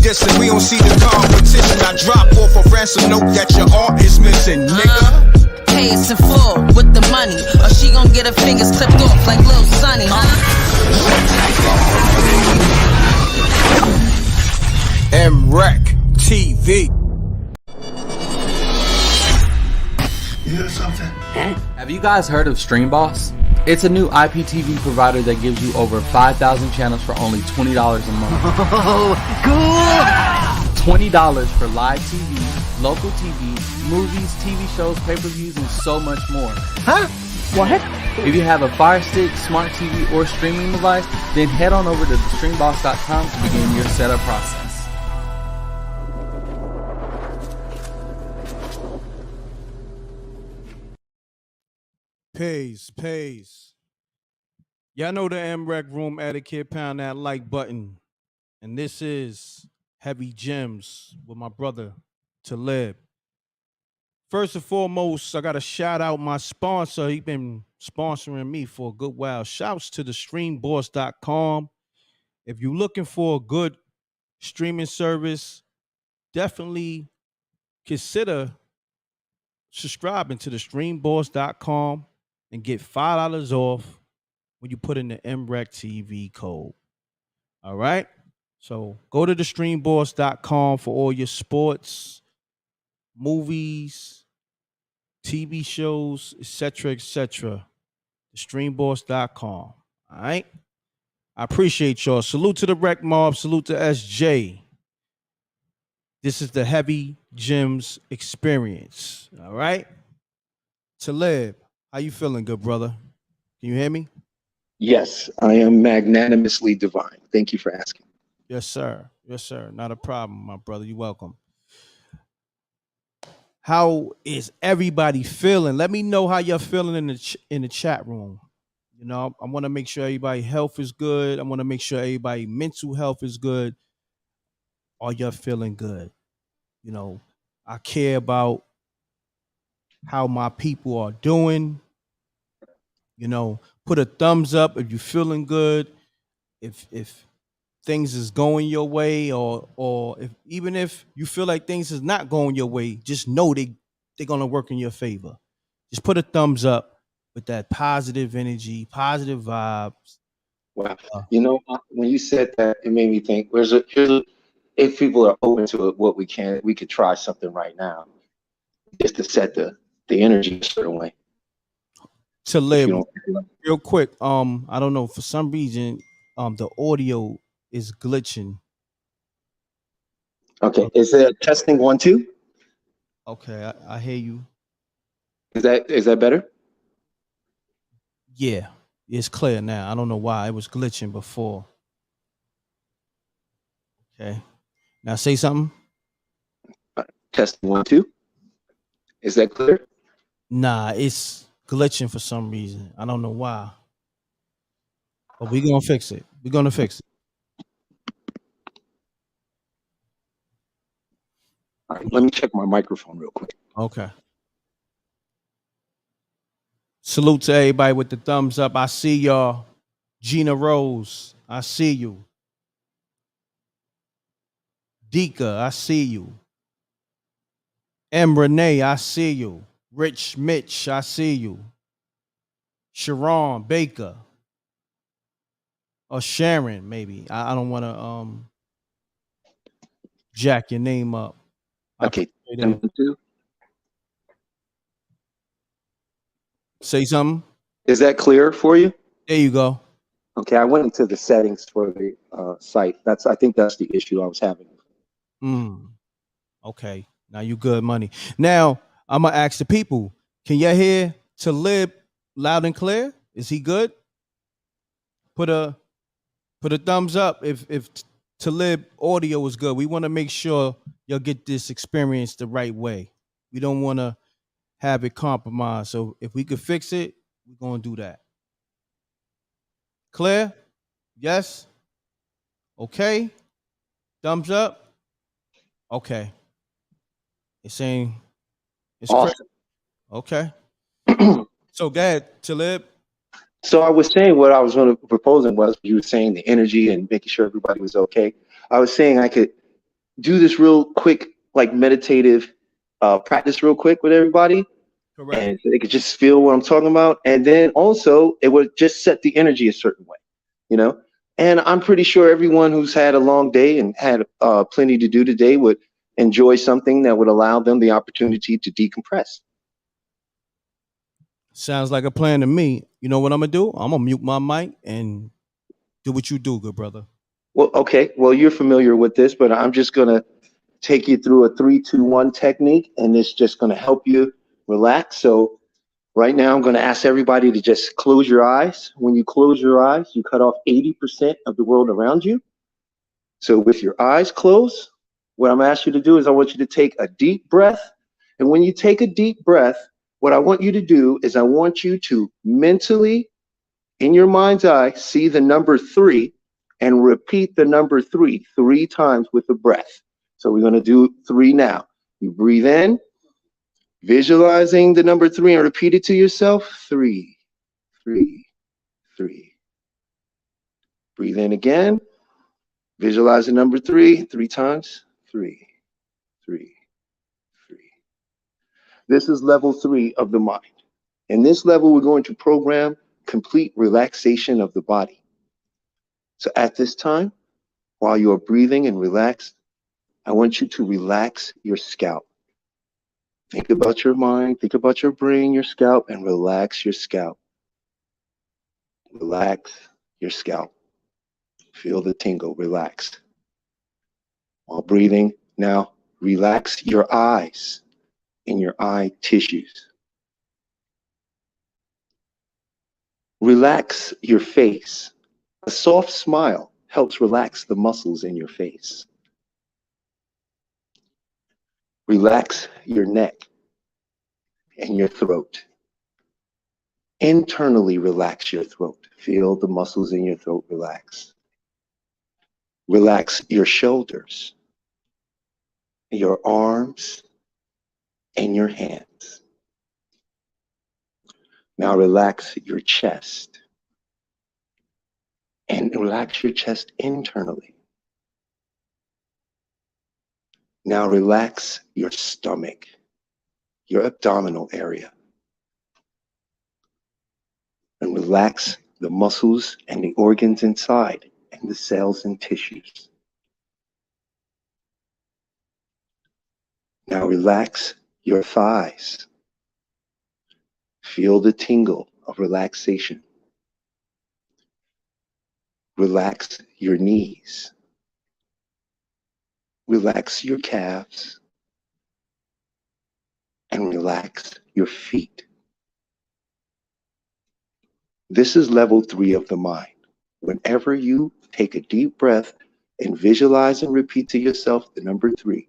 dissing. We don't see the competition. I drop off a ransom note that your art is missing, nigga. Pay us in full with the money, or she gon' get her fingers clipped off like Lil Sonny, M.Reck TV. You hear something? Have you guys heard of Stream Boss? It's a new IPTV provider that gives you over 5,000 channels for only $20 a month. Oh, cool! $20 for live TV, local TV, movies, TV shows, pay-per-views, and so much more. Huh? What? If you have a Fire Stick, smart TV, or streaming device, then head on over to thestreamboss.com to begin your setup process. Pays. Y'all know the M.Reck room etiquette. Pound that like button. And this is Heavy Gems with my brother Talib. First and foremost, I got to shout out my sponsor. He's been sponsoring me for a good while. Shouts to thestreamboss.com. If you're looking for a good streaming service, definitely consider subscribing to thestreamboss.com and get $5 off when you put in the M.Reck TV code. All right? So go to thestreamboss.com for all your sports, movies, TV shows, etc., etc. Thestreamboss.com. All right? I appreciate y'all. Salute to the Rec Mob. Salute to SJ. This is the Heavy Gems experience. All right? Talib, how you feeling, good brother? Can you hear me? Yes, I am magnanimously divine. Thank you for asking. Yes, sir. Yes, sir. Not a problem, my brother. You're welcome. How is everybody feeling? Let me know how you're feeling in the chat room. You know, I want to make sure everybody's health is good. I want to make sure everybody's mental health is good. Are you feeling good? You know, I care about how my people are doing. You know, put a thumbs up if you're feeling good. If things is going your way, or even if you feel like things is not going your way, just know they're gonna work in your favor. Just put a thumbs up with that positive energy, positive vibes. Wow. You know, when you said that, it made me think, if people are open to it, we could try something right now just to set the energy a certain way. To live real quick, I don't know, for some reason, the audio is glitching. Okay, is it testing 1, 2? Okay, I hear you. Is that better? Yeah, it's clear now. I don't know why it was glitching before. Okay, now say something. Testing 1, 2. Is that clear? Nah, it's glitching for some reason. I don't know why. But we're gonna fix it. We're gonna fix it. All right, let me check my microphone real quick. Okay. Salute to everybody with the thumbs up. I see y'all. Gina Rose, I see you. Dika, I see you. M. Renee, I see you. Rich Mitch, I see you. Sharon Baker. Or Sharon, maybe. I don't want to jack your name up. Okay. 1, 2. Say something. Is that clear for you? There you go. Okay, I went into the settings for the site. I think that's the issue I was having. Okay, now you good money. Now I'm gonna ask the people: can you hear Talib loud and clear? Is he good? Put a thumbs up if Talib audio is good. We want to make sure you'll get this experience the right way. We don't want to have it compromised. So if we could fix it, we're gonna do that. Clear? Yes? Okay. Thumbs up? Okay. It's saying it's awesome. Okay. So go ahead, Talib. So I was saying what I was proposing was you were saying the energy and making sure everybody was okay. I was saying I could do this real quick, like meditative practice real quick with everybody. Correct. And so they could just feel what I'm talking about. And then also it would just set the energy a certain way, you know? And I'm pretty sure everyone who's had a long day and had plenty to do today would enjoy something that would allow them the opportunity to decompress. Sounds like a plan to me. You know what I'm gonna do? I'm gonna mute my mic and do what you do, good brother. Well, okay. Well, you're familiar with this, but I'm just going to take you through a 3-2-1 technique, and it's just going to help you relax. So right now, I'm going to ask everybody to just close your eyes. When you close your eyes, you cut off 80% of the world around you. So with your eyes closed, what I'm asking you to do is I want you to take a deep breath. And when you take a deep breath, what I want you to do is I want you to mentally, in your mind's eye, see the number 3 and repeat the number 3 times with the breath. So we're going to do 3 now. You breathe in, visualizing the number 3 and repeat it to yourself. 3, 3, 3. Breathe in again. Visualize the number 3 times. 3, 3, 3. This is level 3 of the mind. In this level, we're going to program complete relaxation of the body. So at this time, while you are breathing and relaxed, I want you to relax your scalp. Think about your mind, think about your brain, your scalp, and relax your scalp. Relax your scalp. Feel the tingle, relax. While breathing, now relax your eyes and your eye tissues. Relax your face. A soft smile helps relax the muscles in your face. Relax your neck and your throat. Internally relax your throat. Feel the muscles in your throat relax. Relax your shoulders, your arms, and your hands. Now relax your chest. And relax your chest internally. Now relax your stomach, your abdominal area. And relax the muscles and the organs inside and the cells and tissues. Now relax your thighs. Feel the tingle of relaxation. Relax your knees. Relax your calves. And relax your feet. This is level 3 of the mind. Whenever you take a deep breath and visualize and repeat to yourself the number 3,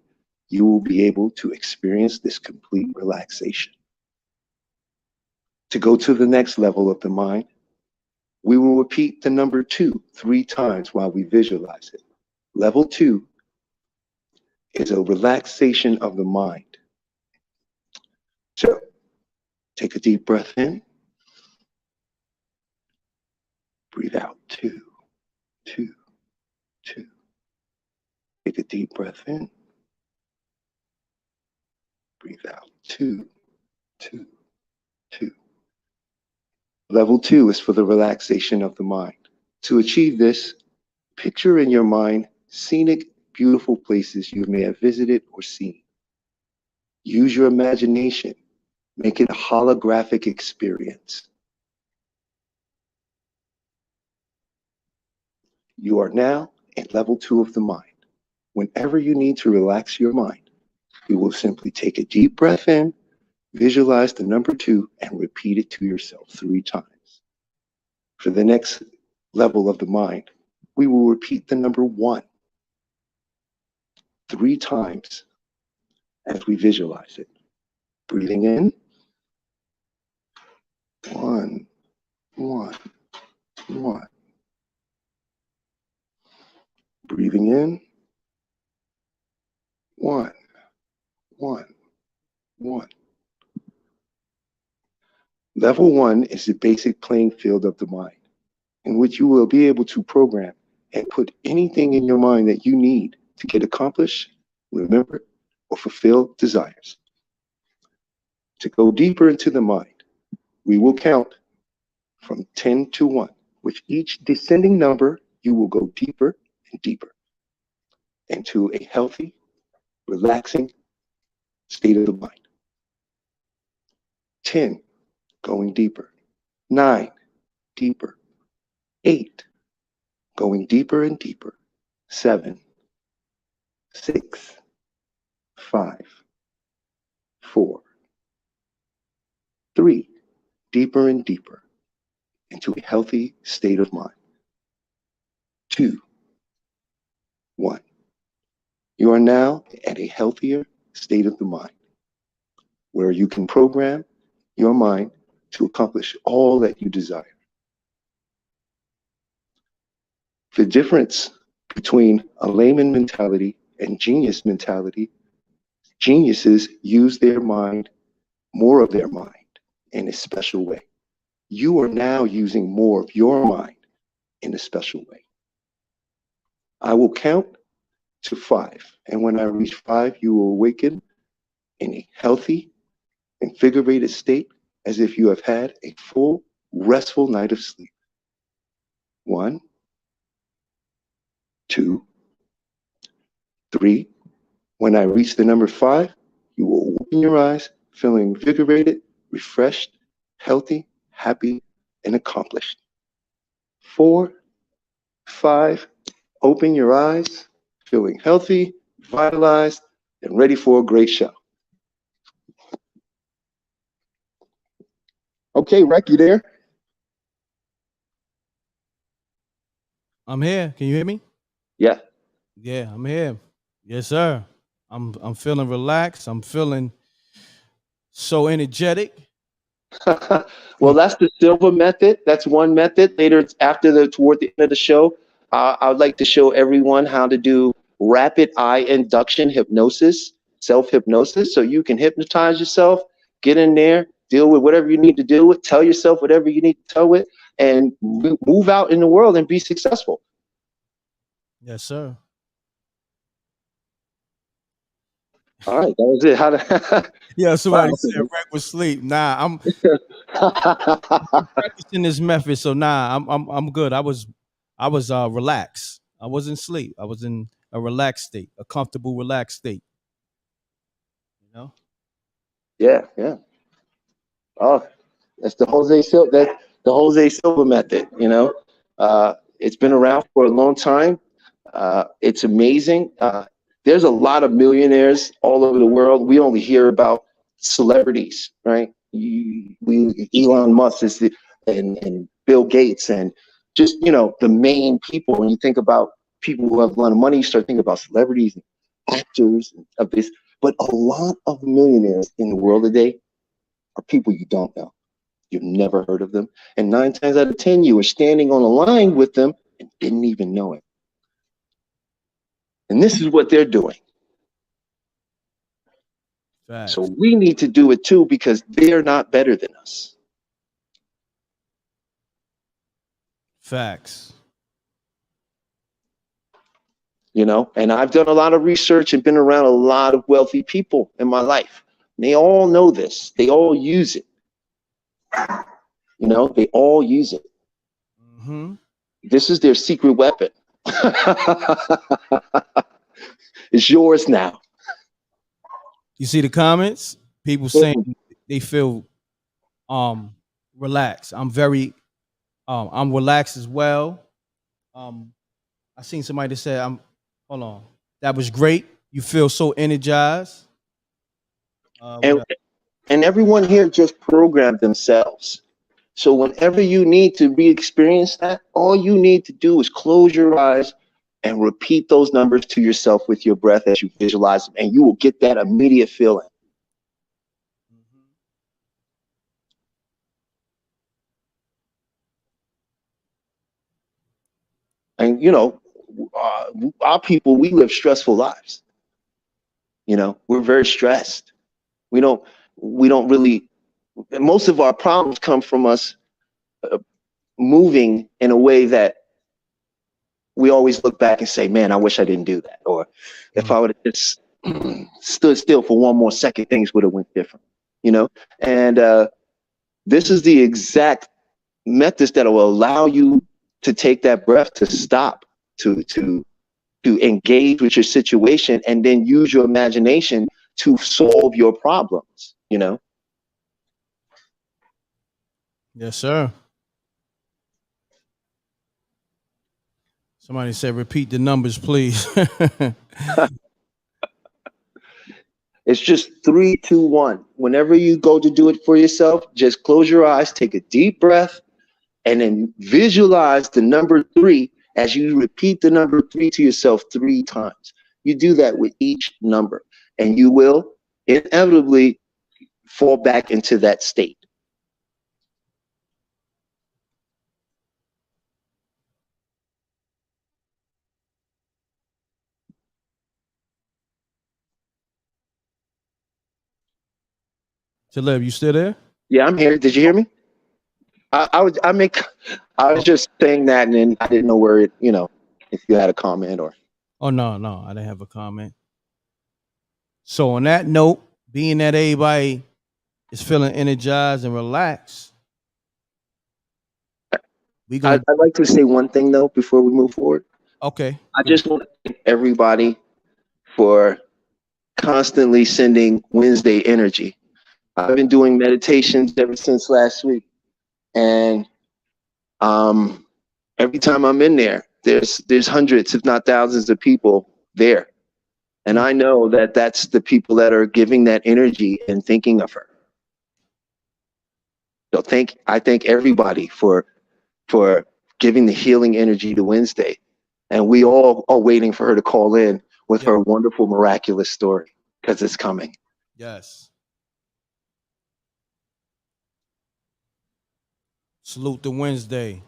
you will be able to experience this complete relaxation. To go to the next level of the mind, we will repeat the number 2 3 times while we visualize it. Level 2 is a relaxation of the mind. So take a deep breath in. Breathe out. 2, 2, 2. Take a deep breath in. Breathe out. 2, 2, 2. Level 2 is for the relaxation of the mind. To achieve this, picture in your mind scenic, beautiful places you may have visited or seen. Use your imagination. Make it a holographic experience. You are now at level 2 of the mind. Whenever you need to relax your mind, you will simply take a deep breath in, visualize the number 2, and repeat it to yourself 3 times. For the next level of the mind, we will repeat the number 1 3 times as we visualize it. Breathing in. 1, 1, 1. Breathing in. 1, 1, 1. Level 1 is the basic playing field of the mind, in which you will be able to program and put anything in your mind that you need to get accomplished remember, or fulfill desires. To go deeper into the mind, we will count from 10 to 1. With each descending number, you will go deeper and deeper into a healthy, relaxing state of the mind. 10, going deeper. 9, deeper. 8, going deeper and deeper. 7, 6, 5, 4, 3, deeper and deeper into a healthy state of mind. 2, 1. You are now at a healthier state of the mind where you can program your mind to accomplish all that you desire. The difference between a layman mentality and genius mentality, geniuses use their mind, more of their mind, in a special way. You are now using more of your mind in a special way. I will count to 5, and when I reach 5, you will awaken in a healthy, invigorated state as if you have had a full, restful night of sleep. 1, 2, 3. When I reach the number 5, you will open your eyes, feeling invigorated, refreshed, healthy, happy, and accomplished. 4, 5, open your eyes, feeling healthy, vitalized, and ready for a great show. Okay, Reck, you there? I'm here. Can you hear me? Yeah. Yeah, I'm here. Yes, sir. I'm feeling relaxed. I'm feeling so energetic. Well, that's the Silva method. That's one method. Later, toward the end of the show, I would like to show everyone how to do rapid eye induction hypnosis, self-hypnosis, so you can hypnotize yourself, get in there, deal with whatever you need to deal with, tell yourself whatever you need to tell with, and move out in the world and be successful. Yes, sir. All right, that was it. How to Yeah, somebody Wow. said Reck was asleep. Nah, I'm practicing this method, so nah, I'm good. I was relaxed. I wasn't asleep. I was in a relaxed state, a comfortable, relaxed state. You know? Yeah, yeah. Oh, that's the Jose Silva method. It's been around for a long time. It's amazing. There's a lot of millionaires all over the world. We only hear about celebrities, right? Elon Musk and Bill Gates, and just the main people. When you think about people who have a lot of money, you start thinking about celebrities and actors of this. But a lot of millionaires in the world today are people you don't know. You've never heard of them. And 9 times out of 10, you were standing on a line with them and didn't even know it. And this is what they're doing. Facts. So we need to do it too, because they're not better than us. Facts. And I've done a lot of research and been around a lot of wealthy people in my life. And they all know this. They all use it. They all use it. Mm-hmm. This is their secret weapon. It's yours now. You see the comments? People saying they feel relaxed. I'm relaxed as well. I seen somebody that said hold on. That was great. You feel so energized. And everyone here just programmed themselves. So whenever you need to re-experience that, all you need to do is close your eyes and repeat those numbers to yourself with your breath as you visualize them, and you will get that immediate feeling. And our people, we live stressful lives. We're very stressed. We don't really. Most of our problems come from us moving in a way that we always look back and say, "Man, I wish I didn't do that," or "If I would have just stood still for one more second, things would have went different, you know. And this is the exact methods that will allow you to take that breath, to stop, to engage with your situation, and then use your imagination to solve your problems, you know. Yes, sir. Somebody said, repeat the numbers, please. It's just 3, 2, 1. Whenever you go to do it for yourself, just close your eyes, take a deep breath, and then visualize the number 3 as you repeat the number 3 to yourself 3 times. You do that with each number, and you will inevitably fall back into that state. Talib, you still there? Yeah, I'm here. Did you hear me? I was just saying that, and then I didn't know where it, you know, if you had a comment or. Oh, no, I didn't have a comment. So on that note, being that everybody is feeling energized and relaxed, I'd like to say one thing though before we move forward. Okay. I just want to thank everybody for constantly sending Wednesday energy. I've been doing meditations ever since last week, and every time I'm in there, there's hundreds, if not thousands, of people there, and I know that that's the people that are giving that energy and thinking of her. So I thank everybody for giving the healing energy to Wednesday, and we all are waiting for her to call in with her wonderful, miraculous story, because it's coming. Yes. Salute to Wednesday.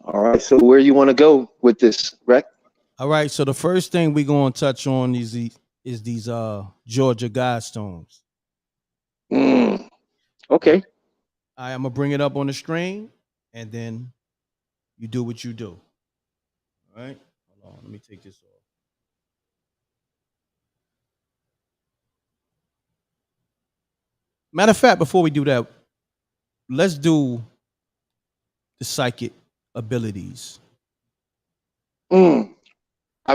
All right, so where you want to go with this, Reck? All right, so the first thing we're going to touch on is these Georgia Guidestones. Okay. I'm going to bring it up on the screen, and then you do what you do. All right? Hold on, let me take this off. Matter of fact, before we do that, let's do the psychic abilities. I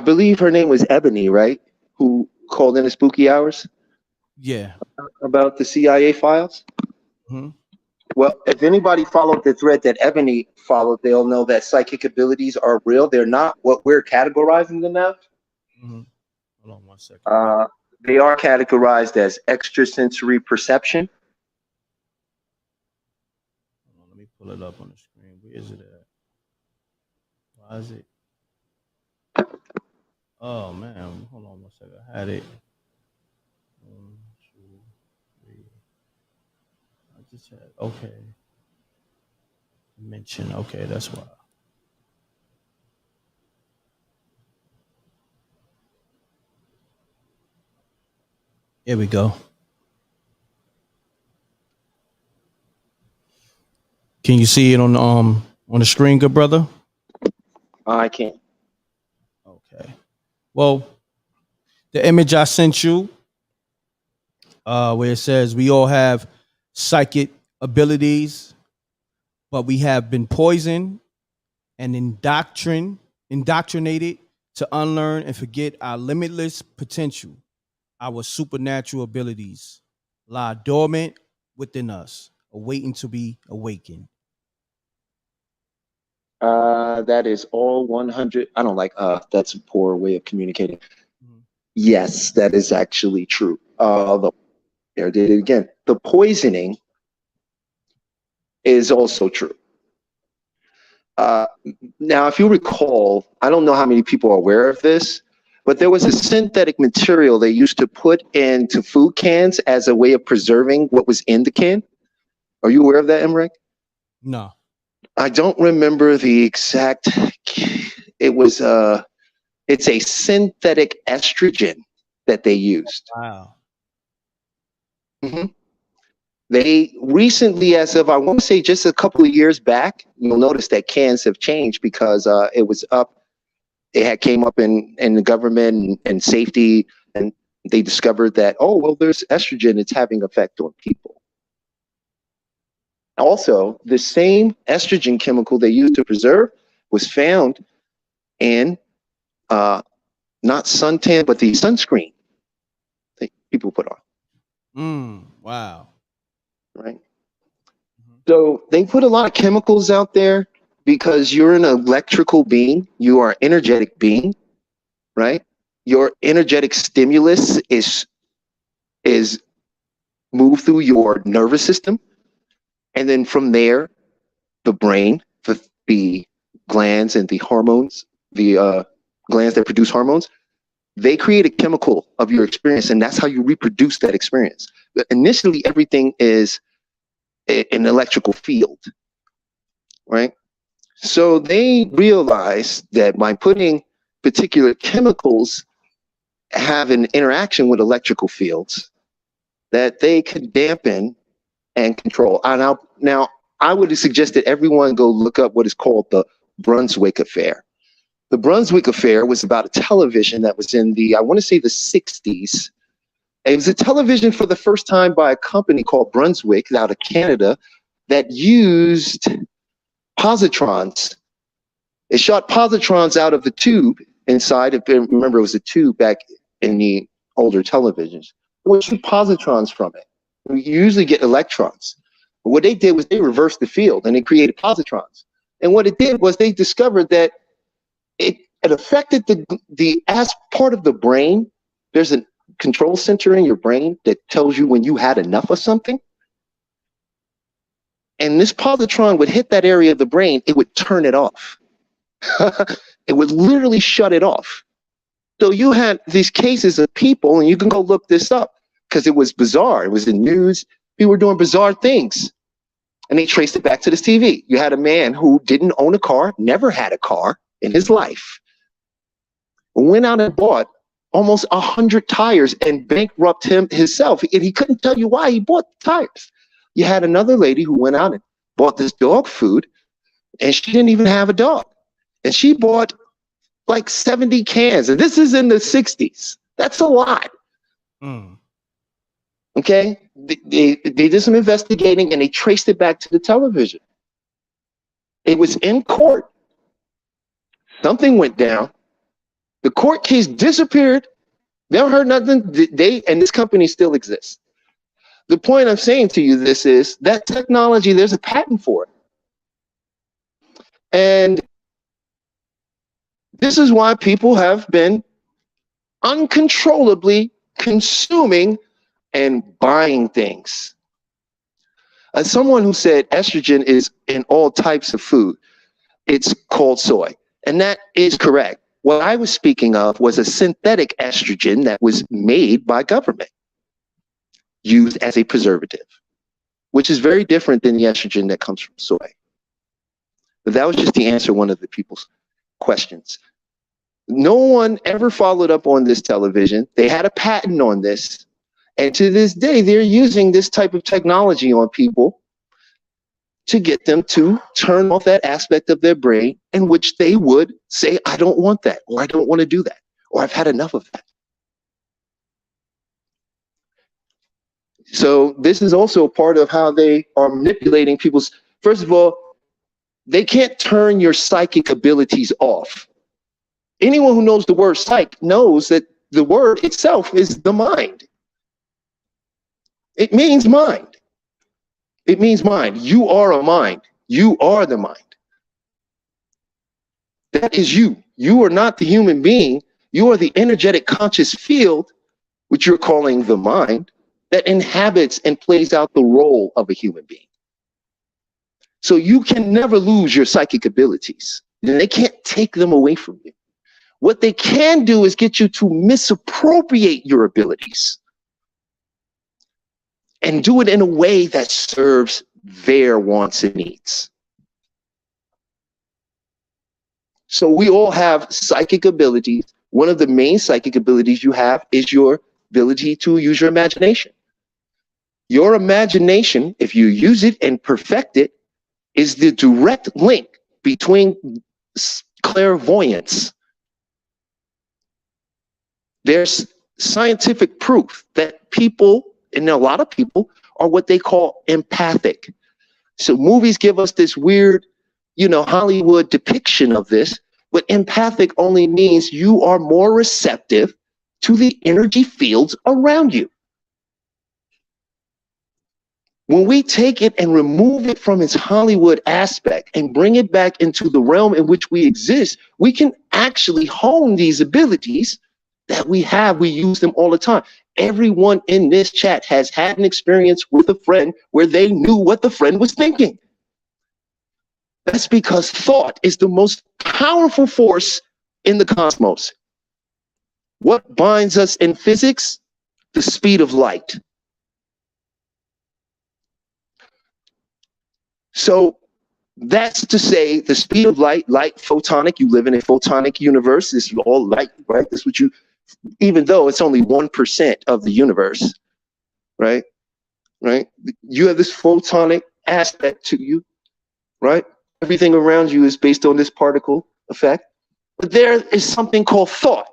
believe her name was Ebony, right? Who called in the spooky hours? Yeah. About the CIA files? Mm-hmm. Well, if anybody followed the thread that Ebony followed, they'll know that psychic abilities are real. They're not what we're categorizing them as. Mm-hmm. Hold on 1 second. They are categorized as extrasensory perception. Hold on, let me pull it up on the screen. Where is it at? Why is it? Oh, man. Hold on 1 second. I had it. 1, 2, 3. I just had, okay. Mention. Okay, that's why. Here we go. Can you see it on the screen, good brother? I can't. Okay. Well, the image I sent you, where it says we all have psychic abilities, but we have been poisoned and indoctrinated to unlearn and forget our limitless potential. Our supernatural abilities lie dormant within us, awaiting to be awakened. That is all 100. I don't like, that's a poor way of communicating. Yes, that is actually true. There, did it again. The poisoning is also true. Now, if you recall, I don't know how many people are aware of this, but there was a synthetic material they used to put into food cans as a way of preserving what was in the can. Are you aware of that, M.Reck? No. I don't remember the exact. It's a synthetic estrogen that they used. Wow. Mm-hmm. They recently, as of I want to say just a couple of years back, you'll notice that cans have changed because it was up. It had came up in the government and safety, and they discovered that, oh, well, there's estrogen. It's having effect on people. Also, the same estrogen chemical they used to preserve was found in not suntan, but the sunscreen that people put on. Wow. Right. So they put a lot of chemicals out there because you're an electrical being. You are an energetic being, right? Your energetic stimulus is moved through your nervous system. And then from there, the brain, the glands and the hormones, the glands that produce hormones, they create a chemical of your experience, and that's how you reproduce that experience. But initially, everything is an electrical field, right? So they realized that by putting particular chemicals have an interaction with electrical fields, that they could dampen and control. Now, I would suggest that everyone go look up what is called the Brunswick Affair. The Brunswick Affair was about a television that was in the, I want to say the 60s. It was a television for the first time by a company called Brunswick out of Canada that used positrons. It shot positrons out of the tube inside. If you remember, it was a tube back in the older televisions. It would shoot positrons from it. You usually get electrons. But what they did was they reversed the field and they created positrons. And what it did was they discovered that it affected the as part of the brain. There's a control center in your brain that tells you when you had enough of something. And this positron would hit that area of the brain, it would turn it off. It would literally shut it off. So you had these cases of people, and you can go look this up because it was bizarre. It was in news. People were doing bizarre things. And they traced it back to this TV. You had a man who didn't own a car, never had a car in his life, went out and bought almost 100 tires and bankrupted himself. And he couldn't tell you why he bought the tires. You had another lady who went out and bought this dog food, and she didn't even have a dog. And she bought like 70 cans. And this is in the 60s. That's a lot. Okay? They did some investigating and they traced it back to the television. It was in court. Something went down. The court case disappeared. Never heard nothing. And this company still exists. The point I'm saying to you this is that technology, there's a patent for it. And this is why people have been uncontrollably consuming and buying things. As someone who said estrogen is in all types of food, it's called soy. And that is correct. What I was speaking of was a synthetic estrogen that was made by government, used as a preservative, which is very different than the estrogen that comes from soy. But that was just to answer one of the people's questions. No one ever followed up on this television. They had a patent on this. And to this day, they're using this type of technology on people to get them to turn off that aspect of their brain in which they would say, I don't want that, or I don't want to do that, or I've had enough of that. So this is also a part of how they are manipulating people's, first of all, they can't turn your psychic abilities off. Anyone who knows the word psych knows that the word itself is the mind. It means mind. It means mind. You are a mind. You are the mind. That is you. You are not the human being. You are the energetic conscious field, which you're calling the mind, that inhabits and plays out the role of a human being. So you can never lose your psychic abilities. They can't take them away from you. What they can do is get you to misappropriate your abilities and do it in a way that serves their wants and needs. So we all have psychic abilities. One of the main psychic abilities you have is your ability to use your imagination. Your imagination, if you use it and perfect it, is the direct link between clairvoyance. There's scientific proof that people, and a lot of people, are what they call empathic. So movies give us this weird, Hollywood depiction of this, but empathic only means you are more receptive to the energy fields around you. When we take it and remove it from its Hollywood aspect and bring it back into the realm in which we exist, we can actually hone these abilities that we have. We use them all the time. Everyone in this chat has had an experience with a friend where they knew what the friend was thinking. That's because thought is the most powerful force in the cosmos. What binds us in physics? The speed of light. So that's to say the speed of light, photonic, you live in a photonic universe. This is all light, right? This is what even though it's only 1% of the universe, right? You have this photonic aspect to you, right? Everything around you is based on this particle effect. But there is something called thought.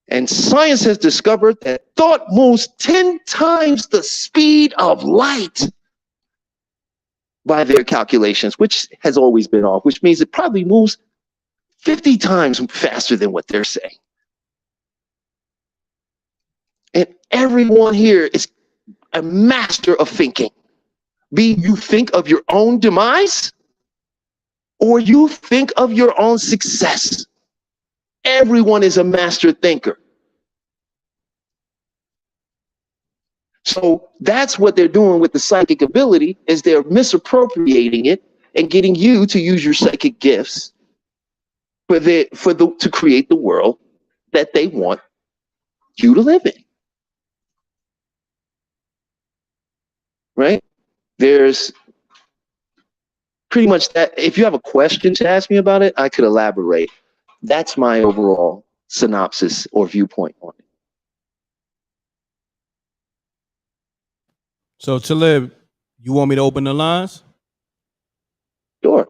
And science has discovered that thought moves 10 times the speed of light by their calculations, which has always been off, which means it probably moves 50 times faster than what they're saying. And everyone here is a master of thinking. Be you think of your own demise or you think of your own success. Everyone is a master thinker. So that's what they're doing with the psychic ability, is they're misappropriating it and getting you to use your psychic gifts to create the world that they want you to live in. Right? There's pretty much that. If you have a question to ask me about it, I could elaborate. That's my overall synopsis or viewpoint on it. So Talib, you want me to open the lines? Sure.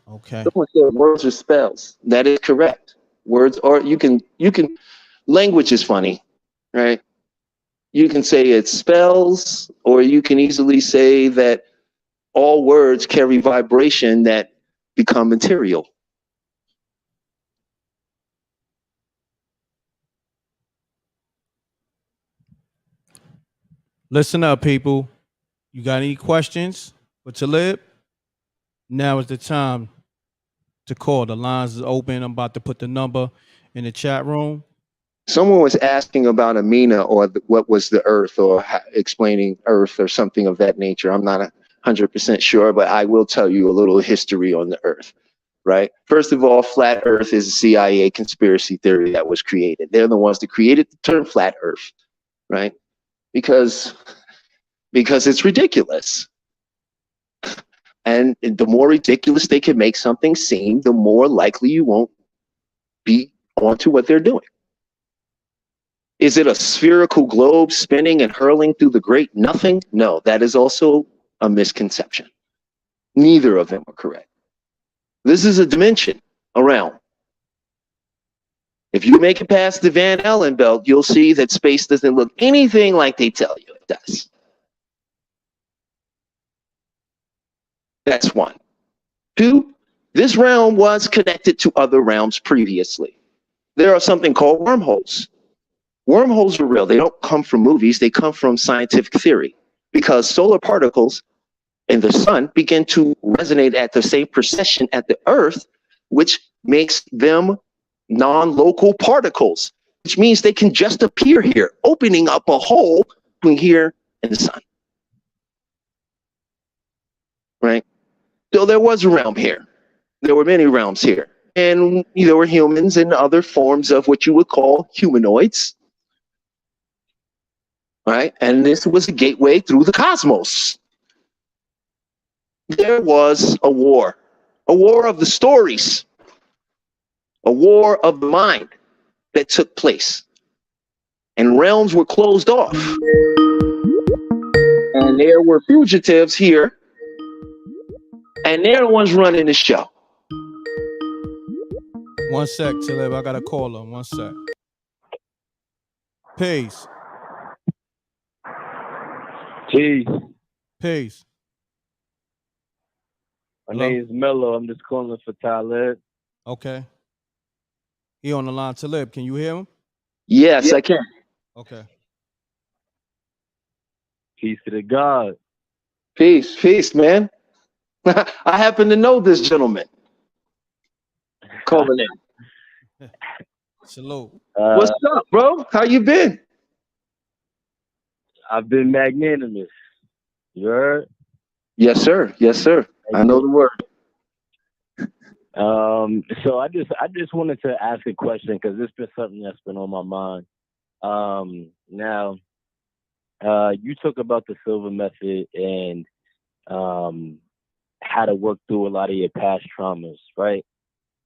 Okay. Someone said words are spells. That is correct. Words are, you can, language is funny, right? You can say it's spells, or you can easily say that all words carry vibration that become material. Listen up, people. You got any questions for Talib? Now is the time to call. The lines is open. I'm about to put the number in the chat room. Someone was asking about Amina, or what was the Earth, or explaining Earth or something of that nature. I'm not 100% sure, but I will tell you a little history on the Earth, right? First of all, flat Earth is a CIA conspiracy theory that was created. They're the ones that created the term flat Earth, right? Because it's ridiculous. And the more ridiculous they can make something seem, the more likely you won't be onto what they're doing. Is it a spherical globe spinning and hurling through the great nothing? No, that is also a misconception. Neither of them are correct. This is a dimension, a realm. If you make it past the Van Allen belt, you'll see that space doesn't look anything like they tell you it does. That's one. Two, this realm was connected to other realms previously. There are something called wormholes. Wormholes are real. They don't come from movies. They come from scientific theory, because solar particles in the sun begin to resonate at the same precession at the Earth, which makes them non-local particles, which means they can just appear here, opening up a hole between here and the sun. Right? So there was a realm here. There were many realms here. And there were humans and other forms of what you would call humanoids. Right? And this was a gateway through the cosmos. There was a war of the stories, a war of the mind that took place. And realms were closed off. And there were fugitives here, and they're the ones running the show. One sec, Talib. I got to call him. One sec. Peace. Peace. Peace. My Hello? name is Mello. I'm just calling for Talib. Okay. He on the line. Talib, can you hear him? Yes, I can. Okay. Peace to the God. Peace, peace, man. I happen to know this gentleman. Calling in. Salute. What's up, bro? How you been? I've been magnanimous. You heard? Yes, sir. Yes, sir. I know the word. So I just wanted to ask a question because it's been something that's been on my mind. Now, you talk about the Silva method and how to work through a lot of your past traumas, right?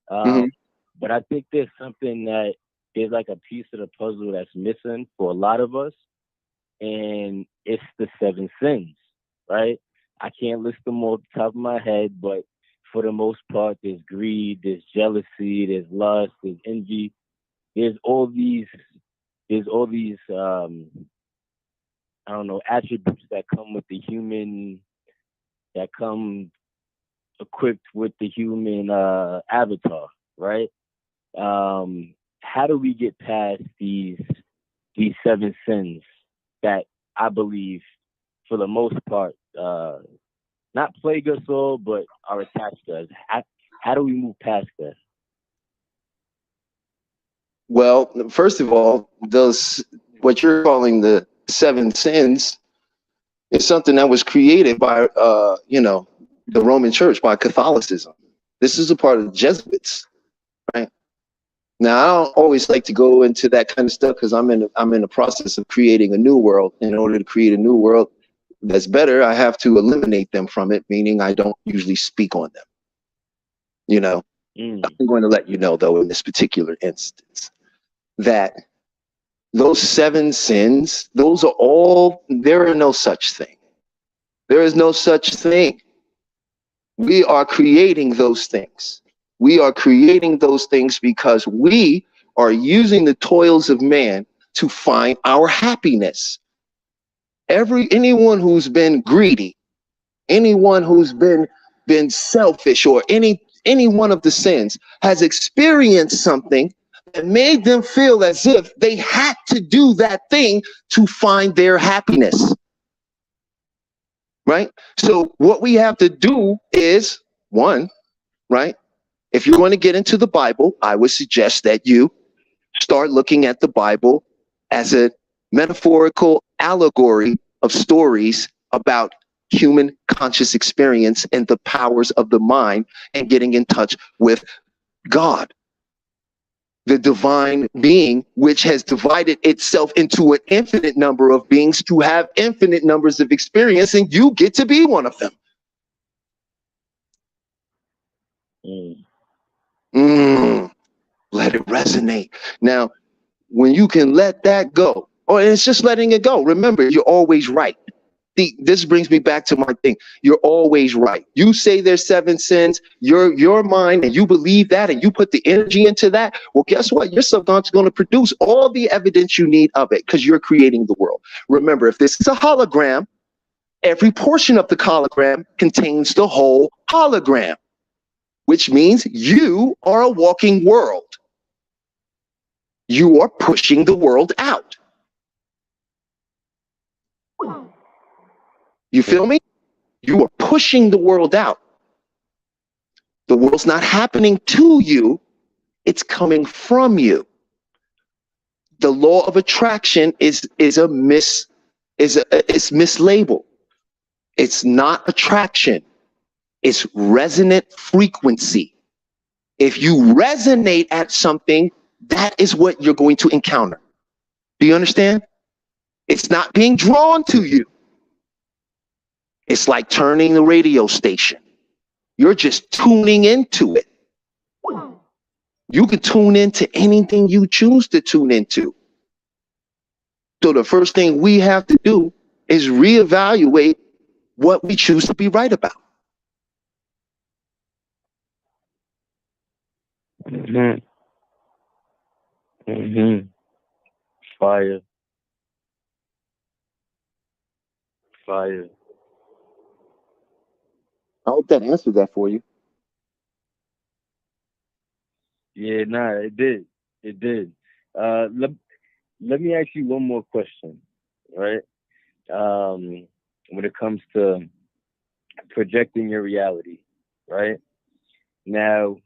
But I think there's something that is like a piece of the puzzle that's missing for a lot of us, and it's the 7 sins, right? I can't list them all off the top of my head, but for the most part, there's greed, there's jealousy, there's lust, there's envy. There's all these I don't know, attributes that come with the human, that come equipped with the human avatar, right? How do we get past these 7 sins that I believe, for the most part, not plague us all, but are attached to us? How do we move past that? Well, first of all, what you're calling the 7 sins is something that was created by, the Roman Church, by Catholicism. This is a part of the Jesuits, right? Now, I don't always like to go into that kind of stuff because I'm in the process of creating a new world. In order to create a new world that's better, I have to eliminate them from it, meaning I don't usually speak on them. I'm going to let you know, though, in this particular instance, that those 7 sins, there are no such thing. There is no such thing. We are creating those things. We are creating those things because we are using the toils of man to find our happiness. Anyone who's been greedy, anyone who's been selfish, or any one of the sins has experienced something that made them feel as if they had to do that thing to find their happiness. Right? So what we have to do is, one, right? If you're going to get into the Bible, I would suggest that you start looking at the Bible as a metaphorical allegory of stories about human conscious experience and the powers of the mind, and getting in touch with God, the divine being, which has divided itself into an infinite number of beings to have infinite numbers of experience, and you get to be one of them. Let it resonate. Now, when you can let that go, it's just letting it go. Remember, you're always right. This brings me back to my thing. You're always right. You say there's 7 sins, your mind, and you believe that, and you put the energy into that. Well, guess what? Your subconscious is going to produce all the evidence you need of it, because you're creating the world. Remember, if this is a hologram, every portion of the hologram contains the whole hologram, which means you are a walking world. You are pushing the world out. You feel me? You are pushing the world out. The world's not happening to you. It's coming from you. The law of attraction is mislabeled. It's not attraction. It's resonant frequency. If you resonate at something, that is what you're going to encounter. Do you understand? It's not being drawn to you. It's like turning the radio station. You're just tuning into it. You can tune into anything you choose to tune into. So the first thing we have to do is reevaluate what we choose to be right about. Fire. Fire. I hope that answered that for you. Yeah, nah, it did. It did. Let me ask you one more question, right? When it comes to projecting your reality, right? Now,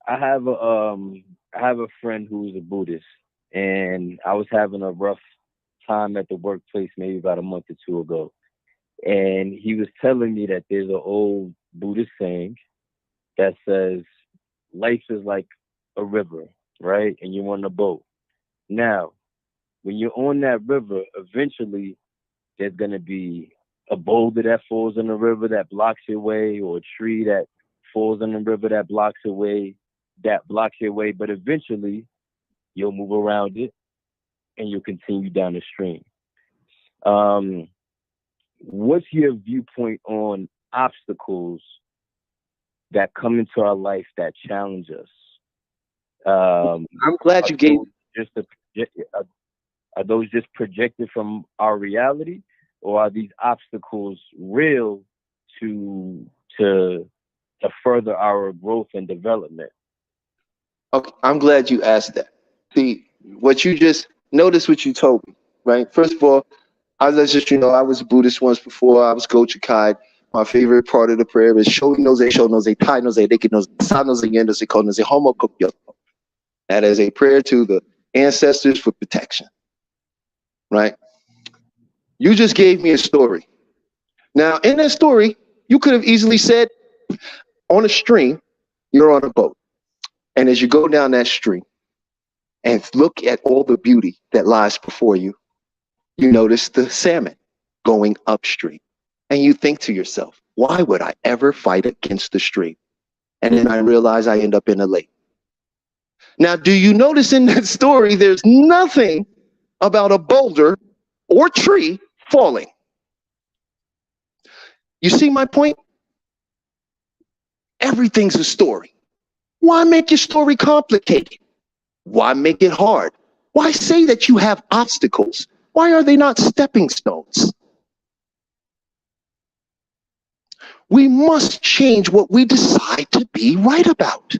I have a friend who's a Buddhist, and I was having a rough time at the workplace maybe about a month or two ago. And he was telling me that there's an old Buddhist saying that says life is like a river, right? And you're on a boat. Now, when you're on that river, eventually there's going to be a boulder that falls in the river that blocks your way, or a tree that falls in the river that blocks your way, but eventually you'll move around it and you'll continue down the stream. What's your viewpoint on obstacles that come into our life that challenge us? I'm glad you gave. Are those just projected from our reality, or are these obstacles real to further our growth and development? Okay, I'm glad you asked that. See, what you just noticed, what you told me, right? First of all, I was a Buddhist once before. I was Gochikai. My favorite part of the prayer is show nose, tie nose, deke nose, sa nose, yendo, ko nose, homo kokyo. That is a prayer to the ancestors for protection, right? You just gave me a story. Now, in that story, you could have easily said, on a stream, you're on a boat. And as you go down that stream and look at all the beauty that lies before you, you notice the salmon going upstream. And you think to yourself, why would I ever fight against the stream? And then I realize I end up in a lake. Now, do you notice in that story, there's nothing about a boulder or tree falling? You see my point? Everything's a story. Why make your story complicated? Why make it hard? Why say that you have obstacles? Why are they not stepping stones? We must change what we decide to be right about.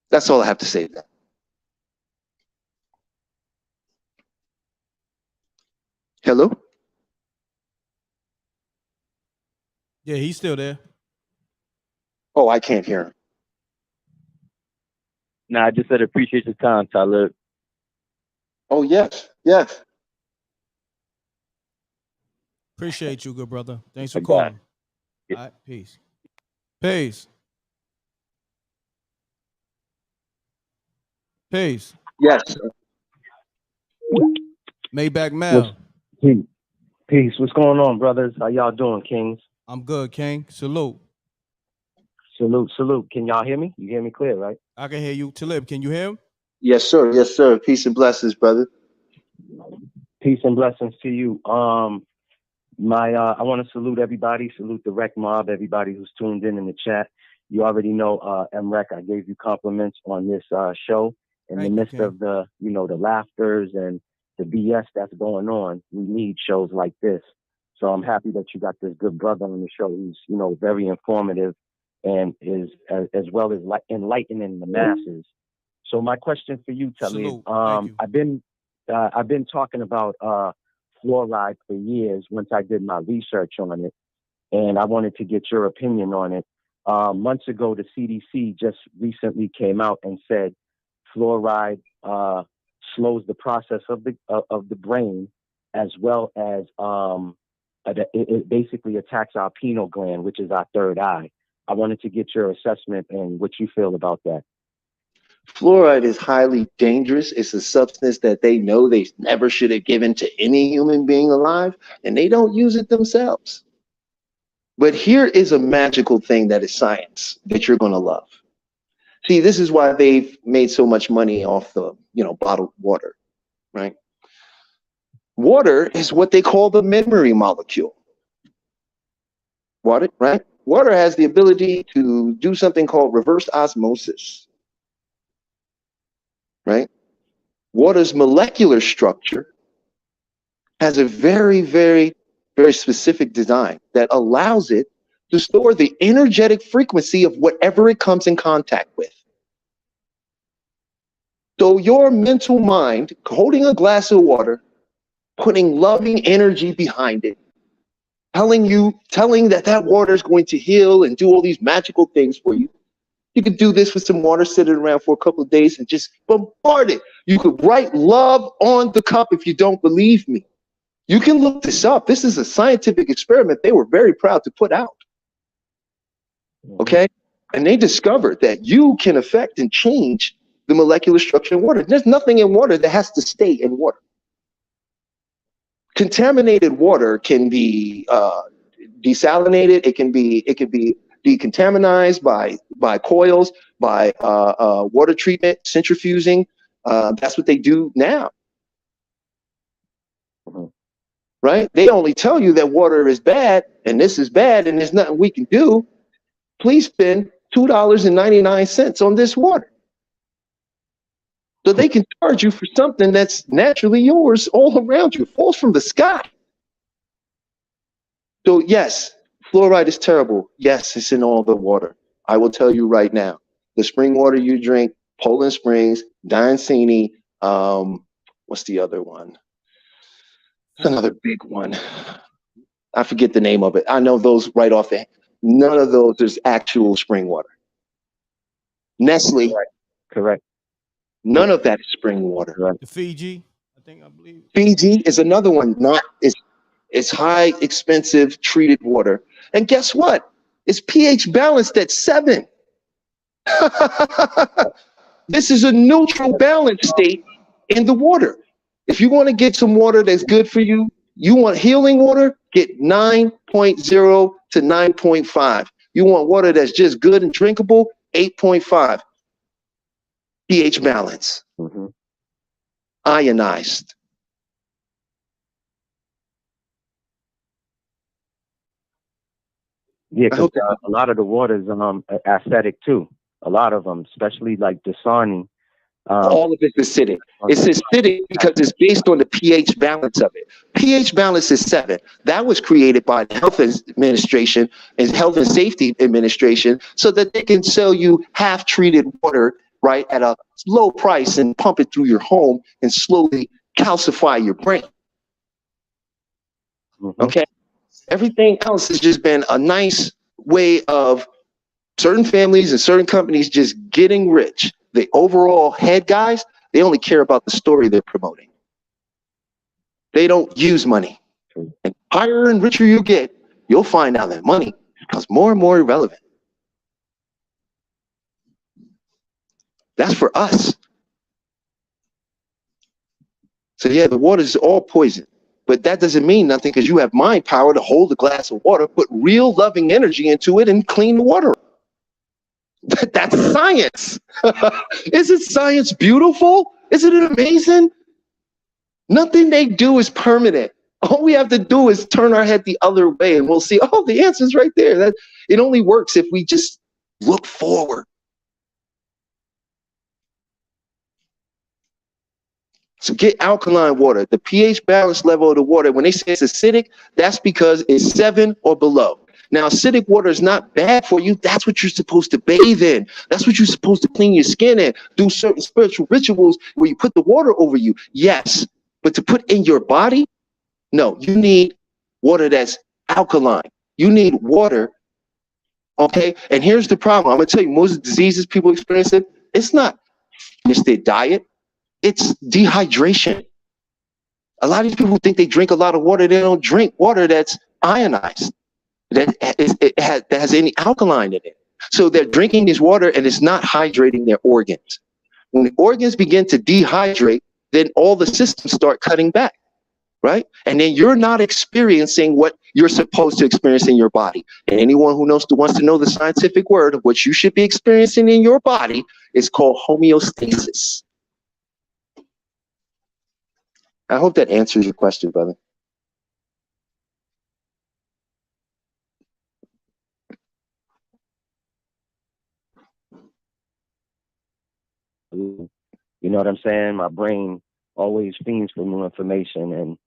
That's all I have to say to that. Hello? Yeah, he's still there. Oh, I can't hear him. Nah, I just said appreciate your time, Talib. Oh, yes, yes. Appreciate you, good brother. Thanks for calling. All right, peace. Peace. Peace. Yes. Maybach Mel. Peace. What's going on, brothers? How y'all doing, kings? I'm good, King. Salute. Salute. Can y'all hear me? You hear me clear, right? I can hear you. Talib, can you hear him? Yes, sir. Yes, sir. Peace and blessings, brother. Peace and blessings to you. I want to salute everybody. Salute the Rec Mob, everybody who's tuned in the chat. You already know, M.Reck, I gave you compliments on this show. In the midst of the laughters and the BS that's going on, we need shows like this. So I'm happy that you got this good brother on the show who's, very informative and is as well as enlightening the masses. So my question for you, Talib, I've been talking about fluoride for years once I did my research on it, and I wanted to get your opinion on it. Months ago, the CDC just recently came out and said fluoride slows the process of the brain, as well as it basically attacks our pineal gland, which is our third eye. I wanted to get your assessment and what you feel about that. Fluoride is highly dangerous. It's a substance that they know they never should have given to any human being alive, and they don't use it themselves. But here is a magical thing that is science that you're going to love. See, this is why they've made so much money off the, bottled water, right? Water is what they call the memory molecule. Water, right? Water has the ability to do something called reverse osmosis, right? Water's molecular structure has a very, very, very specific design that allows it to store the energetic frequency of whatever it comes in contact with. So your mental mind, holding a glass of water, putting loving energy behind it, telling that water is going to heal and do all these magical things for you. You could do this with some water, sit it around for a couple of days and just bombard it. You could write love on the cup if you don't believe me. You can look this up. This is a scientific experiment they were very proud to put out. Okay? And they discovered that you can affect and change the molecular structure in water. There's nothing in water that has to stay in water. Contaminated water can be desalinated. It can be decontaminized by coils, by water treatment, centrifuging. That's what they do now. Right? They only tell you that water is bad and this is bad and there's nothing we can do. Please spend $2.99 on this water. So they can charge you for something that's naturally yours all around you. It falls from the sky. So yes, fluoride is terrible. Yes, it's in all the water. I will tell you right now, the spring water you drink, Poland Springs, Diancini, what's the other one? Another big one. I forget the name of it. I know those right off the. None of those is actual spring water. Nestle. Correct. None of that is spring water. Right. The Fiji, I believe. Fiji is another one. It's high, expensive, treated water. And guess what? It's pH balanced at 7. This is a neutral balance state in the water. If you want to get some water that's good for you, you want healing water, get 9.0 to 9.5. You want water that's just good and drinkable, 8.5. pH balance. Ionized. Yeah, because a lot of the waters acidic too. A lot of them, especially like Dasani. All of it's acidic. It's acidic because it's based on the pH balance of it. pH balance is 7. That was created by the Health Administration and Health and Safety Administration so that they can sell you half-treated water, right, at a low price and pump it through your home and slowly calcify your brain. Okay? Everything else has just been a nice way of certain families and certain companies just getting rich. The overall head guys, they only care about the story they're promoting. They don't use money. And higher and richer you get, you'll find out that money becomes more and more irrelevant. That's for us. So yeah, the water is all poison. But that doesn't mean nothing because you have mind power to hold a glass of water, put real loving energy into it, and clean the water up. That's science. Isn't science beautiful? Isn't it amazing? Nothing they do is permanent. All we have to do is turn our head the other way and we'll see, oh, the answer's right there. That it only works if we just look forward. So get alkaline water. The pH balance level of the water, when they say it's acidic, that's because it's 7 or below. Now, acidic water is not bad for you. That's what you're supposed to bathe in. That's what you're supposed to clean your skin in. Do certain spiritual rituals where you put the water over you. Yes, but to put in your body, no. You need water that's alkaline. You need water, okay? And here's the problem. I'm going to tell you, most diseases people experience it, it's not just their diet. It's dehydration. A lot of these people think they drink a lot of water. They don't drink water that's ionized. That has any alkaline in it. So they're drinking this water and it's not hydrating their organs. When the organs begin to dehydrate, then all the systems start cutting back, right? And then you're not experiencing what you're supposed to experience in your body. And anyone who wants to know the scientific word of what you should be experiencing in your body is called homeostasis. I hope that answers your question, brother. You know what I'm saying? My brain always fiends for new information, and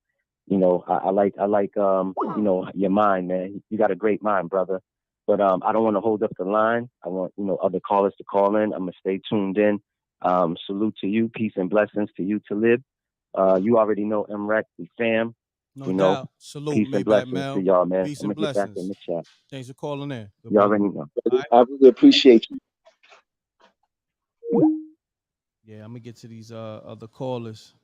you know, I like you know, your mind, man. You got a great mind, brother. But I don't want to hold up the line. I want, you know, other callers to call in. I'm gonna stay tuned in. Salute to you, peace and blessings to you, Talib. You already know M.Reck, we fam. No You know, doubt. Salute peace me and back, blessings to Mel. y'all, man. Peace I'm and gonna get back in blessings. the chat. Thanks for calling in. Good You brother. already know. I really appreciate you. Yeah, I'm gonna get to these other callers.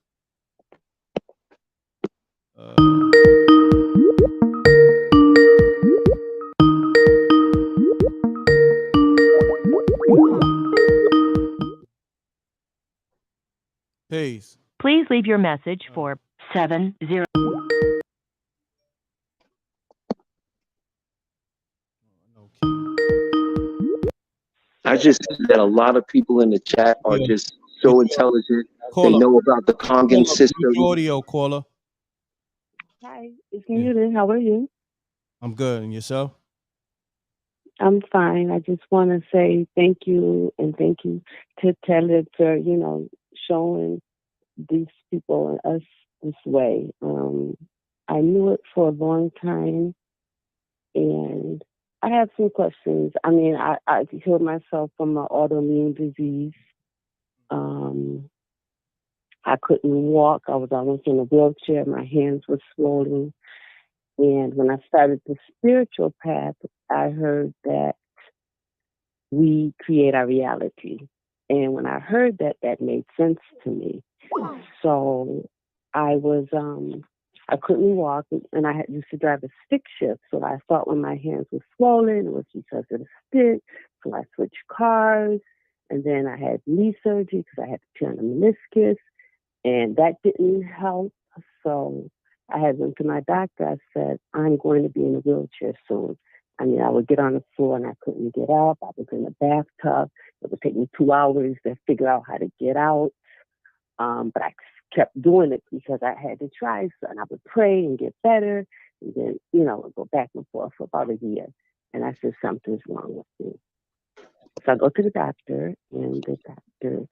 Peace. Please leave your message for 70. I just see that a lot of people in the chat are Yeah. just so intelligent. They Caller. know about the Kongan system. Mute your audio, caller. Hi, it's muted. How are you? I'm good. And yourself? I'm fine. I just want to say thank you and thank you to Talib for, you know, showing these people and us this way. I knew it for a long time, and I have some questions. I mean, I healed myself from an autoimmune disease. I couldn't walk. I was almost in a wheelchair. My hands were swollen. And when I started the spiritual path, I heard that we create our reality. And when I heard that, that made sense to me. So I was, I couldn't walk, and I used to drive a stick shift. So I thought when my hands were swollen, it was because of the stick. So I switched cars, and then I had knee surgery because I had to tear a meniscus, and that didn't help. So I had went to my doctor. I said, I'm going to be in a wheelchair soon. I mean, I would get on the floor and I couldn't get up. I was in a bathtub. It would take me 2 hours to figure out how to get out. But I kept doing it because I had to try. So, and I would pray and get better. And then, you know, go back and forth for about a year. And I said, something's wrong with me. So I go to the doctor, and the doctor,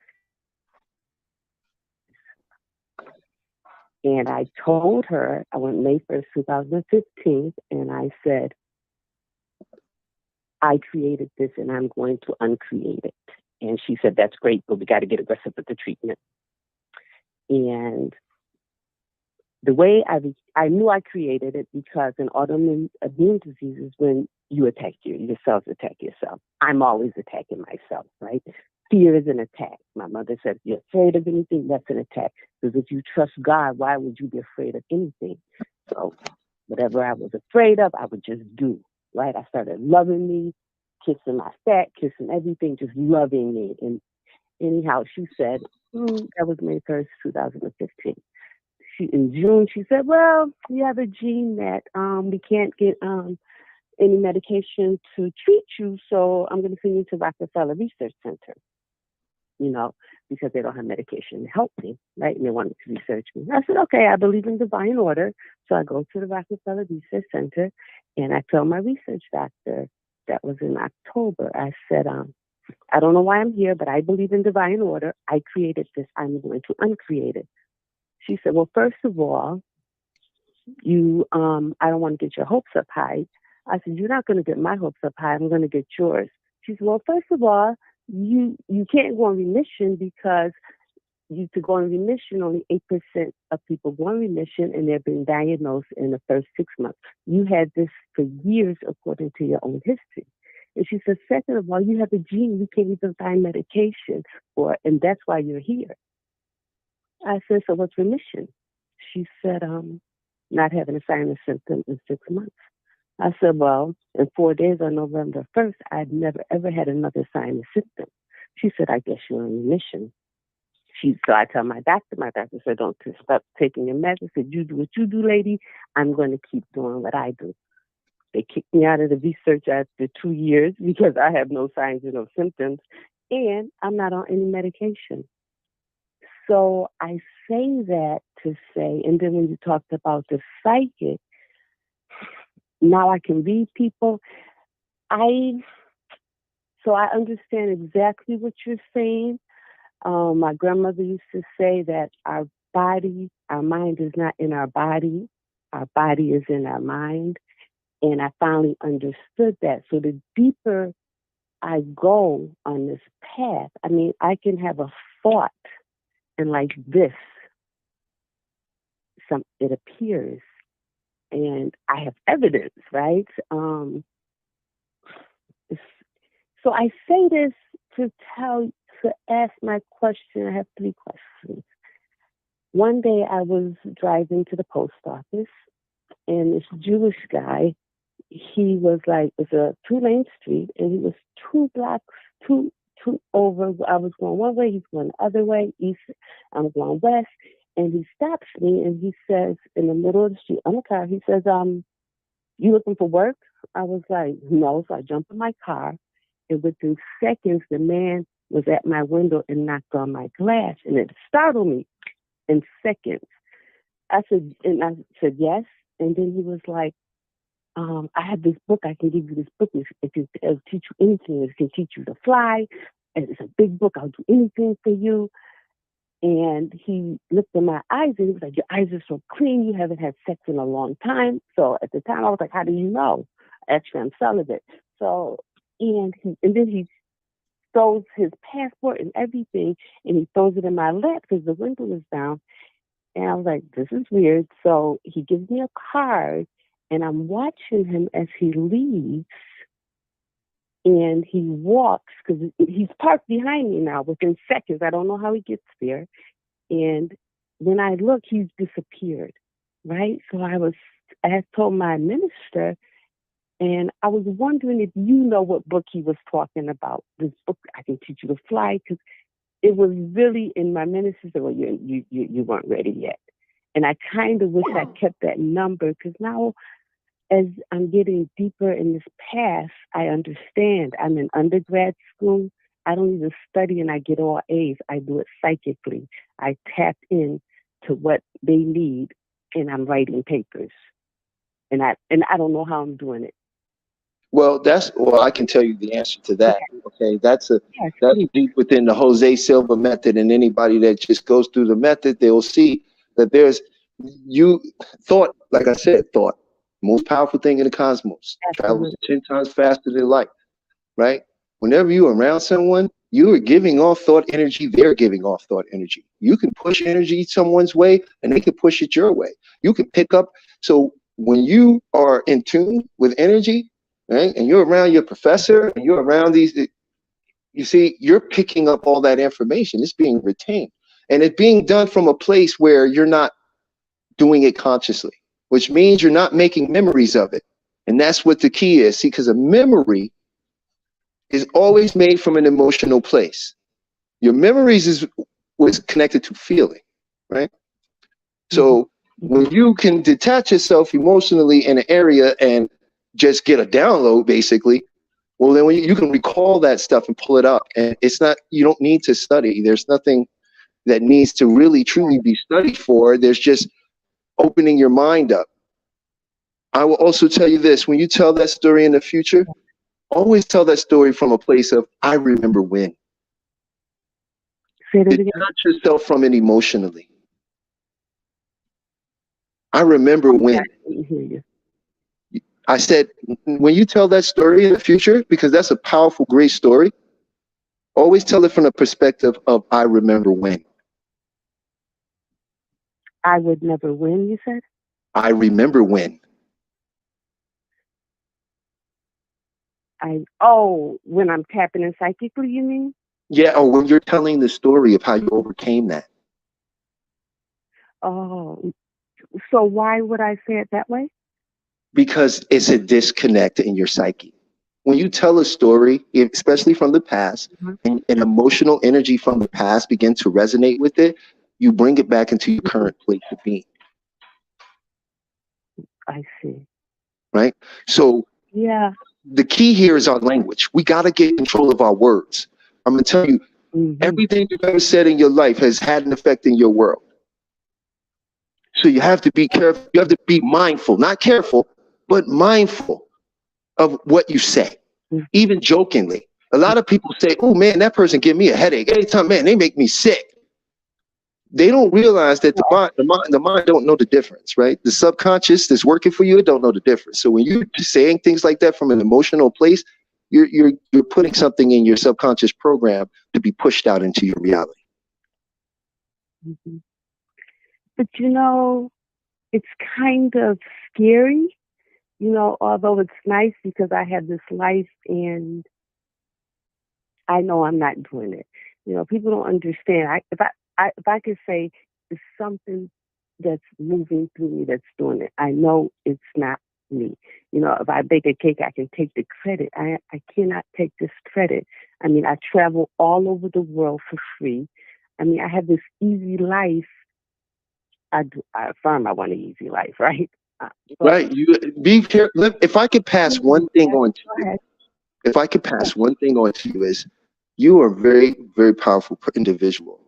and I told her, I went May 1st, 2015, and I said, I created this and I'm going to uncreate it. And she said, that's great, but we got to get aggressive with the treatment. And the way I knew I created it because in autoimmune diseases, when you attack your cells attack yourself. I'm always attacking myself, right? Fear is an attack. My mother said, if you're afraid of anything, that's an attack. Because if you trust God, why would you be afraid of anything? So whatever I was afraid of, I would just do, right? I started loving me, kissing my fat, kissing everything, just loving me. And anyhow, she said, that was May 1st, 2015. In June, she said, well, you have a gene that we can't get any medication to treat you, so I'm going to send you to Rockefeller Research Center, you know, because they don't have medication to help me, right? And they wanted to research me. I said, okay, I believe in divine order. So I go to the Rockefeller Research Center, and I tell my research doctor, that was in October, I said, I don't know why I'm here, but I believe in divine order. I created this. I'm going to uncreate it. She said, well, first of all, I don't want to get your hopes up high. I said, you're not going to get my hopes up high. I'm going to get yours. She said, well, first of all, you can't go in remission because to go in remission, only 8% of people go in remission, and they're being diagnosed in the first 6 months. You had this for years according to your own history. And she said, second of all, you have a gene you can't even find medication for, and that's why you're here. I said, so what's remission? She said, not having a sinus symptom in 6 months. I said, well, in 4 days on November 1st, I'd never, ever had another sinus symptom. She said, I guess you're in remission. So I tell my doctor said, don't stop taking your meds. I said, you do what you do, lady. I'm going to keep doing what I do. They kicked me out of the research after 2 years because I have no signs and no symptoms, and I'm not on any medication. So I say that to say, and then when you talked about the psychic, now I can read people. So I understand exactly what you're saying. My grandmother used to say that our mind is not in our body is in our mind. And I finally understood that. So the deeper I go on this path, I mean, I can have a thought and like this, it appears, and I have evidence, right? So I say this to ask my question. I have 3 questions. One day I was driving to the post office, and this Jewish guy, he was like, it's a 2-lane street, and he was 2 blocks, two over. I was going one way, he's going the other way, east, I'm going west, and he stops me and he says, in the middle of the street, on the car, he says, you looking for work? I was like, no. So I jumped in my car, and within seconds, the man was at my window and knocked on my glass, and it startled me in seconds. I said yes, and then he was like, I have this book. I can give you this book. It'll teach you anything. It can teach you to fly. And it's a big book. I'll do anything for you. And he looked in my eyes and he was like, your eyes are so clean. You haven't had sex in a long time. So at the time I was like, how do you know? Actually, I'm celibate. So, and then he throws his passport and everything, and he throws it in my lap because the window was down. And I was like, this is weird. So he gives me a card, and I'm watching him as he leaves. And he walks, because he's parked behind me now within seconds. I don't know how he gets there. And when I look, he's disappeared, right? So I had told my minister, and I was wondering if you know what book he was talking about. This book, I Can Teach You to Fly, because it was really, in my minister said, well, you weren't ready yet. And I kind of wish I kept that number, because now, as I'm getting deeper in this path, I understand. I'm in undergrad school. I don't even study and I get all A's. I do it psychically. I tap in to what they need, and I'm writing papers. And I don't know how I'm doing it. Well, I can tell you the answer to that. Okay, that's deep within the Jose Silva method, and anybody that just goes through the method, they'll see that thought, like I said, thought. Most powerful thing in the cosmos. Travels 10 times faster than light, right? Whenever you're around someone, you are giving off thought energy, they're giving off thought energy. You can push energy someone's way, and they can push it your way. You can pick up. So when you are in tune with energy, right, and you're around your professor, and you're around these, you see, you're picking up all that information. It's being retained. And it's being done from a place where you're not doing it consciously, which means you're not making memories of it. And that's what the key is. See, because a memory is always made from an emotional place. Your memories was connected to feeling, right? So when you can detach yourself emotionally in an area and just get a download, basically, well, then you can recall that stuff and pull it up. And you don't need to study. There's nothing that needs to really, truly be studied for. There's just opening your mind up. I will also tell you this: when you tell that story in the future, always tell that story from a place of, I remember when. Detach yourself from it emotionally. I remember when. I said, when you tell that story in the future, because that's a powerful, great story, always tell it from the perspective of, I remember when. I would never win, you said? I remember when. When I'm tapping in psychically, you mean? Yeah, or when you're telling the story of how you overcame that. Oh, so why would I say it that way? Because it's a disconnect in your psyche. When you tell a story, especially from the past, and emotional energy from the past begin to resonate with it, you bring it back into your current place of being. I see. Right? So yeah, the key here is our language. We got to get control of our words. I'm going to tell you, everything you've ever said in your life has had an effect in your world. So you have to be careful. You have to be mindful, not careful, but mindful of what you say, even jokingly. A lot of people say, oh man, that person give me a headache. Anytime, man, they make me sick. They don't realize that the mind don't know the difference, right? The subconscious that's working for you, it don't know the difference. So when you're saying things like that from an emotional place, you're putting something in your subconscious program to be pushed out into your reality. Mm-hmm. But you know, it's kind of scary, you know, although it's nice because I have this life and I know I'm not doing it. You know, people don't understand. If I could say it's something that's moving through me that's doing it, I know it's not me. You know, if I bake a cake, I can take the credit. I cannot take this credit. I mean, I travel all over the world for free. I mean, I have this easy life. I affirm I want an easy life, right? Right. You be careful. If I could pass one thing on to you, if I could pass one thing on to you is you are a very, very powerful individual,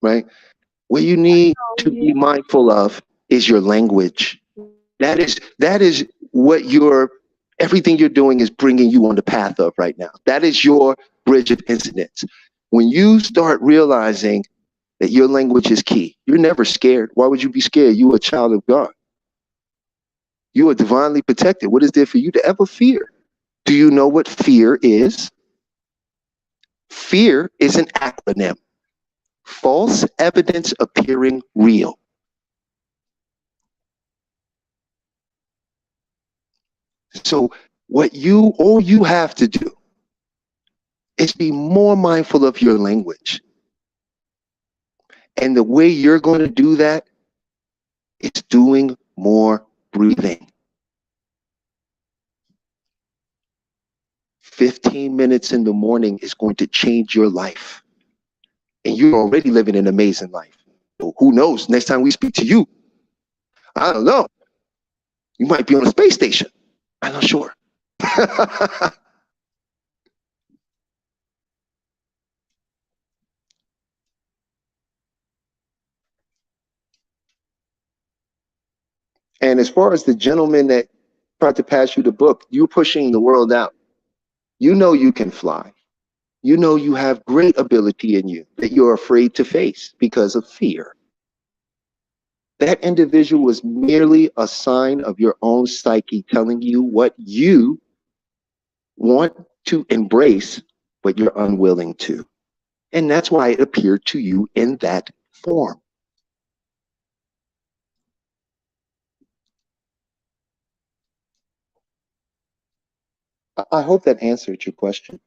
right? What you need to be mindful of is your language. That is what everything you're doing is bringing you on the path of right now. That is your bridge of incidents. When you start realizing that your language is key, you're never scared. Why would you be scared? You are a child of God. You are divinely protected. What is there for you to ever fear? Do you know what fear is? Fear is an acronym. False evidence appearing real. So all you have to do is be more mindful of your language. And the way you're going to do that is doing more breathing. 15 minutes in the morning is going to change your life. And you're already living an amazing life. So who knows? Next time we speak to you, I don't know. You might be on a space station. I'm not sure. And as far as the gentleman that tried to pass you the book, you're pushing the world out. You know you can fly. You know you have great ability in you that you're afraid to face because of fear. That individual was merely a sign of your own psyche telling you what you want to embrace, but you're unwilling to. And that's why it appeared to you in that form. I hope that answered your question.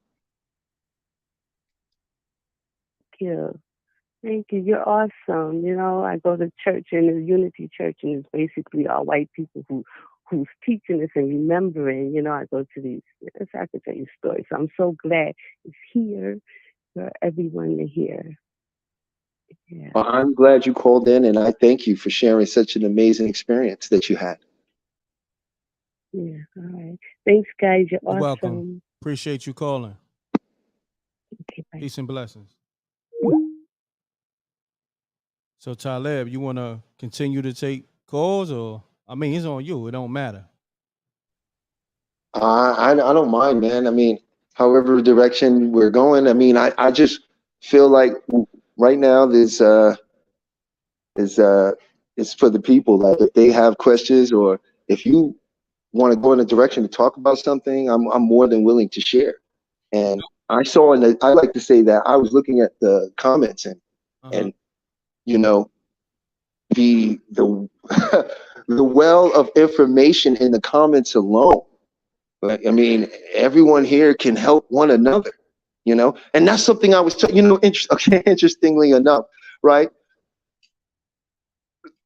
Thank you. You're awesome. You know, I go to church and the Unity Church, and it's basically all white people who's teaching us and remembering. You know, I go to these. I could tell you stories. So I'm so glad it's here for everyone to hear. Yeah. Well, I'm glad you called in, and I thank you for sharing such an amazing experience that you had. Yeah. All right. Thanks, guys. You're awesome. Welcome. Appreciate you calling. Okay, bye. Peace and blessings. So Talib, you want to continue to take calls, or I mean, it's on you. It don't matter. I don't mind, man. I mean, however direction we're going. I mean, I just feel like right now it's for the people. Like if they have questions or if you want to go in a direction to talk about something, I'm more than willing to share. And I like to say that I was looking at the comments and you know, the the well of information in the comments alone. But I mean, everyone here can help one another, you know, and that's something I was interestingly enough, right?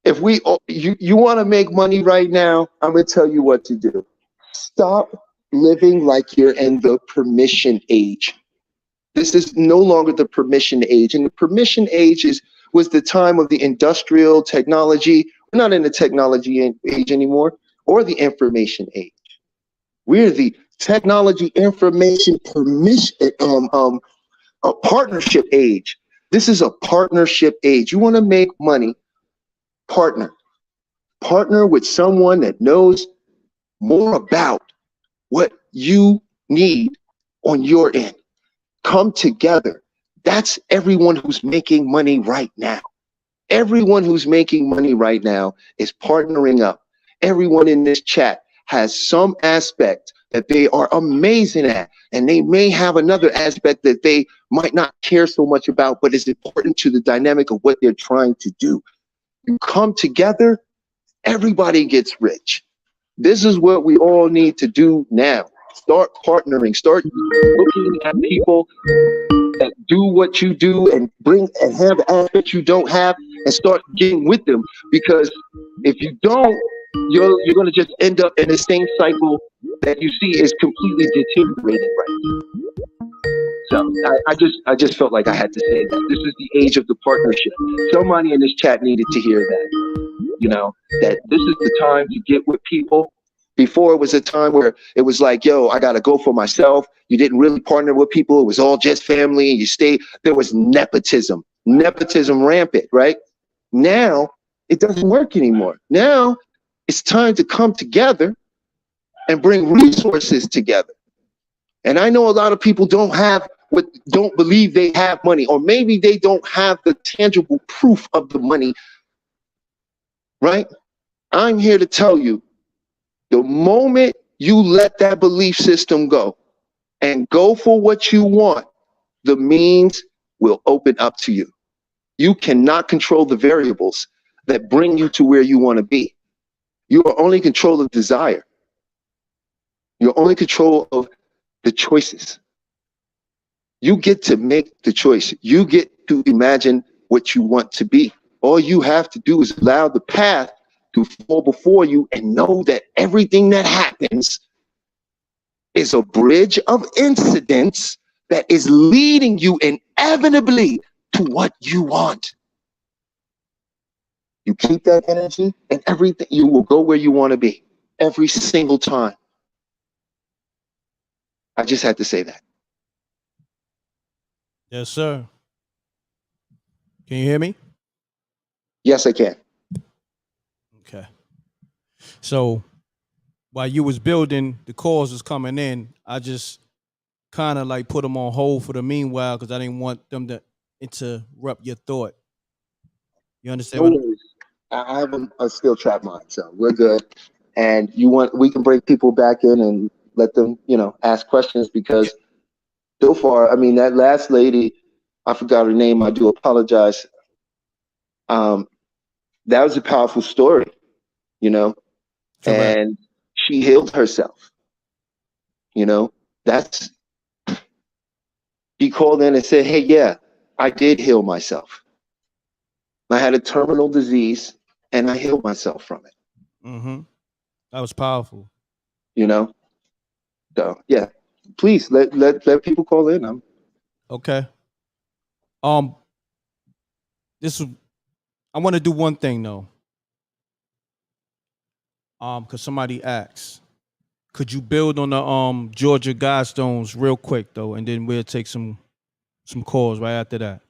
If you want to make money right now, I'm gonna tell you what to do. Stop living like you're in the permission age. This is no longer the permission age, and the permission age was the time of the industrial technology. We're not in the technology age anymore, or the information age. We're the technology, information, permission, a partnership age. This is a partnership age. You want to make money, partner. Partner with someone that knows more about what you need on your end. Come together. That's everyone who's making money right now. Everyone who's making money right now is partnering up. Everyone in this chat has some aspect that they are amazing at, and they may have another aspect that they might not care so much about, but is important to the dynamic of what they're trying to do. You come together, everybody gets rich. This is what we all need to do now. Start partnering, start looking at people that do what you do and bring and have aspects you don't have, and start getting with them, because if you don't, you're going to just end up in the same cycle that you see is completely deteriorating right now. So I just felt like I had to say that this is the age of the partnership. Somebody in this chat needed to hear that, you know, that this is the time to get with people. Before, it was a time where it was like, yo, I got to go for myself. You didn't really partner with people. It was all just family. And you stayed. There was nepotism rampant, right? Now, it doesn't work anymore. Now, it's time to come together and bring resources together. And I know a lot of people don't believe they have money, or maybe they don't have the tangible proof of the money, right? I'm here to tell you, the moment you let that belief system go and go for what you want, the means will open up to you. You cannot control the variables that bring you to where you want to be. You are only in control of desire. You're only in control of the choices. You get to make the choice. You get to imagine what you want to be. All you have to do is allow the path to fall before you and know that everything that happens is a bridge of incidents that is leading you inevitably to what you want. You keep that energy and everything, you will go where you want to be every single time. I just had to say that. Yes, sir. Can you hear me? Yes, I can. Okay. So while you was building, the calls was coming in. I just kind of like put them on hold for the meanwhile because I didn't want them to interrupt your thought. You understand? No worries. I have a skill trap mind, so we're good. And we can bring people back in and let them, ask questions, because so far, I mean, that last lady, I forgot her name. I do apologize. That was a powerful story, Correct. And she healed herself. She called in and said, hey, yeah, I did heal myself. I had a terminal disease and I healed myself from it. Mm-hmm. That was powerful. So yeah, please let people call in. Okay. I want to do one thing though. Because somebody asked, could you build on the Georgia Guidestones real quick though, and then we'll take some calls right after that.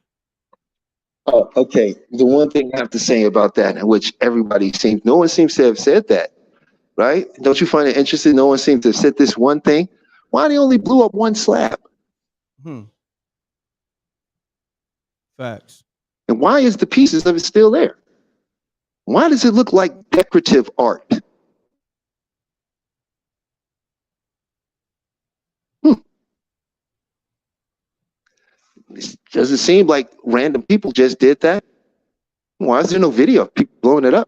Oh, okay. The one thing I have to say about that, in which no one seems to have said that, right? Don't you find it interesting? No one seems to have said this one thing. Why they only blew up one slab? Facts. And why is the pieces of it still there? Why does it look like decorative art? Does it seem like random people just did that? Why is there no video of people blowing it up?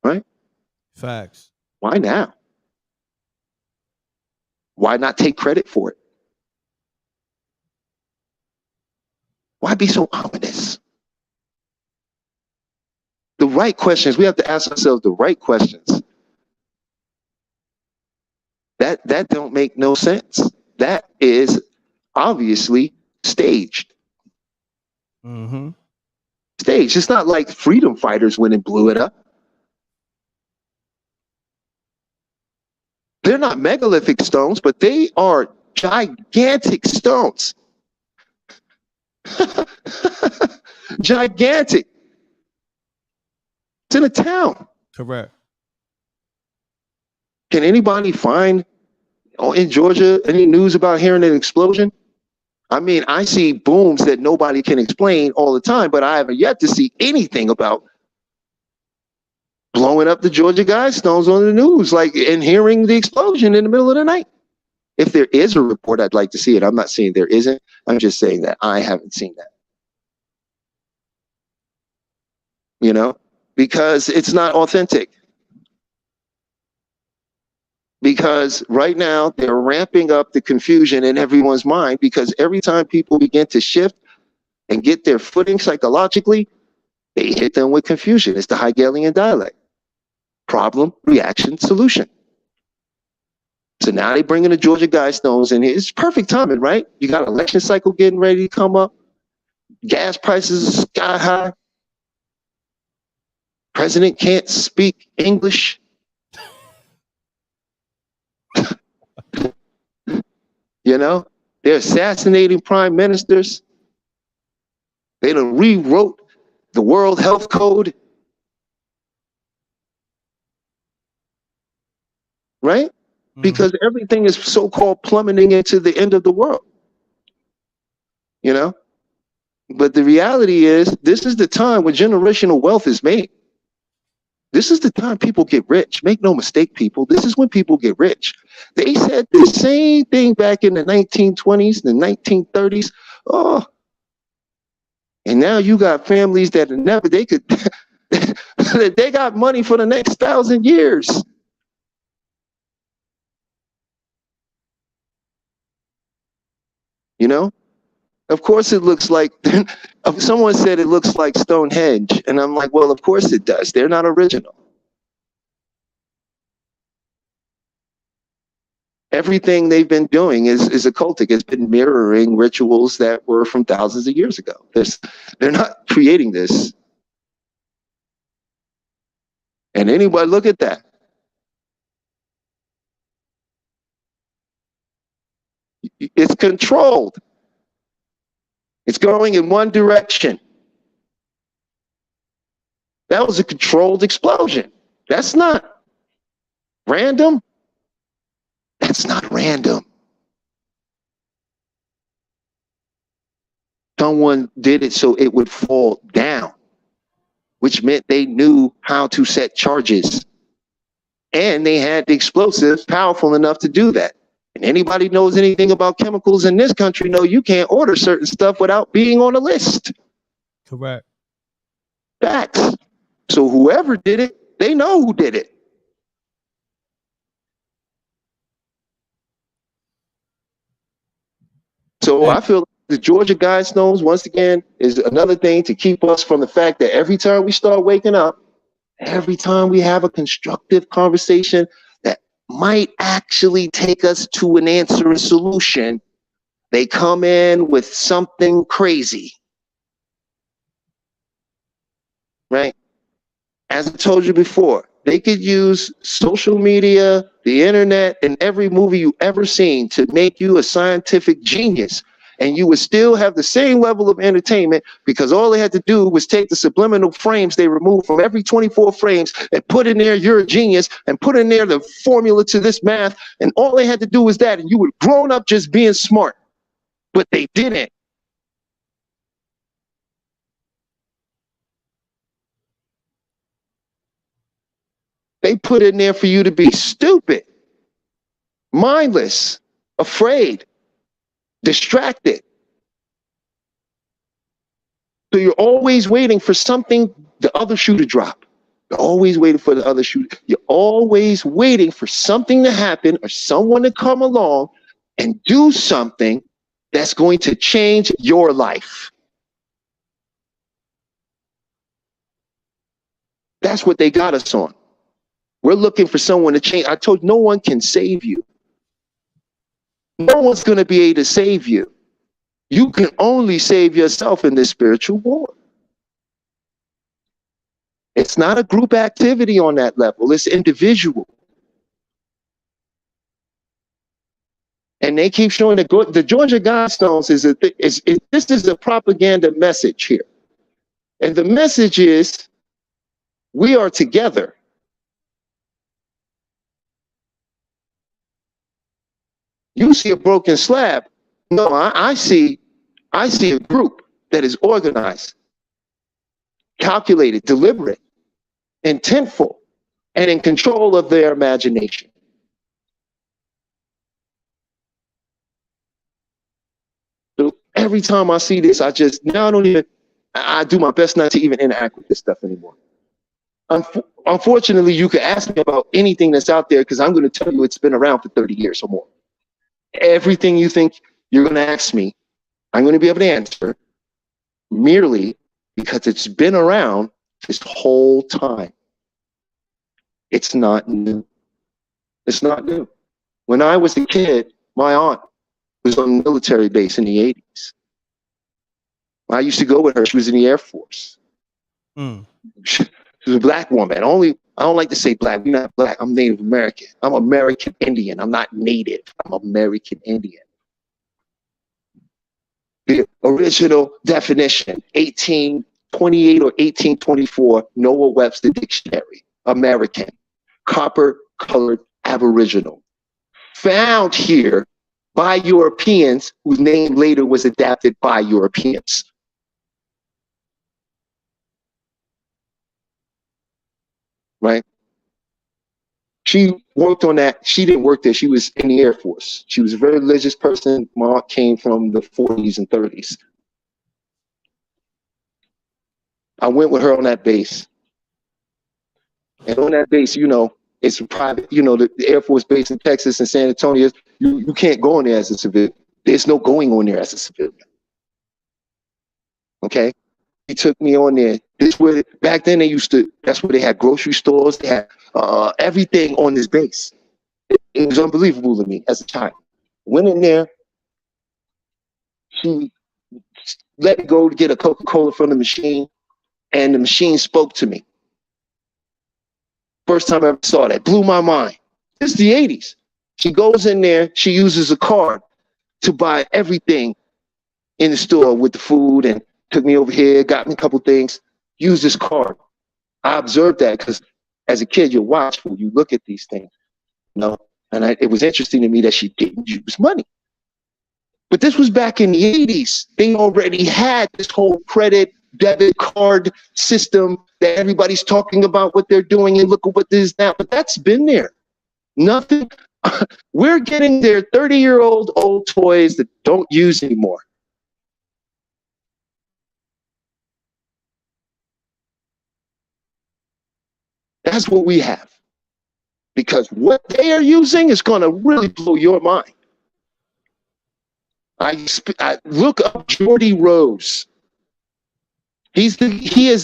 Right? Facts. Why now? Why not take credit for it? Why be so ominous? The right questions, we have to ask ourselves the right questions. That don't make no sense. That is obviously staged. Mm-hmm. Staged. It's not like freedom fighters went and blew it up. They're not megalithic stones, but they are gigantic stones. Gigantic. It's in a town. Correct. Can anybody find in Georgia any news about hearing an explosion? I mean, I see booms that nobody can explain all the time, but I haven't yet to see anything about blowing up the Georgia Guidestones on the news, like, and hearing the explosion in the middle of the night. If there is a report, I'd like to see it. I'm not saying there isn't. I'm just saying that I haven't seen that. You know, because it's not authentic. Because right now they're ramping up the confusion in everyone's mind, because every time people begin to shift and get their footing psychologically, they hit them with confusion. It's the Hegelian dialect. Problem, reaction, solution. So now they bring in the Georgia Guidestones, and it's perfect timing, right? You got election cycle getting ready to come up. Gas prices are sky high. President can't speak English. You know, they're assassinating prime ministers. They done rewrote the World Health Code. Right? Because everything is so-called plummeting into the end of the world. You know? But the reality is, this is the time when generational wealth is made. This is the time people get rich. Make no mistake, people. This is when people get rich. They said the same thing back in the 1920s, the 1930s. Oh, and now you got families that never, they could, they got money for the next 1,000 years. You know? Of course it looks like, someone said it looks like Stonehenge. And I'm like, well, of course it does. They're not original. Everything they've been doing is occultic. It's been mirroring rituals that were from thousands of years ago. They're not creating this. And anybody, look at that. It's controlled. It's going in one direction. That was a controlled explosion. That's not random. That's not random. Someone did it so it would fall down, which meant they knew how to set charges. And they had the explosives powerful enough to do that. And anybody knows anything about chemicals in this country know you can't order certain stuff without being on a list. Correct. Facts. So whoever did it, they know who did it. So I feel the Georgia Guidestones, once again, is another thing to keep us from the fact that every time we start waking up, every time we have a constructive conversation that might actually take us to an answer and solution, they come in with something crazy. Right? As I told you before, they could use social media, the internet, and every movie you ever seen to make you a scientific genius. And you would still have the same level of entertainment, because all they had to do was take the subliminal frames they removed from every 24 frames and put in there, you're a genius, and put in there the formula to this math. And all they had to do was that, and you would have grown up just being smart. But they didn't. They put in there for you to be stupid, mindless, afraid, distracted. So you're always waiting for something, the other shoe to drop. You're always waiting for the other shoe. You're always waiting for something to happen or someone to come along and do something that's going to change your life. That's what they got us on. We're looking for someone to change. I told you, no one can save you. No one's going to be able to save you. You can only save yourself in this spiritual war. It's not a group activity on that level. It's individual. And they keep showing the Georgia Guidestones this is a propaganda message here. And the message is, we are together. You see a broken slab. No, I see a group that is organized, calculated, deliberate, intentful, and in control of their imagination. So every time I see this, I do my best not to even interact with this stuff anymore. Unfortunately, you can ask me about anything that's out there because I'm going to tell you it's been around for 30 years or more. Everything you think you're going to ask me, I'm going to be able to answer merely because it's been around this whole time. It's not new. It's not new. When I was a kid, my aunt was on a military base in the 80s. I used to go with her. She was in the Air Force. She was a black woman. I don't like to say black. We're not black. I'm Native American. I'm American Indian. I'm not Native. I'm American Indian. The original definition, 1828 or 1824, Noah Webster Dictionary, American, copper-colored Aboriginal. Found here by Europeans, whose name later was adapted by Europeans. Right? She worked on that. She didn't work there. She was in the Air Force. She was a very religious person. My aunt came from the 40s and 30s. I went with her on that base. And on that base, you know, it's private, you know, the Air Force base in Texas and San Antonio, you can't go in there as a civilian. There's no going on there as a civilian. Okay? He took me on there. Back then that's where they had grocery stores. They had everything on this base. It was unbelievable to me as a child. Went in there. She let me go to get a Coca-Cola from the machine, and the machine spoke to me. First time I ever saw that. Blew my mind. It's the 80s. She goes in there. She uses a card to buy everything in the store with the food, and took me over here, got me a couple things, used this card. I observed that because as a kid, you're watchful. You look at these things, you know, and it was interesting to me that she didn't use money. But this was back in the 80s. They already had this whole credit debit card system that everybody's talking about what they're doing, and look at what this is now. But that's been there. Nothing. We're getting their 30-year-old old toys that don't use anymore. That's what we have. Because what they are using is going to really blow your mind. I look up Jordy Rose. He is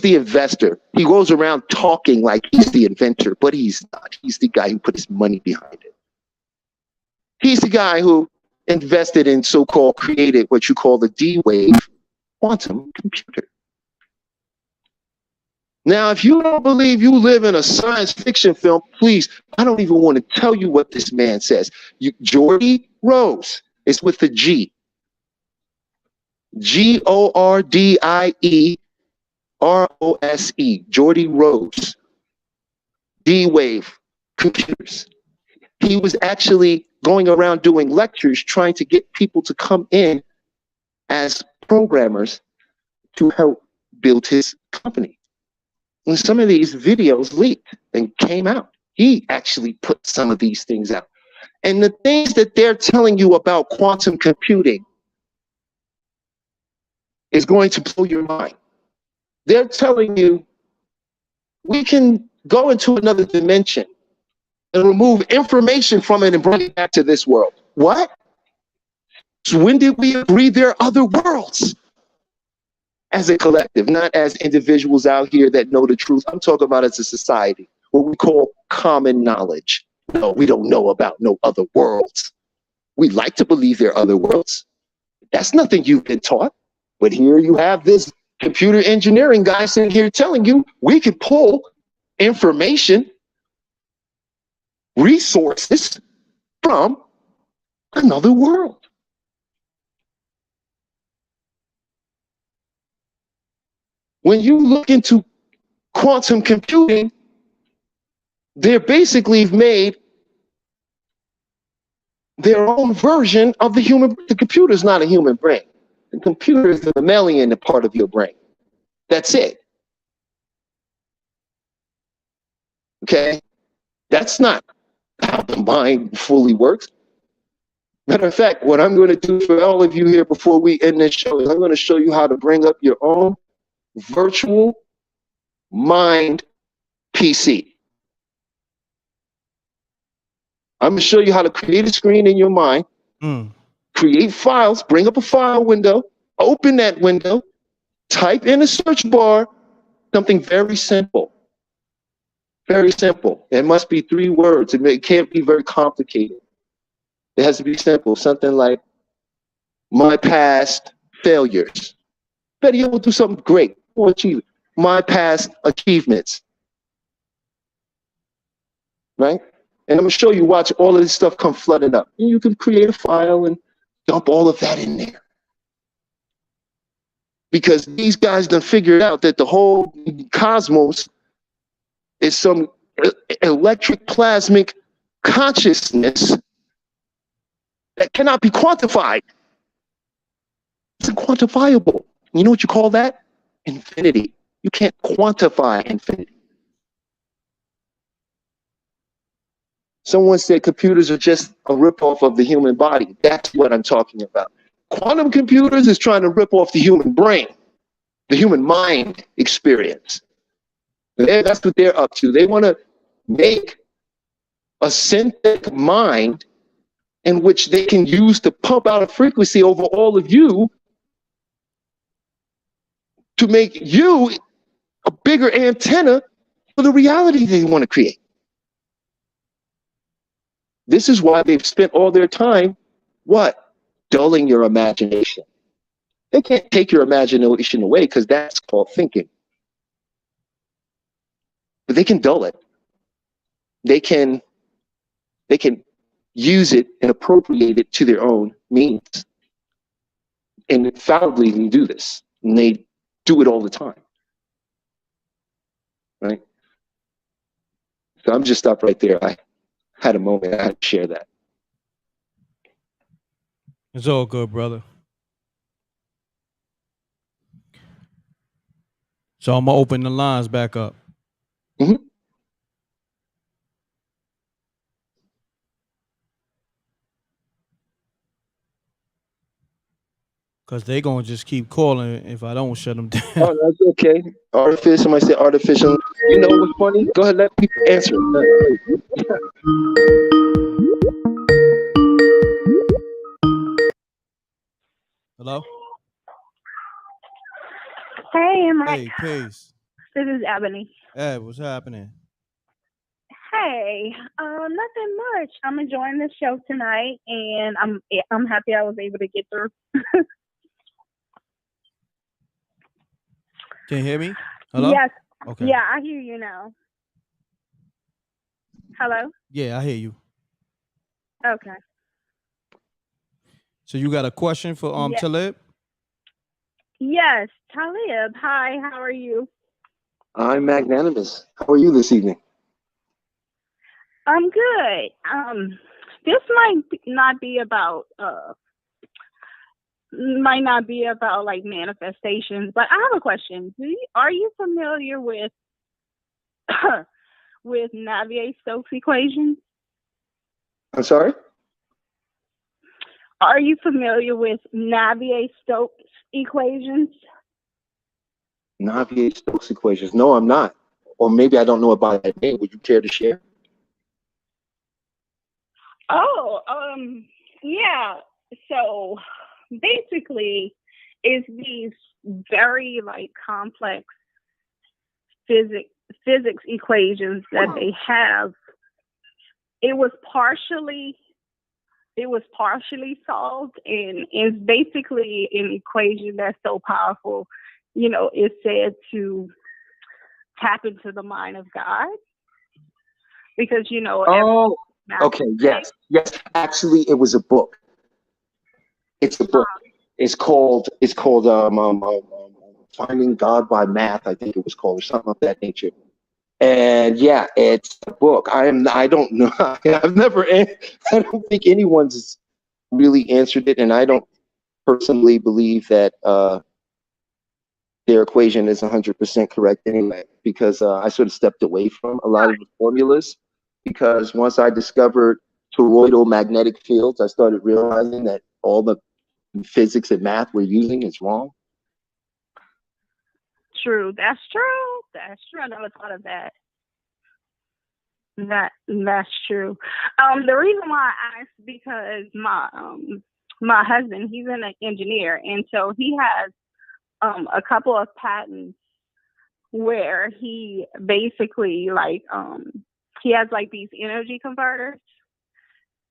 the investor. He goes around talking like he's the inventor, but he's not. He's the guy who put his money behind it. He's the guy who invested in so-called created what you call the D-Wave quantum computer. Now, if you don't believe you live in a science fiction film, please, I don't even want to tell you what this man says. Jordy Rose. It's with the G. G-O-R-D-I-E-R-O-S-E. Jordy Rose. D-Wave computers. He was actually going around doing lectures trying to get people to come in as programmers to help build his company. And some of these videos leaked and came out. He actually put some of these things out. And the things that they're telling you about quantum computing is going to blow your mind. They're telling you we can go into another dimension and remove information from it and bring it back to this world. What? So when did we agree there are other worlds? As a collective, not as individuals out here that know the truth. I'm talking about as a society, what we call common knowledge. No, we don't know about no other worlds. We like to believe there are other worlds. That's nothing you've been taught. But here you have this computer engineering guy sitting here telling you we can pull information, resources from another world. When you look into quantum computing, they're basically made their own version of the human. The computer is not a human brain. The computer is the mammalian part of your brain. That's it. Okay? That's not how the mind fully works. Matter of fact, what I'm going to do for all of you here before we end this show is I'm going to show you how to bring up your own virtual mind PC. I'm going to show you how to create a screen in your mind, create files, bring up a file window, open that window, type in a search bar, something very simple. Very simple. It must be 3 words. It can't be very complicated. It has to be simple. Something like my past failures. Better yet, we'll do something great. We'll achieve it. My past achievements. Right? And I'm going to show you, watch all of this stuff come flooding up. And you can create a file and dump all of that in there. Because these guys done figured out that the whole cosmos is some electric plasmic consciousness that cannot be quantified. It's quantifiable. You know what you call that? Infinity. You can't quantify infinity. Someone said computers are just a ripoff of the human body. That's what I'm talking about. Quantum computers is trying to rip off the human brain, the human mind experience. That's what they're up to. They want to make a synthetic mind in which they can use to pump out a frequency over all of you to make you a bigger antenna for the reality they want to create. This is why they've spent all their time, what? Dulling your imagination. They can't take your imagination away because that's called thinking. But they can dull it. They can use it and appropriate it to their own means. And infallibly they do this. And they do it all the time. Right? So I'm just stopped right there. I had a moment. I had to share that. It's all good, brother. So I'm gonna open the lines back up. Mm-hmm. Cause they gonna just keep calling if I don't shut them down. Oh, that's okay. Artificial. Somebody say artificial. You know what's funny? Go ahead, let people answer it. Hello? Hey, M.Reck. Hey, peace. This is Ebony. Hey, what's happening? Hey, nothing much. I'm enjoying the show tonight, and I'm happy I was able to get through. Can you hear me? Hello? Yes. Okay. Yeah, I hear you now. Hello? Yeah, I hear you. Okay. So you got a question for Yeah. Talib? Yes, Talib. Hi, how are you? I'm magnanimous. How are you this evening? I'm good. This might not be about like manifestations, but I have a question. Are you familiar with with Navier-Stokes equations? I'm sorry? Are you familiar with Navier-Stokes equations? Navier-Stokes equations. No, I'm not. Or maybe I don't know about that name. Would you care to share? Oh, yeah. So basically, it's these very like complex physics equations that they have. It was partially solved, and it's basically an equation that's so powerful. You know, it's said to tap into the mind of God because, you know. Oh, okay. Yes. Actually, it was a book. It's a book. It's called Finding God by Math, I think it was called, or something of that nature. And yeah, it's a book. I don't know. I don't think anyone's really answered it, and I don't personally believe that their equation is 100% correct anyway, because I sort of stepped away from a lot of the formulas, because once I discovered toroidal magnetic fields, I started realizing that all the physics and math we're using is wrong. True. That's true. That's true. I never thought of that. That's true. The reason why I asked, because my husband, he's an engineer, and so he has a couple of patents where he basically he has like these energy converters,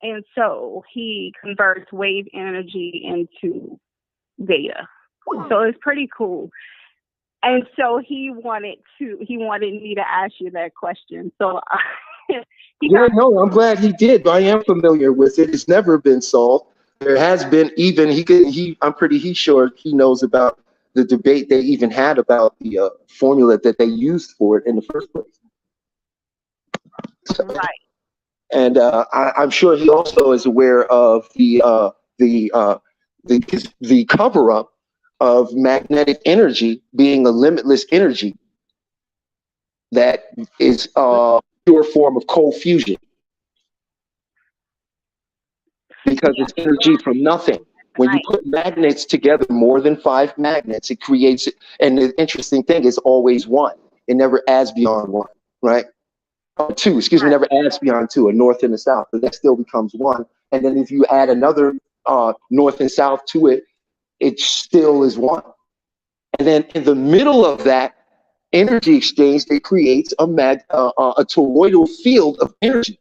and so he converts wave energy into data. So it's pretty cool. And so he wanted me to ask you that question. So yeah, no, I'm glad he did. But I am familiar with it. It's never been solved. There has been even I'm pretty sure he knows about the debate they even had about the formula that they used for it in the first place. So, right. And I'm sure he also is aware of the cover up of magnetic energy being a limitless energy that is a pure form of cold fusion, because it's energy from nothing. When you put magnets together, more than 5 magnets, it creates, and the interesting thing is always 1. It never adds beyond 1, right? Or 2, excuse me, never adds beyond 2, a north and a south, but that still becomes 1. And then if you add another north and south to it, it still is 1. And then in the middle of that energy exchange, it creates a toroidal field of energy,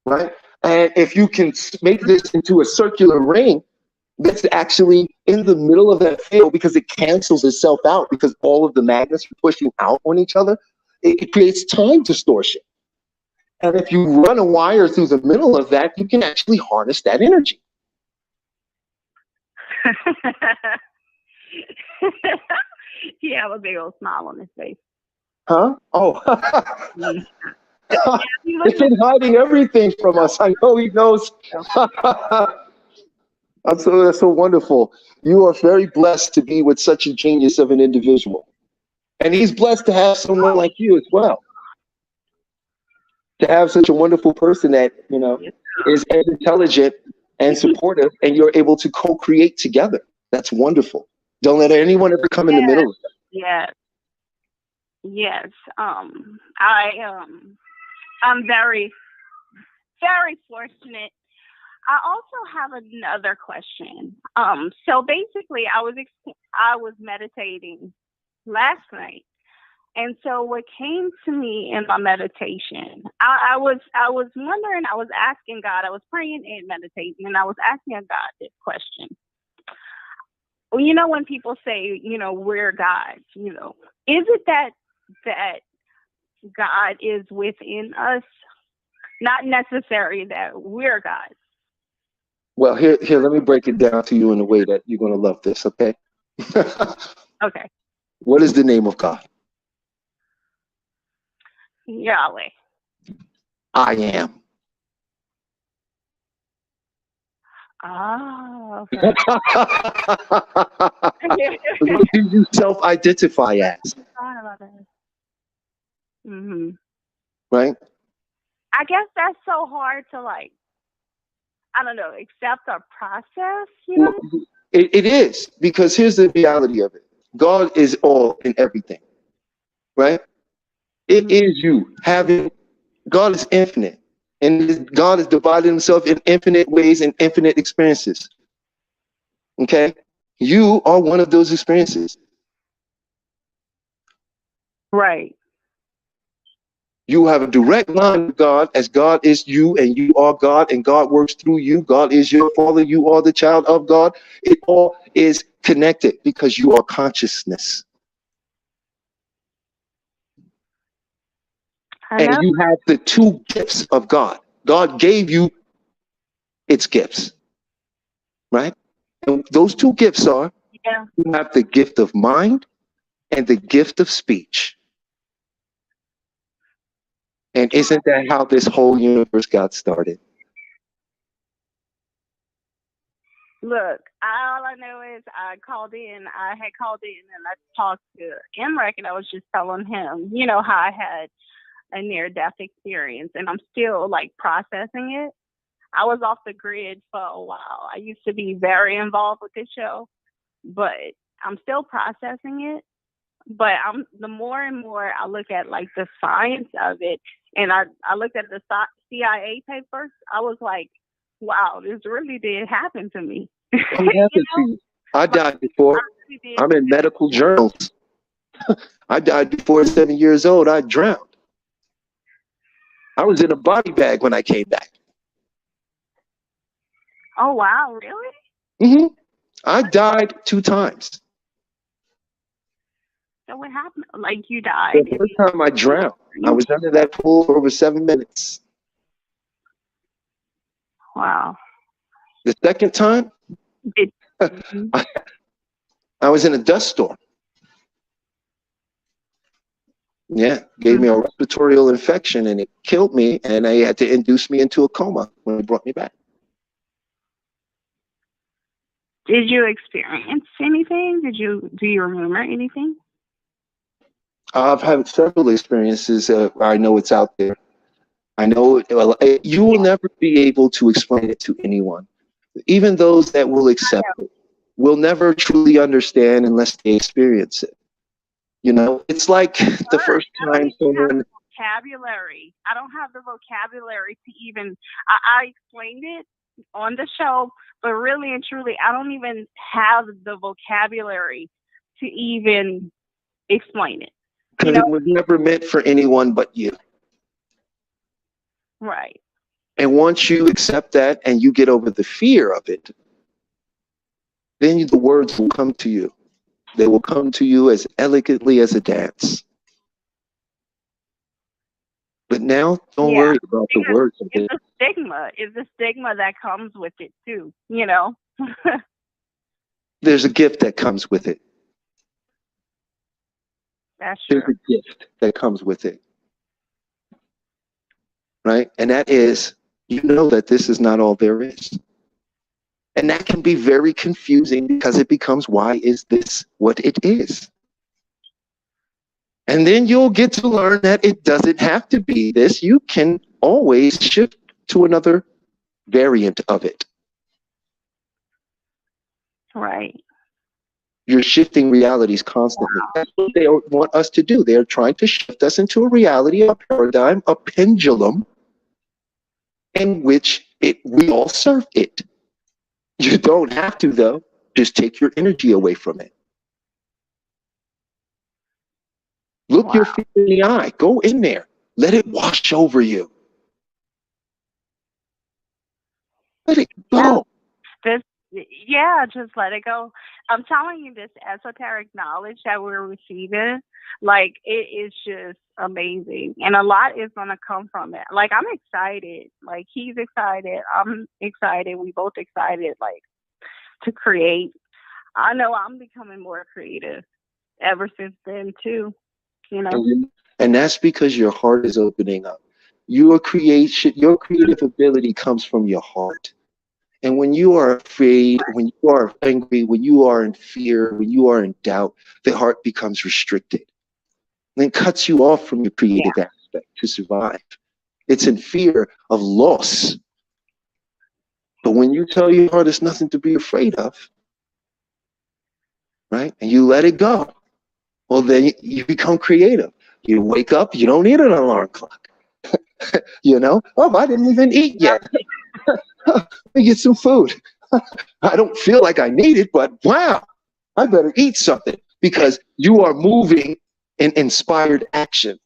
right? And if you can make this into a circular ring that's actually in the middle of that field, because it cancels itself out, because all of the magnets are pushing out on each other, it creates time distortion. And if you run a wire through the middle of that, you can actually harness that energy. He have a big old smile on his face. Huh? Oh. He's been hiding everything from us. I know he knows. That's so wonderful. You are very blessed to be with such a genius of an individual. And he's blessed to have someone like you as well. To have such a wonderful person that, is as intelligent and supportive, and you're able to co-create together. That's wonderful. Don't let anyone ever come in the middle of that. Yes. I'm very, very fortunate. I also have another question. So basically, I was meditating last night, and so what came to me in my meditation, I was wondering, I was asking God, I was praying and meditating, and I was asking God this question. Well, when people say, we're gods, is it that God is within us? Not necessarily that we're gods. Well, here, let me break it down to you in a way that you're going to love this, okay? Okay. What is the name of God? Yahweh. I am. Oh, okay. What do you self-identify as? Mm-hmm. Right? I guess that's so hard to I don't know, accept or process, Well, it is, because here's the reality of it. God is all in everything, right? It is you having, God is infinite, and God has divided himself in infinite ways and infinite experiences. Okay? You are one of those experiences. Right. You have a direct line with God, as God is you and you are God, and God works through you. God is your father. You are the child of God. It all is connected because you are consciousness. And you have the 2 gifts of God. God gave you its gifts. right? And those two gifts are, Yeah. you have the gift of mind and the gift of speech. And isn't that how this whole universe got started? Look, all I know is I had called in and I talked to M.Reck and I was just telling him, you know, how I had a near-death experience and I'm still like processing it. I was off the grid for a while. I used to be very involved with this show, but I'm still processing it. But the more and more I look at like the science of it, and I looked at the CIA papers, I was like, wow, this really did happen to me. What happened to you? I died before. I'm in medical journals. I died before 7 years old. I drowned. I was in a body bag when I came back. Oh, wow, really? Mm-hmm. I died 2 times. So what happened? Like you died? The first time I drowned. I was under that pool for over 7 minutes. Wow. The second time, I was in a dust storm. Yeah, gave me a respiratory infection and it killed me, and they had to induce me into a coma when they brought me back. Did you experience anything? Do you remember anything? I've had several experiences. I know it's out there. I know you will never be able to explain it to anyone. Even those that will accept it will never truly understand unless they experience it. You know, it's like the first time someone. Vocabulary. I don't have the vocabulary to even. I explained it on the show, but really and truly, I don't even have the vocabulary to even explain it. Because it was never meant for anyone but you. Right. And once you accept that and you get over the fear of it, then the words will come to you. They will come to you as elegantly as a dance. But now, don't worry about the words of it. It's the stigma. It's the stigma that comes with it too. You know. There's a gift that comes with it. That's true. There's a gift that comes with it. Right? And that is, you know that this is not all there is. And that can be very confusing because it becomes, why is this what it is? And then you'll get to learn that it doesn't have to be this. You can always shift to another variant of it. Right. You're shifting realities constantly. Wow. That's what they want us to do. They're trying to shift us into a reality, a paradigm, a pendulum, in which we all serve it. You don't have to, though. Just take your energy away from it. Look your fear in the eye. Go in there. Let it wash over you. Let it go. Just let it go. I'm telling you, this esoteric knowledge that we're receiving, like, it is just amazing. And a lot is going to come from it. Like, I'm excited. Like, he's excited. I'm excited. We both excited, like, to create. I know I'm becoming more creative ever since then, too. You know? And that's because your heart is opening up. Your creative ability comes from your heart. And when you are afraid, when you are angry, when you are in fear, when you are in doubt, the heart becomes restricted. And it cuts you off from your creative aspect to survive. It's in fear of loss. But when you tell your heart there's nothing to be afraid of, right? And you let it go, well, then you become creative. You wake up, you don't need an alarm clock. You know, oh, I didn't even eat yet. Let me get some food. I don't feel like I need it, but wow, I better eat something, because you are moving in inspired action.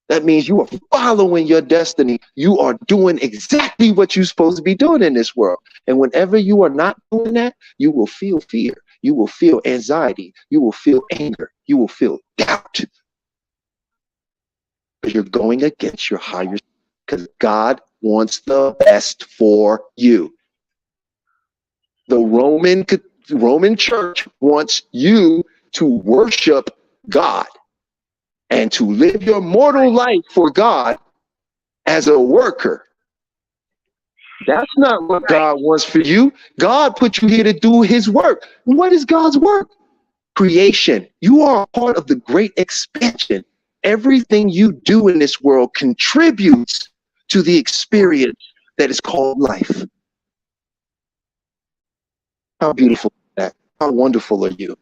That means you are following your destiny. You are doing exactly what you're supposed to be doing in this world. And whenever you are not doing that, you will feel fear. You will feel anxiety. You will feel anger. You will feel doubt. Because you're going against your higher, because God wants the best for you. The Roman Church wants you to worship God and to live your mortal life for God as a worker. That's not what God wants for you. God put you here to do his work. What is God's work? Creation. You are a part of the great expansion. Everything you do in this world contributes to the experience that is called life. How beautiful is that? How wonderful are you?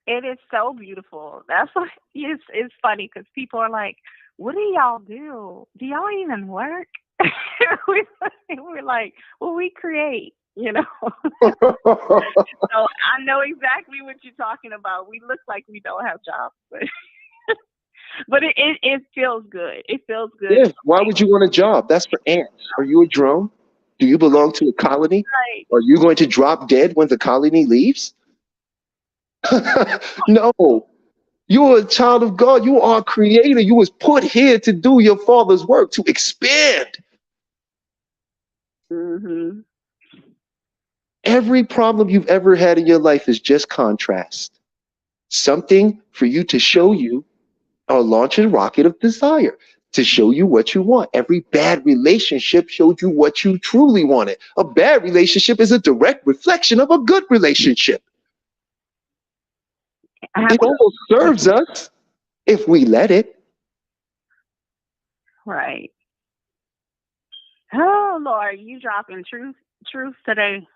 It is so beautiful. That's why it's funny because people are like, "What do y'all do? Do y'all even work?" we're like, "Well, we create." You know. So I know exactly what you're talking about. We look like we don't have jobs, but it feels good. It feels good. Yeah. Why would you want a job? That's for ants. Are you a drone? Do you belong to a colony? Right. Are you going to drop dead when the colony leaves? No. You are a child of God. You are a creator. You was put here to do your Father's work, to expand. Mm-hmm. Every problem you've ever had in your life is just contrast. Something for you to show you or launch a rocket of desire to show you what you want. Every bad relationship showed you what you truly wanted. A bad relationship is a direct reflection of a good relationship. It almost serves us if we let it. Right. Oh Lord, you dropping truth today.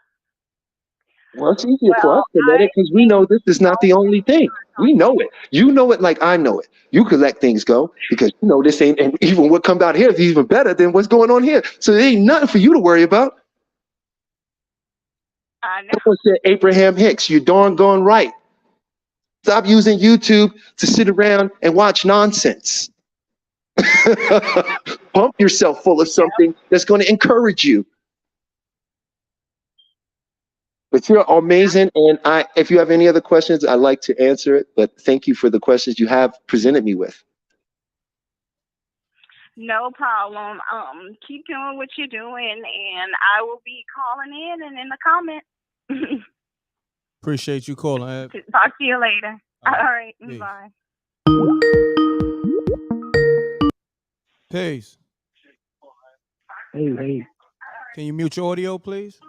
Well, it's easier for us to let it because we know this is not the only thing. We know it. You know it like I know it. You can let things go because you know this ain't, and even what comes out here is even better than what's going on here. So there ain't nothing for you to worry about. I know. Someone said Abraham Hicks, you're darn gone right. Stop using YouTube to sit around and watch nonsense. Pump yourself full of something that's going to encourage you. But you're amazing, and if you have any other questions, I'd like to answer it. But thank you for the questions you have presented me with. No problem. Keep doing what you're doing, and I will be calling in and in the comments. Appreciate you calling. Talk to you later. All right. Peace. Bye. Peace. Hey. Can you mute your audio, please?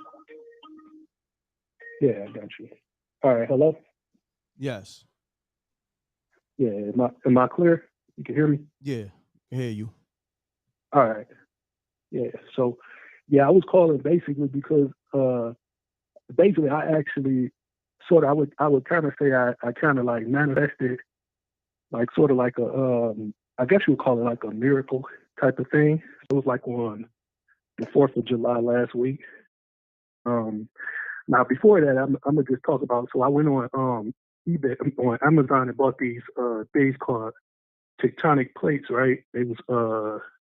Yeah, I got you. All right, hello? Yes. Yeah, am I clear? You can hear me? Yeah, I hear you. All right. Yeah, so, yeah, I was calling basically because, basically I actually I would kind of say I kind of like manifested like sort of like I guess you would call it like a miracle type of thing. It was like on the 4th of July last week. Now before that, I'm gonna just talk about. So I went on eBay on Amazon and bought these things called tectonic plates. Right? They was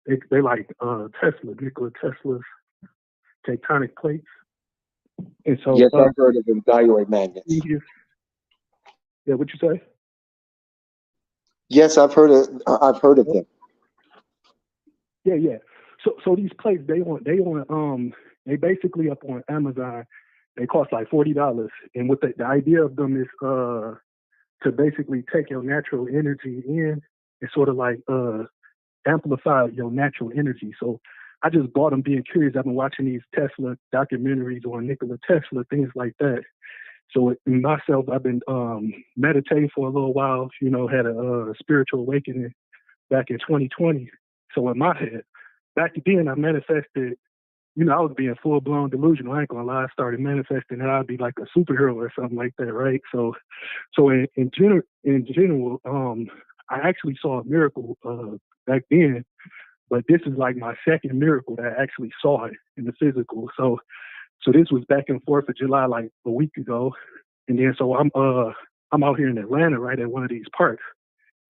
they like Nikola Tesla's tectonic plates. And so Yes, I've heard of them, diode magnets. Yeah, what you say? Yes, I've heard of them. Yeah. So these plates they basically up on Amazon. They cost like $40, and what the idea of them is to basically take your natural energy in and sort of like amplify your natural energy. So I just bought them being curious. I've been watching these Tesla documentaries on Nikola Tesla, things like that. So in myself, I've been meditating for a little while, had a spiritual awakening back in 2020. So in my head, back then I manifested, I was being full blown delusional. I ain't gonna lie, I started manifesting that I'd be like a superhero or something like that, right? So in general, I actually saw a miracle back then, but this is like my second miracle that I actually saw it in the physical. So this was back in 4th of July, like a week ago. And then so I'm out here in Atlanta, right, at one of these parks.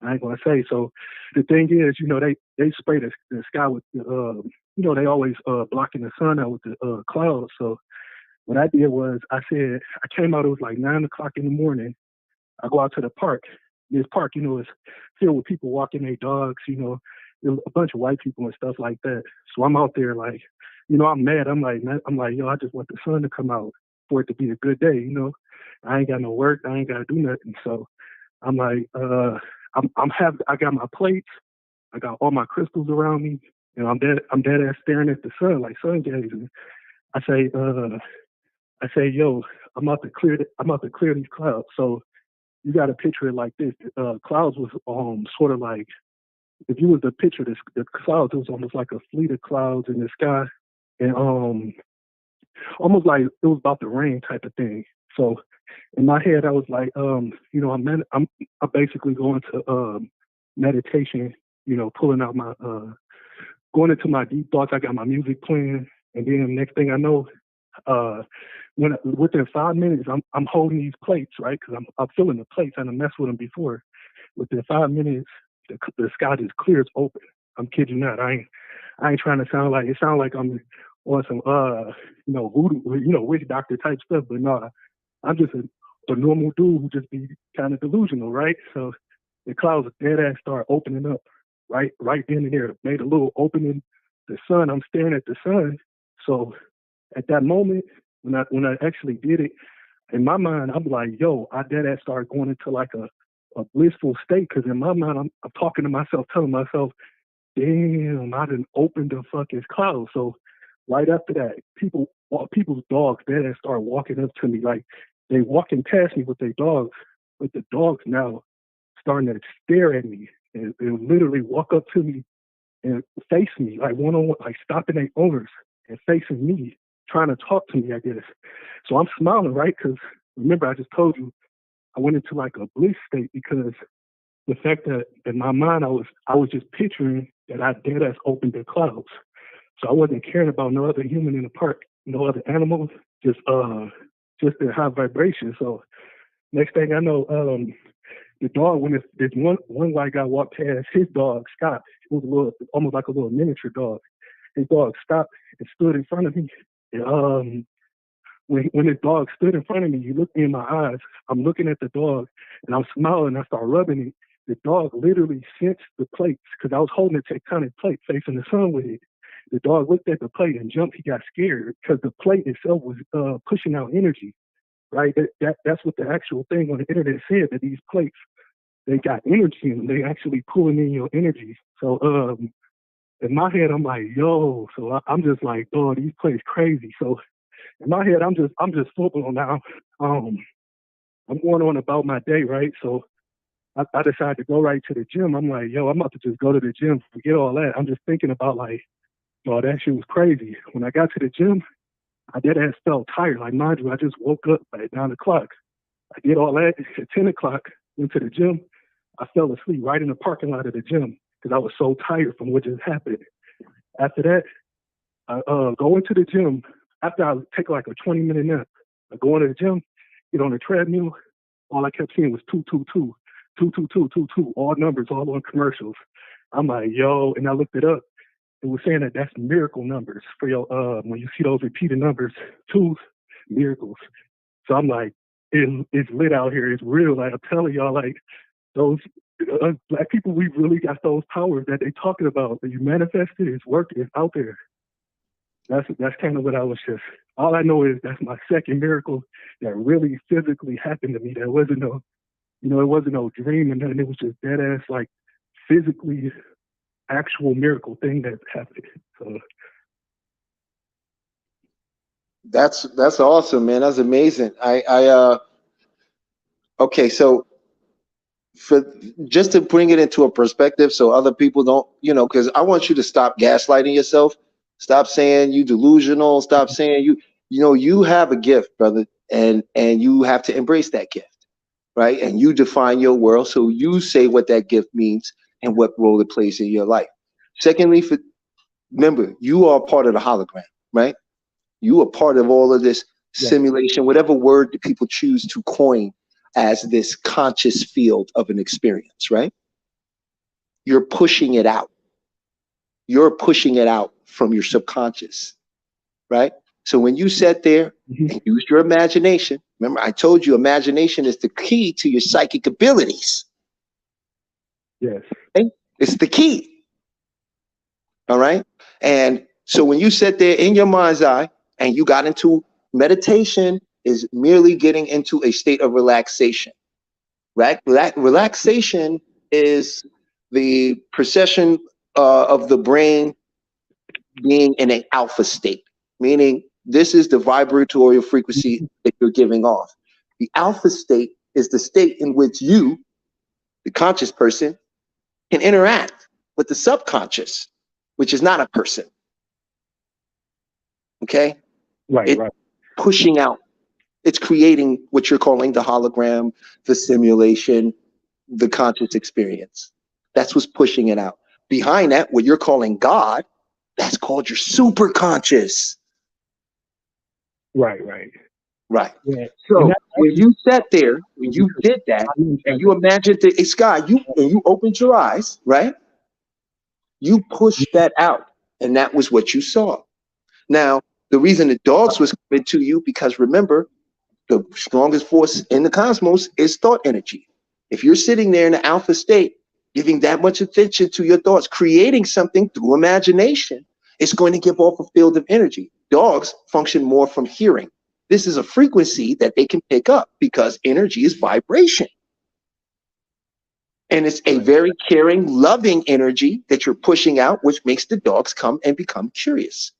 I ain't gonna say. So the thing is, they spray the sky with they always blocking the sun out with the clouds. So what I did was I came out, it was like 9 o'clock in the morning. I go out to the park. This park, is filled with people walking their dogs, a bunch of white people and stuff like that. So I'm out there like you know, I'm mad. I'm like, yo, I just want the sun to come out for it to be a good day. You know, I ain't got no work. I ain't got to do nothing. So I'm like, I got my plates. I got all my crystals around me, and I'm dead ass staring at the sun like sun gazing. I say, yo, I'm about to clear these clouds. So you got to picture it like this. Clouds was sort of like, if you was to picture this, the clouds, it was almost like a fleet of clouds in the sky, and almost like it was about to rain type of thing. So in my head, I was like, you know, I'm basically going to meditation. You know, pulling out my going into my deep thoughts. I got my music playing, and then next thing I know, within 5 minutes, I'm holding these plates, right? Because I'm feeling the plates. I done messed with them before. Within 5 minutes, the sky just clears open. I'm kidding you not. I ain't trying to sound like I'm on some you know, voodoo, you know, witch doctor type stuff, but no, I'm just a normal dude who just be kind of delusional, right? So the clouds dead ass start opening up, right then and there. Made a little opening. The sun, I'm staring at the sun. So at that moment, when I actually did it, in my mind, I'm like, yo, I dead ass started going into like a blissful state, because in my mind, I'm talking to myself, telling myself, damn, I done opened the fucking cloud. So right after that, people's dogs dead ass start walking up to me, like they walking past me with their dogs, but the dogs now starting to stare at me and literally walk up to me and face me, like one-on-one, like stopping their owners and facing me, trying to talk to me, I guess. So I'm smiling, right? Because remember, I just told you I went into like a bliss state, because the fact that in my mind I was just picturing that I dead ass opened the clouds. So I wasn't caring about no other human in the park, no other animals, just the high vibration. So next thing I know, the dog, when this one white guy walked past, his dog stopped. It was almost like a little miniature dog. His dog stopped and stood in front of me. And, when his dog stood in front of me, he looked me in my eyes. I'm looking at the dog, and I'm smiling. I start rubbing it. The dog literally sensed the plates, because I was holding a tectonic plate facing the sun with it. The dog looked at the plate and jumped. He got scared because the plate itself was pushing out energy, right? That's what the actual thing on the internet said, that these plates, they got energy in them. They actually pulling in your energy. So in my head, I'm like, yo. So I'm just like, oh, these plates crazy. So in my head, I'm just football now. I'm going on about my day, right? So I decided to go right to the gym. I'm like, yo, I'm about to just go to the gym, forget all that. I'm just thinking about like, oh, that shit was crazy. When I got to the gym, I dead ass felt tired. Like, mind you, I just woke up at 9 o'clock. I did all that at 10 o'clock, went to the gym. I fell asleep right in the parking lot of the gym because I was so tired from what just happened. After that, I go into the gym. After I take like a 20-minute nap, I go into the gym, get on the treadmill. All I kept seeing was 222, 222, all numbers, all on commercials. I'm like, yo, and I looked it up. It was saying that that's miracle numbers for your, when you see those repeated numbers, twos, miracles. So I'm like, it's lit out here. It's real. Like, I'm telling y'all, like, those black people, we really got those powers that they talking about. That you manifested, it's working, it's out there. That's kind of what I was just, all I know is that's my second miracle that really physically happened to me. That wasn't no, it wasn't no dream and nothing. It was just dead ass, like, physically actual miracle thing that happened. So that's awesome, man. That's amazing. Okay, so for just to bring it into a perspective so other people don't, because I want you to stop gaslighting yourself. Stop saying you delusional. Stop saying you have a gift, brother, and you have to embrace that gift, right? And you define your world, so you say what that gift means and what role it plays in your life. Secondly, remember, you are part of the hologram, right? You are part of all of this simulation, whatever word that people choose to coin as this conscious field of an experience, right? You're pushing it out. You're pushing it out from your subconscious, right? So when you sat there and used your imagination, remember I told you imagination is the key to your psychic abilities. Yes. Okay? It's the key. All right. And So when you sit there in your mind's eye and you got into meditation, is merely getting into a state of relaxation. Right? Relaxation is the procession of the brain being in an alpha state, meaning this is the vibratory frequency that you're giving off. The alpha state is the state in which you, the conscious person, can interact with the subconscious, which is not a person. Okay? Right. Pushing out. It's creating what you're calling the hologram, the simulation, the conscious experience. That's what's pushing it out. Behind that, what you're calling God, that's called your super conscious. Right. Yeah. So when you sat there, when you did that, and you imagined the sky, you opened your eyes, right? You pushed that out, and that was what you saw. Now, the reason the dogs was coming to you, because remember, the strongest force in the cosmos is thought energy. If you're sitting there in the alpha state, giving that much attention to your thoughts, creating something through imagination, it's going to give off a field of energy. Dogs function more from hearing. This is a frequency that they can pick up because energy is vibration. And it's a very caring, loving energy that you're pushing out, which makes the dogs come and become curious.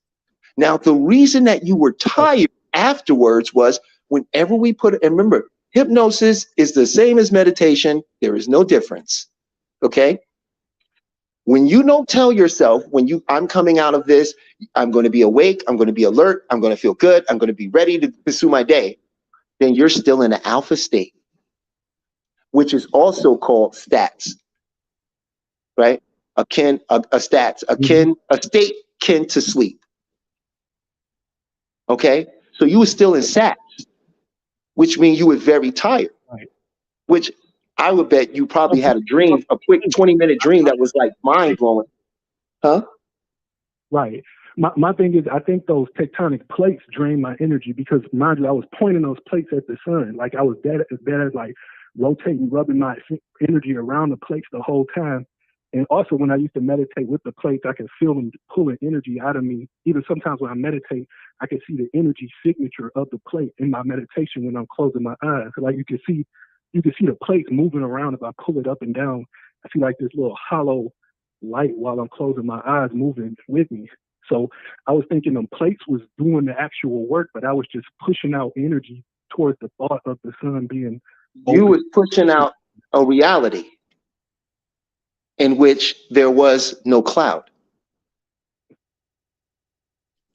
Now, the reason that you were tired afterwards was whenever we put it, and remember, hypnosis is the same as meditation. There is no difference. Okay? When you don't tell yourself, I'm coming out of this, I'm going to be awake, I'm going to be alert, I'm going to feel good, I'm going to be ready to pursue my day, then you're still in the alpha state, which is also called stats, right? A state kin to sleep. Okay? So you were still in sats, which means you were very tired, which I would bet you probably had a dream, a quick 20-minute dream that was like mind-blowing. Huh? Right. My thing is, I think those tectonic plates drain my energy because, mind you, I was pointing those plates at the sun. Like I was dead like rotating, rubbing my energy around the plates the whole time. And also when I used to meditate with the plates, I could feel them pulling energy out of me. Even sometimes when I meditate, I can see the energy signature of the plate in my meditation when I'm closing my eyes. So like you can see the plates moving around if I pull it up and down. I see like this little hollow light while I'm closing my eyes moving with me. So I was thinking them plates was doing the actual work, but I was just pushing out energy towards the thought of the sun being open. You was pushing out a reality in which there was no cloud.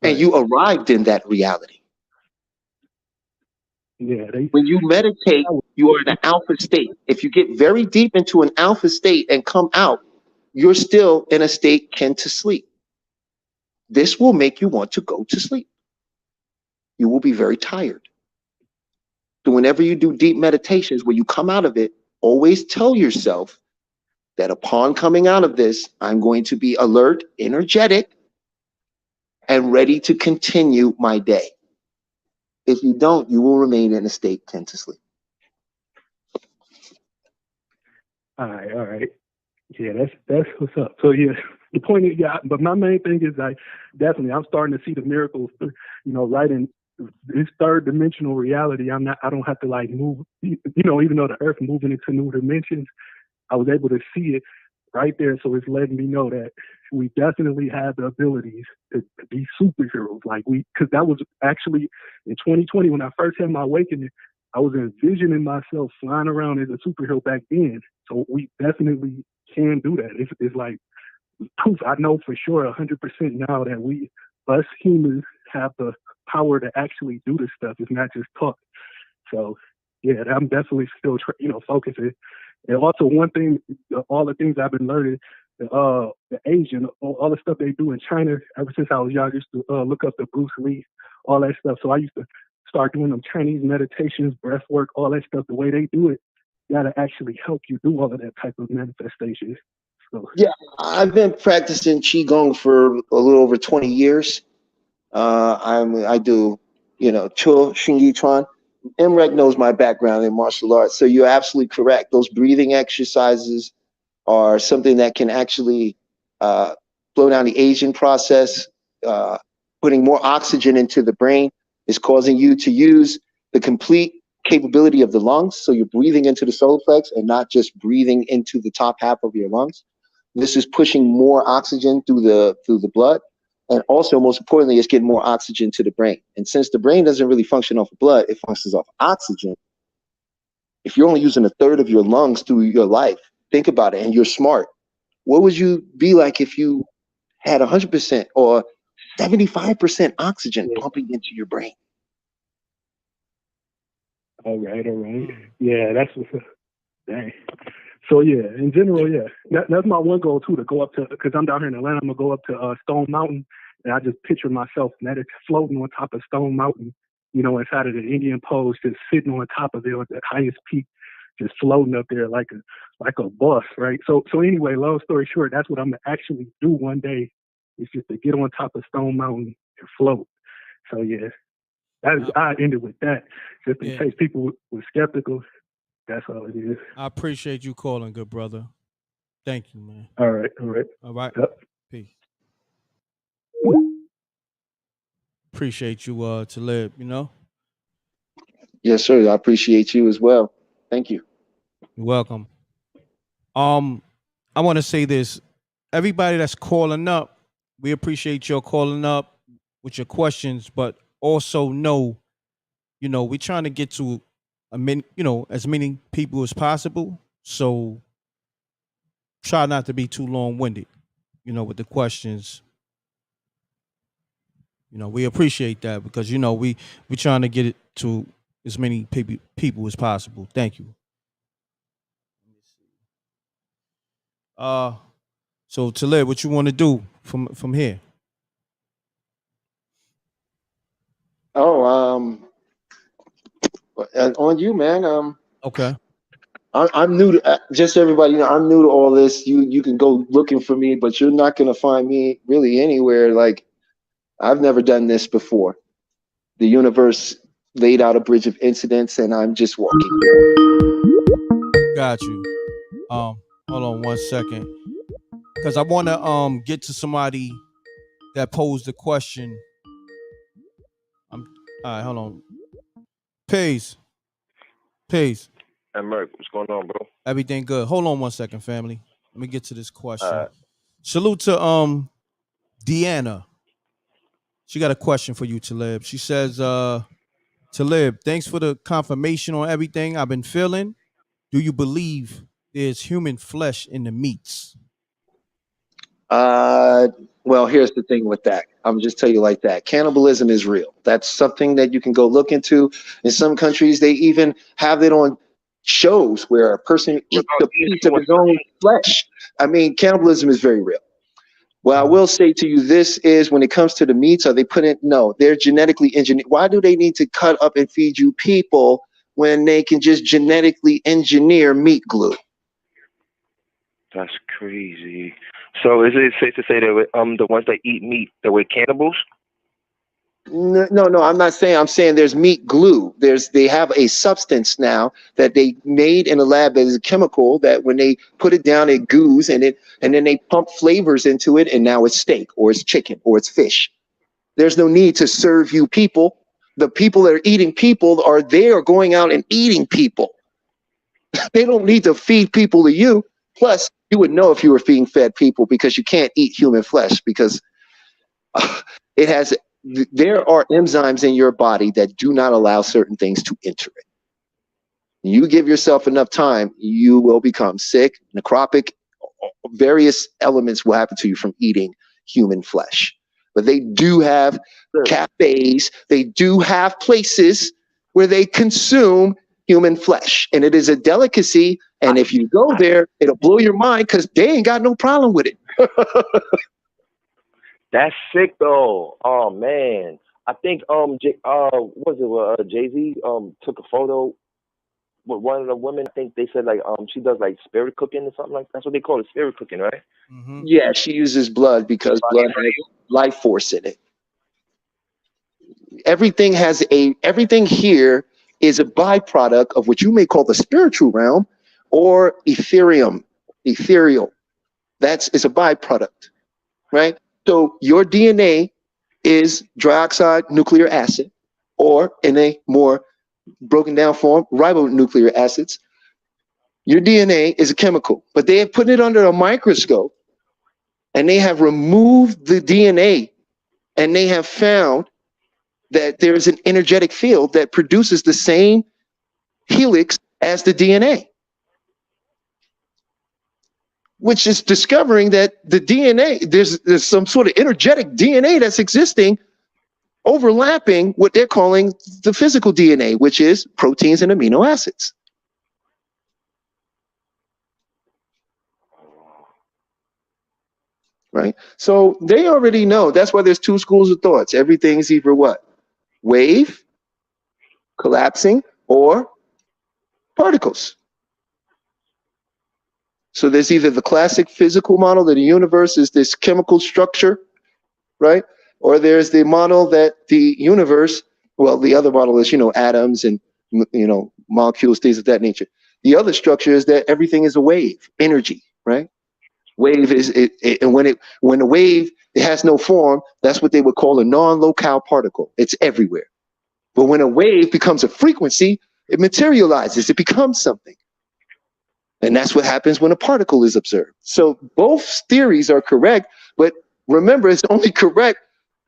Right. And you arrived in that reality. Yeah. When you meditate, you are in an alpha state. If you get very deep into an alpha state and come out, you're still in a state kin to sleep. This will make you want to go to sleep. You will be very tired. So whenever you do deep meditations, when you come out of it, always tell yourself that upon coming out of this, I'm going to be alert, energetic, and ready to continue my day. If you don't, you will remain in a state kin to sleep. All right. Yeah, that's what's up. So yeah, the point is, yeah, but my main thing is like definitely I'm starting to see the miracles, right in this third dimensional reality. I don't have to like move, even though the earth moving into new dimensions, I was able to see it right there. So it's letting me know that we definitely have the abilities to be superheroes. Because that was actually in 2020 when I first had my awakening, I was envisioning myself flying around as a superhero back then. So we definitely can do that. It's like proof. I know for sure 100% now that us humans have the power to actually do this stuff. It's not just talk. So yeah, I'm definitely still focusing. And also one thing, all the things I've been learning, the Asian, all the stuff they do in China, ever since I was young, I used to look up the Bruce Lee, all that stuff. So I used to start doing them Chinese meditations, breath work, all that stuff. The way they do it, gotta actually help you do all of that type of manifestation. So yeah, I've been practicing Qigong for a little over 20 years. I do, Cho Xing Yi Chuan. M.Reck knows my background in martial arts, so you're absolutely correct. Those breathing exercises are something that can actually slow down the aging process. putting more oxygen into the brain. It's causing you to use the complete capability of the lungs. So you're breathing into the solar plex and not just breathing into the top half of your lungs. This is pushing more oxygen through the blood. And also, most importantly, it's getting more oxygen to the brain. And since the brain doesn't really function off of blood, it functions off oxygen. If you're only using a third of your lungs through your life, think about it, and you're smart. What would you be like if you had 100% or 75% oxygen pumping into your brain? All right. Yeah, that's what's dang. So yeah, in general, yeah, that's my one goal too, to go up to, because I'm down here in Atlanta, I'm gonna go up to Stone Mountain, and I just picture myself floating on top of Stone Mountain, you know, inside of the Indian pose, just sitting on top of it at the highest peak, just floating up there like a boss, right? So anyway, long story short, that's what I'm gonna actually do one day, is just to get on top of Stone Mountain and float. So yeah, I ended with that, just in case people were skeptical. That's all it is. I appreciate you calling, good brother. Thank you, man. All right. Yep. Peace. Appreciate you, Talib, you know? Yes, sir. I appreciate you as well. Thank you. You're welcome. I want to say this. Everybody that's calling up, we appreciate your calling up with your questions, but also know, you know, we're trying to get to as many people as possible. So try not to be too long-winded, you know, with the questions. You know, we appreciate that because, you know, we trying to get it to as many people as possible. Thank you. So Talib, what you want to do from here? Oh, on you, man. Okay. I'm new to just everybody. You know, I'm new to all this. You can go looking for me, but you're not gonna find me really anywhere. Like, I've never done this before. The universe laid out a bridge of incidents, and I'm just walking. Got you. Hold on 1 second, because I want to get to somebody that posed the question. All right, hold on. Peace. M.Reck, what's going on, bro? Everything good. Hold on 1 second, family. Let me get to this question. Salute to Deanna. She got a question for you, Talib. She says, Talib, thanks for the confirmation on everything I've been feeling. Do you believe there's human flesh in the meats? Well, here's the thing with that. I'm just tell you like that. Cannibalism is real. That's something that you can go look into. In some countries, they even have it on shows where a person eats a piece of his own flesh. I mean, cannibalism is very real. Well, I will say to you, this is when it comes to the meats, are they putting, no, they're genetically engineered. Why do they need to cut up and feed you people when they can just genetically engineer meat glue? That's crazy. So is it safe to say that the ones that eat meat, that we're cannibals? No, I'm not saying. I'm saying there's meat glue. They have a substance now that they made in a lab that is a chemical that when they put it down, it goos and then they pump flavors into it, and now it's steak or it's chicken or it's fish. There's no need to serve you people. The people that are eating people they are going out and eating people. They don't need to feed people to you. Plus, you would know if you were feeding fed people because you can't eat human flesh because there are enzymes in your body that do not allow certain things to enter it. You give yourself enough time, you will become sick, necrotic, various elements will happen to you from eating human flesh. But they do have cafes, they do have places where they consume human flesh. And it is a delicacy. And if you go there, it'll blow your mind because they ain't got no problem with it. That's sick though. Oh man, I think Jay-Z took a photo with one of the women. I think they said like she does like spirit cooking or something like that. That's what they call it, spirit cooking, right? Mm-hmm. Yeah, she uses blood because blood has life force in it. Everything here is a byproduct of what you may call the spiritual realm or ethereal. It's a byproduct, right? So your DNA is dioxide nuclear acid, or in a more broken down form, ribonucleic acids. Your DNA is a chemical, but they have put it under a microscope and they have removed the DNA and they have found that there's an energetic field that produces the same helix as the DNA, which is discovering that the DNA, there's some sort of energetic DNA that's existing, overlapping what they're calling the physical DNA, which is proteins and amino acids. Right? So they already know. That's why there's two schools of thoughts. Everything's either what? Wave, collapsing, or particles. So there's either the classic physical model that the universe is this chemical structure, right? Or there's the model that the universe, well, the other model is, atoms and, molecules, things of that nature. The other structure is that everything is a wave, energy, right? Wave is and when a wave, it has no form, that's what they would call a non-locale particle. It's everywhere. But when a wave becomes a frequency, it materializes, it becomes something. And that's what happens when a particle is observed. So both theories are correct, but remember, it's only correct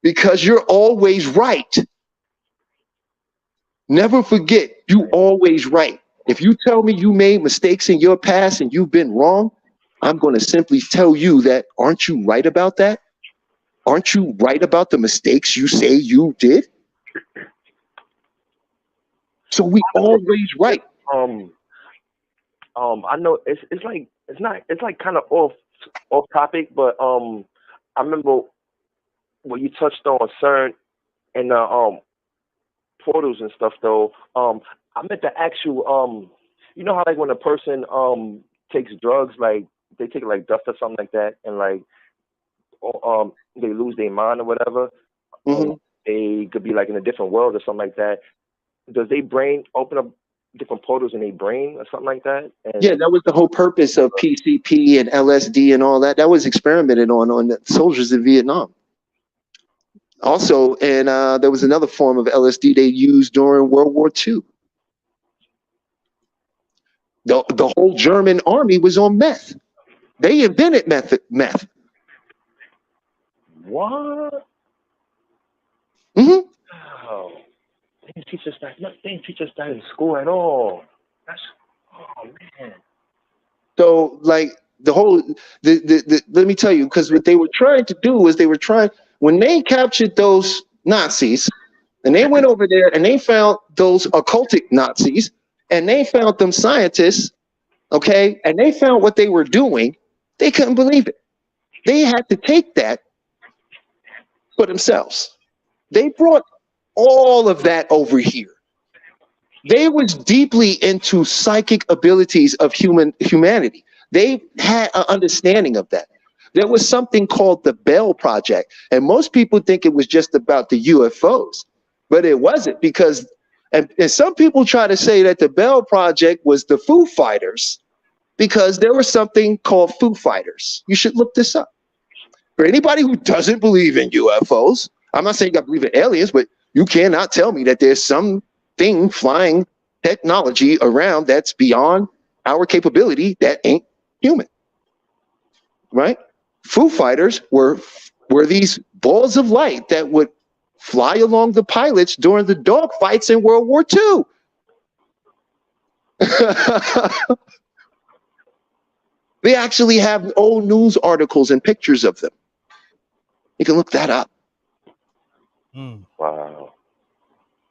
because you're always right. Never forget, you're always right. If you tell me you made mistakes in your past and you've been wrong, I'm going to simply tell you that, aren't you right about that? Aren't you right about the mistakes you say you did? So we always right. I know it's like kind of off topic, but I remember when you touched on CERN and portals and stuff though. I meant the actual you know how like when a person takes drugs, like they take like dust or something like that, and like they lose their mind or whatever. Mm-hmm. They could be like in a different world or something like that. Does their brain open up different portals in their brain or something like that? And yeah, that was the whole purpose of PCP and LSD and all that. That was experimented on the soldiers in Vietnam. Also, and there was another form of LSD they used during World War II. The whole German army was on meth. They invented meth. What? Mm-hmm. Oh, they didn't teach us that. They didn't teach us that in school at all. That's, oh man. So like the whole, let me tell you, because what they were trying to do was when they captured those Nazis and they went over there and they found those occultic Nazis and they found them scientists, okay, and they found what they were doing, they couldn't believe it. They had to take that for themselves. They brought all of that over here. They was deeply into psychic abilities of humanity. They had an understanding of that. There was something called the Bell Project, and most people think it was just about the UFOs, but it wasn't, because, and some people try to say that the Bell Project was the Foo Fighters, because there was something called Foo Fighters. You should look this up. For anybody who doesn't believe in UFOs, I'm not saying you got to believe in aliens, but you cannot tell me that there's something flying technology around that's beyond our capability that ain't human, right? Foo Fighters were these balls of light that would fly along the pilots during the dog fights in World War II. They actually have old news articles and pictures of them. You can look that up. Wow.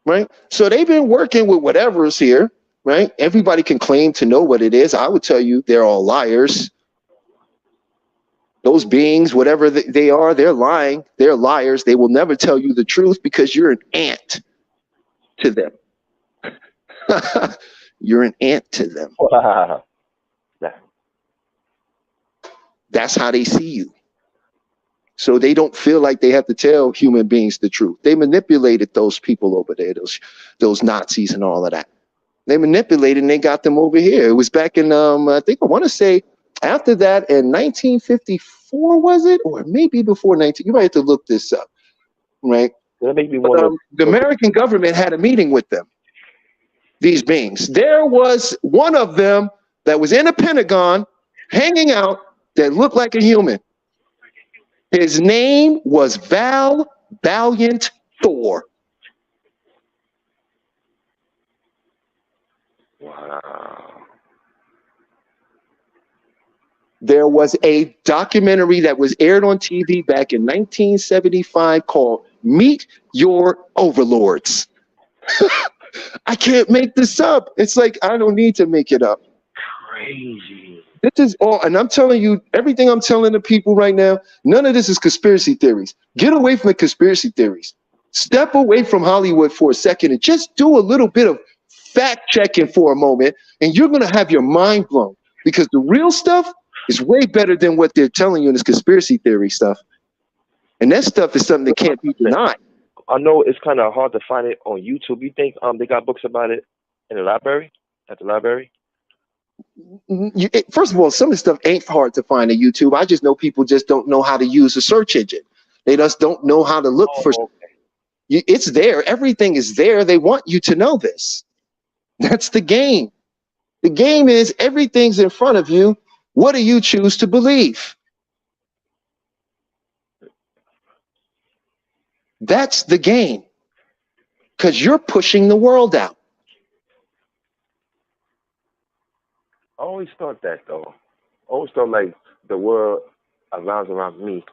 Right? So they've been working with whatever is here, right? Everybody can claim to know what it is. I would tell you they're all liars. Those beings, whatever they are, they're lying. They're liars. They will never tell you the truth because you're an ant to them. You're an ant to them. Wow. That's how they see you. So they don't feel like they have to tell human beings the truth. They manipulated those people over there, those Nazis and all of that. They manipulated and they got them over here. It was back in, I think I want to say after that in 1954, was it? Or maybe before 19, you might have to look this up. right? That make me But, wonder. the American government had a meeting with them. These beings. There was one of them that was in the Pentagon, hanging out, that looked like a human. His name was Valiant Thor. Wow. There was a documentary that was aired on TV back in 1975 called Meet Your Overlords. I can't make this up. It's like, I don't need to make it up. Crazy. This is all, and I'm telling you, everything I'm telling the people right now, none of this is conspiracy theories. Get away from the conspiracy theories. Step away from Hollywood for a second and just do a little bit of fact checking for a moment, and you're going to have your mind blown, because the real stuff is way better than what they're telling you in this conspiracy theory stuff. And that stuff is something that can't be denied. I know it's kind of hard to find it on YouTube. You think they got books about it in the library? At the library? First of all, some of the stuff ain't hard to find on YouTube. I just know people just don't know how to use a search engine. They just don't know how to look for. Okay. It's there. Everything is there. They want you to know this. That's the game. The game is everything's in front of you. What do you choose to believe? That's the game. Because you're pushing the world out. I always thought that, though. I always thought, like, the world revolves around me.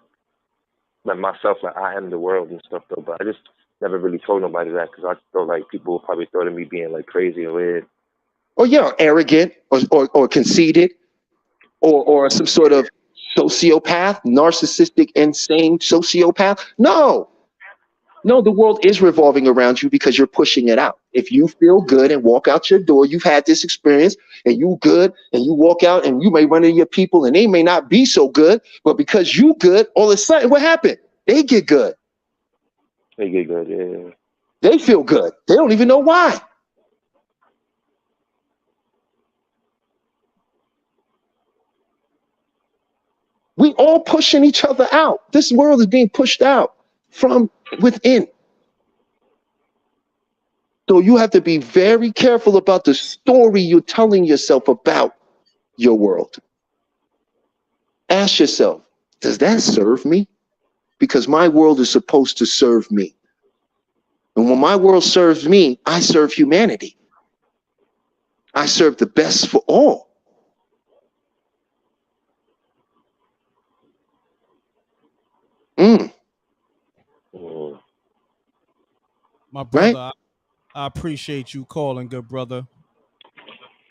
Like, myself, like, I am the world and stuff, though. But I just never really told nobody that, because I thought, like, people probably thought of me being, like, crazy or weird. Or, yeah, arrogant or conceited or some sort of sociopath, narcissistic, insane sociopath. No. No, the world is revolving around you because you're pushing it out. If you feel good and walk out your door, you've had this experience and you good and you walk out and you may run into your people and they may not be so good, but because you good, all of a sudden what happened? They get good. They get good, yeah. They feel good. They don't even know why. We all pushing each other out. This world is being pushed out from within. So you have to be very careful about the story you're telling yourself about your world. Ask yourself, does that serve me? Because my world is supposed to serve me. And when my world serves me, I serve humanity. I serve the best for all. My brother, Right? I appreciate you calling, good brother.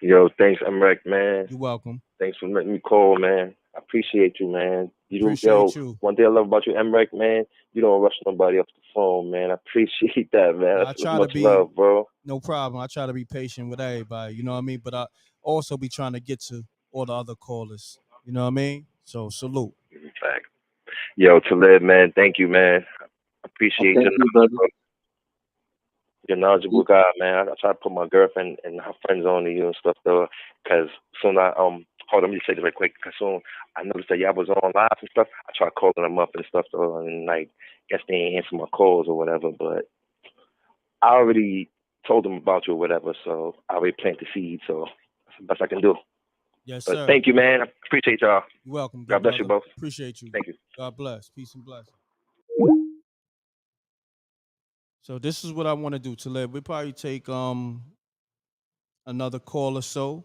Yo, thanks, M.Reck, man. You're welcome. Thanks for letting me call, man. I appreciate you, man. Appreciate you. One thing I love about you, M.Reck, man, you don't rush nobody off the phone, man. I appreciate that, man. I try much to be love, bro. No problem. I try to be patient with everybody, you know what I mean? But I also be trying to get to all the other callers, you know what I mean? So salute. In fact. Yo, Talib, man, thank you, man. I appreciate you're a knowledgeable guy, man. I try to put my girlfriend and her friends on to you and stuff, though, because soon hold on, let me say this right quick, because soon I noticed that y'all was on live and stuff. I tried calling them up and stuff, though, and, like, guess they ain't answer my calls or whatever, but I already told them about you or whatever, so I already planted the seed, so that's the best I can do. Yes, but sir. Thank you, man. I appreciate y'all. You're welcome. God bless you both. Appreciate you. Thank you. God bless. Peace and blessings. So this is what I want to do, Talib. We probably take another call or so,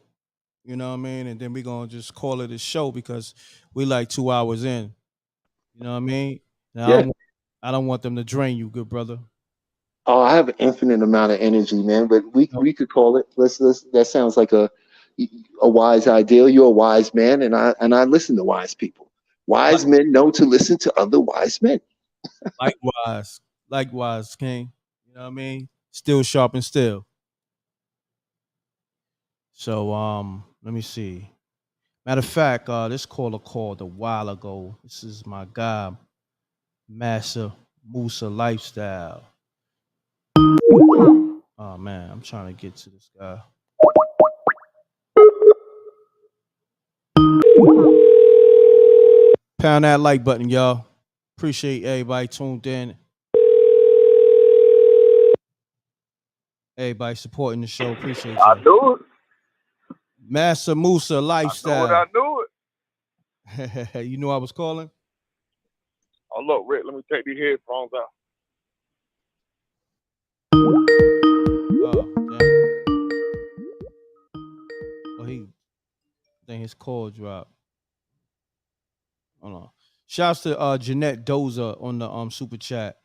you know what I mean, and then we're gonna just call it a show because we like 2 hours in. You know what I mean? Now, Yeah. I don't want them to drain you, good brother. Oh, I have an infinite amount of energy, man. But we could call it. Let's. That sounds like a wise idea. You're a wise man, and I listen to wise people. Wise men know to listen to other wise men. Likewise, King. You know what I mean? Still sharp and still. So let me see. Matter of fact, this caller called a while ago. This is my guy, Massa Musa Lifestyle. Oh man, I'm trying to get to this guy. Pound that like button, y'all. Appreciate everybody tuned in. Everybody supporting the show. Appreciate I you. knew it. Master Musa I knew it. Lifestyle. I knew it. You knew I was calling? Oh, look, Rick, let me take these headphones out. Oh, damn. Oh, I think his call dropped. Hold on. Shouts to Jeanette Dozer on the super chat.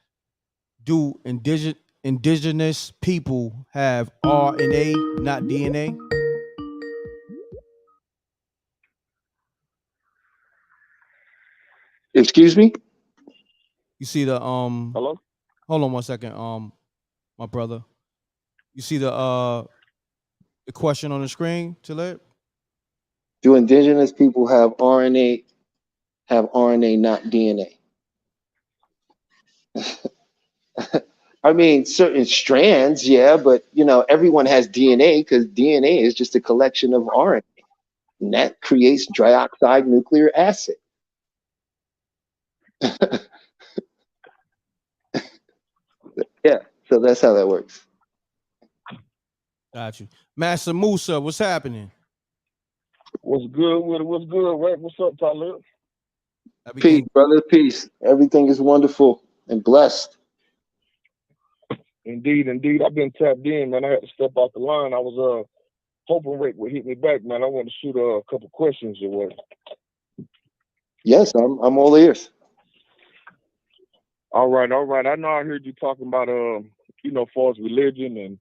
Do indigenous people have RNA, not DNA? Excuse me? You see the Hello? Hold on one second, my brother. You see the question on the screen, Talib? Do indigenous people have RNA, not DNA? I mean, certain strands, yeah, but everyone has DNA because DNA is just a collection of RNA, and that creates dioxide nuclear acid. Yeah, so that's how that works. Got you. Master Musa, what's happening? What's good with it? What's good, Rick? What's up, Talib? Peace, brother, peace. Everything is wonderful and blessed. Indeed, indeed. I've been tapped in, man. I had to step off the line. I was hoping Rick would hit me back, man. I want to shoot a couple questions your way. Yes, I'm all ears. All right. I know I heard you talking about far as religion and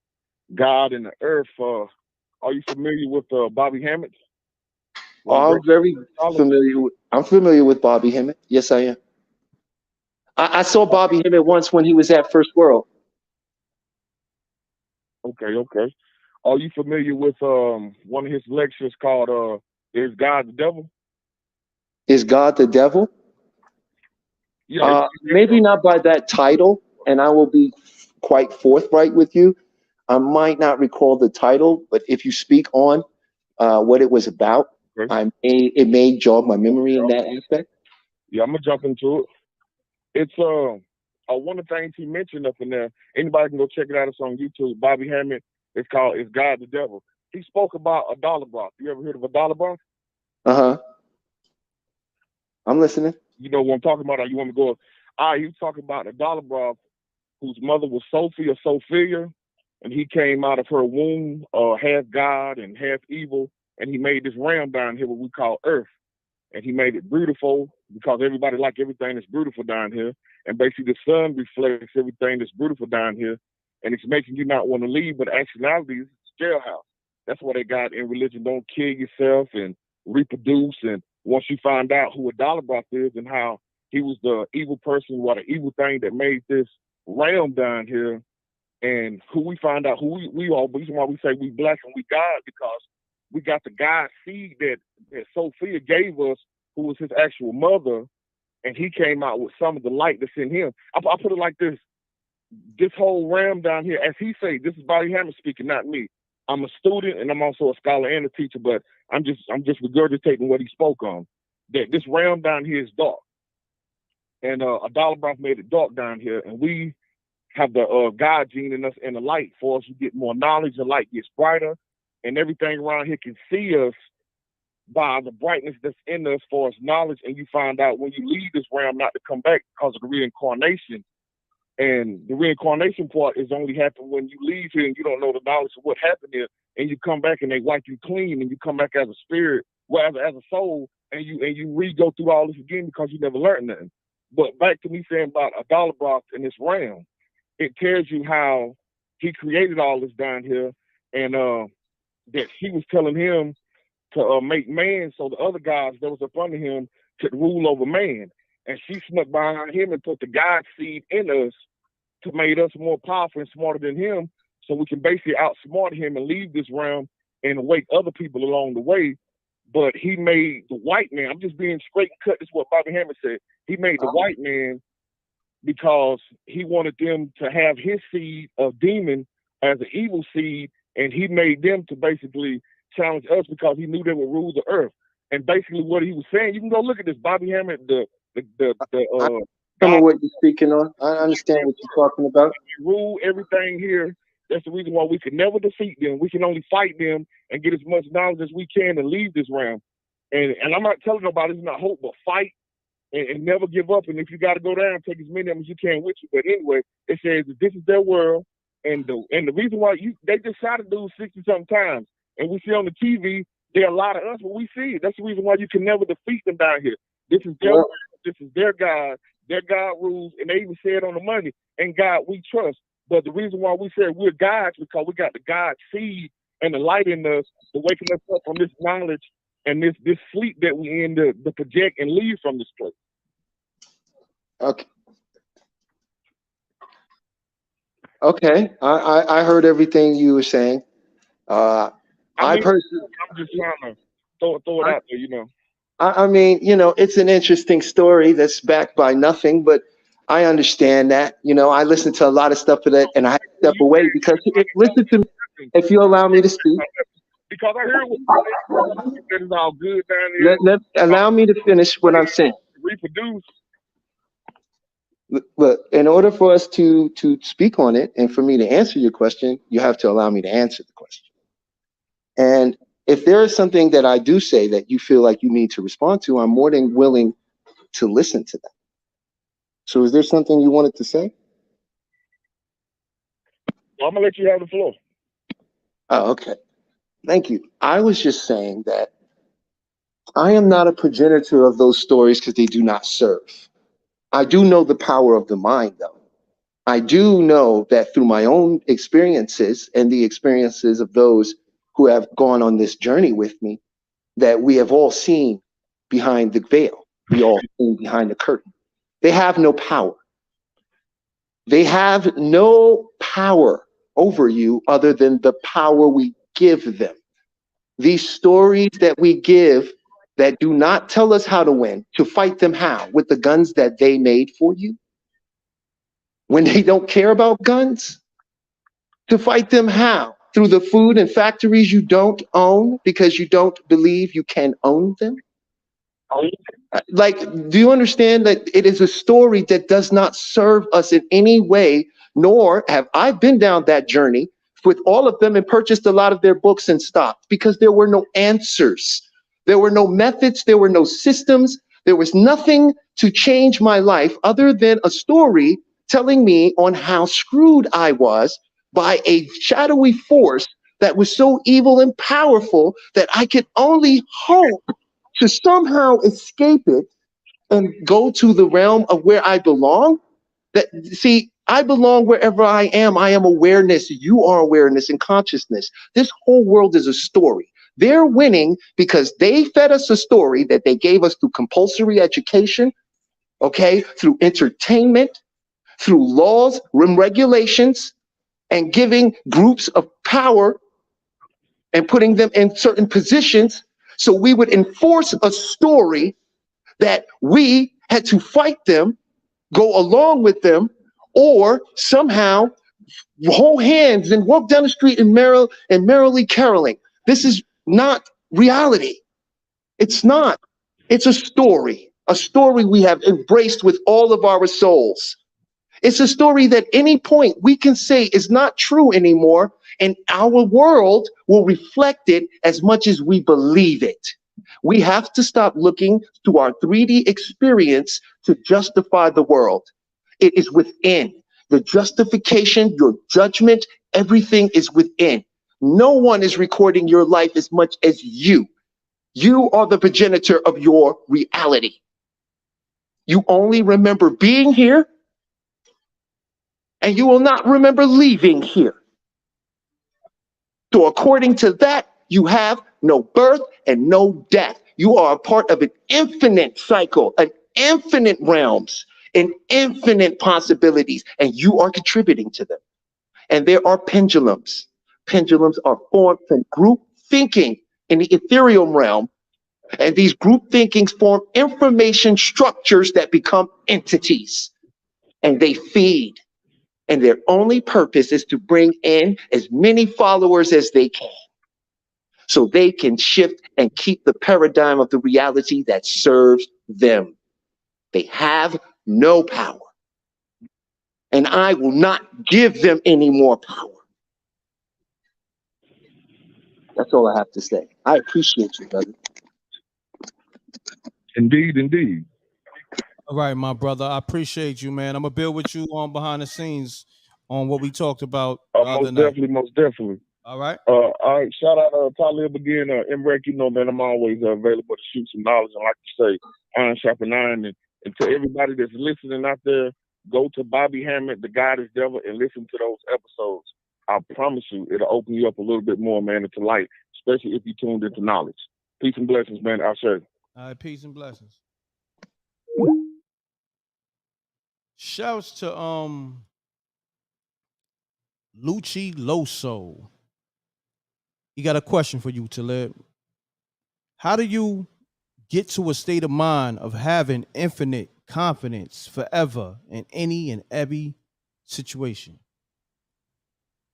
God and the earth. Are you familiar with Bobby Hemmitt? Oh, I'm familiar with Bobby Hemmitt. Yes, I am. I saw Bobby Hemmitt once when he was at First World. Okay. Are you familiar with one of his lectures called Is God the Devil? Is God the Devil? Yeah. Maybe not by that title, and I will be quite forthright with you. I might not recall the title, but if you speak on what it was about, it may jog my memory in that aspect. Yeah, I'm gonna jump into it. It's one of the things he mentioned up in there. Anybody can go check it out. It's on YouTube. Bobby Hemmitt. It's called "Is God the Devil?" He spoke about a dollar broth. You ever heard of a dollar broth? I'm listening. You know what I'm talking about? Or you want me to go? He was talking about a dollar broth whose mother was Sophie or Sophia, and he came out of her womb half God and half evil, and he made this realm down here, what we call Earth. And he made it beautiful because everybody like everything that's beautiful down here. And basically the sun reflects everything that's beautiful down here. And it's making you not want to leave, but actually it's a jailhouse. That's what they got in religion. Don't kill yourself and reproduce. And once you find out who a dollar broth is and how he was the evil person, what an evil thing that made this realm down here, and who we find out who we are, the reason why we say we black and we God, because we got the God seed that Sophia gave us, who was his actual mother, and he came out with some of the light that's in him. I put it like this. This whole realm down here, as he say, this is Bobby Hammond speaking, not me. I'm a student and I'm also a scholar and a teacher, but I'm just regurgitating what he spoke on. That this realm down here is dark. And a dollar broth made it dark down here, and we have the God gene in us and the light for us to get more knowledge. The light gets brighter, and everything around here can see us by the brightness that's in us for us knowledge. And you find out when you leave this realm not to come back because of the reincarnation. And the reincarnation part is only happen when you leave here and you don't know the knowledge of what happened here, and you come back and they wipe you clean, and you come back as a spirit, well, as a soul, and you re-go through all this again because you never learned nothing. But back to me saying about a dollar broth in this realm, it tells you how he created all this down here, and that he was telling him to make man so the other gods that was up under him could rule over man. And she snuck behind him and put the God seed in us to make us more powerful and smarter than him, so we can basically outsmart him and leave this realm and wake other people along the way. But he made the white man, I'm just being straight and cut, this is what Bobby Hammond said. He made the white man because he wanted them to have his seed of demon as an evil seed, and he made them to basically challenge us because he knew they would rule the earth. And basically what he was saying, you can go look at this, Bobby Hammond, I know what you're speaking on. I understand what you're talking about. Rule everything here That's the reason why we can never defeat them. We can only fight them and get as much knowledge as we can and leave this realm. And I'm not telling nobody it's not hope, but fight and never give up. And if you got to go down, take as many of them as you can with you. But anyway, it says that this is their world. And the reason why they just shot a dude 60-something times. And we see on the TV, there are a lot of us, but we see it. That's the reason why you can never defeat them down here. This is their world. This is their God. Their God rules. And they even said on the money, and God we trust. But the reason why we said we're gods because we got the God seed and the light in us, the waking us up from this knowledge and this sleep that we in to project and leave from this place. Okay. Okay. I heard everything you were saying. I'm just trying to throw it out there, you know. I mean, you know, it's an interesting story that's backed by nothing, but I understand that. You know, I listen to a lot of stuff for that, and I step away because listen to me, if you allow me to speak. Because I heard what that is all good down there. Allow me to finish what I'm saying. Reproduce. But in order for us to speak on it and for me to answer your question, you have to allow me to answer the question. And if there is something that I do say that you feel like you need to respond to, I'm more than willing to listen to that. So is there something you wanted to say? Well, I'm going to let you have the floor. Oh, okay. Thank you. I was just saying that I am not a progenitor of those stories because they do not serve. I do know the power of the mind, though. I do know that through my own experiences and the experiences of those who have gone on this journey with me, that we have all seen behind the veil. We all seen behind the curtain. They have no power. They have no power over you other than the power we give them. These stories that we give that do not tell us how to win, to fight them how? With the guns that they made for you? When they don't care about guns? To fight them how? Through the food and factories you don't own because you don't believe you can own them? Like, do you understand that it is a story that does not serve us in any way, nor have I been down that journey with all of them and purchased a lot of their books and stopped because there were no answers. There were no methods. There were no systems. There was nothing to change my life other than a story telling me on how screwed I was by a shadowy force that was so evil and powerful that I could only hope to somehow escape it and go to the realm of where I belong. That, see, I belong wherever I am. I am awareness. You are awareness and consciousness. This whole world is a story. They're winning because they fed us a story that they gave us through compulsory education, okay, through entertainment, through laws and regulations, and giving groups of power and putting them in certain positions. So we would enforce a story that we had to fight them, go along with them, or somehow hold hands and walk down the street and merrily caroling. This is not reality. It's not. It's a story we have embraced with all of our souls. It's a story that any point we can say is not true anymore, and our world will reflect it as much as we believe it. We have to stop looking to our 3D experience to justify the world. It is within. The justification, your judgment, everything is within. No one is recording your life as much as you. You are the progenitor of your reality. You only remember being here, and you will not remember leaving here. So according to that, you have no birth and no death. You are a part of an infinite cycle, an infinite realms, and infinite possibilities, and you are contributing to them. And there are pendulums. Pendulums are formed from group thinking in the ethereal realm, and these group thinkings form information structures that become entities, and they feed. And their only purpose is to bring in as many followers as they can, so they can shift and keep the paradigm of the reality that serves them. They have no power. And I will not give them any more power. That's all I have to say. I appreciate you, brother. Indeed, indeed. All right, my brother. I appreciate you, man. I'm gonna build with you on behind the scenes on what we talked about the other Most night. definitely, most definitely. All right. All right. Shout out Talib again. M.Reck, you know, man, I'm always available to shoot some knowledge. And like you say, iron sharpen iron. And to everybody that's listening out there, go to Bobby Hemmitt, The God is Devil, and listen to those episodes. I promise you, it'll open you up a little bit more, man, into light, especially if you tuned into knowledge. Peace and blessings, man. I'll share. All right, peace and blessings. Shouts to Lucci Loso. He got a question for you, Talib. How do you get to a state of mind of having infinite confidence forever in any and every situation?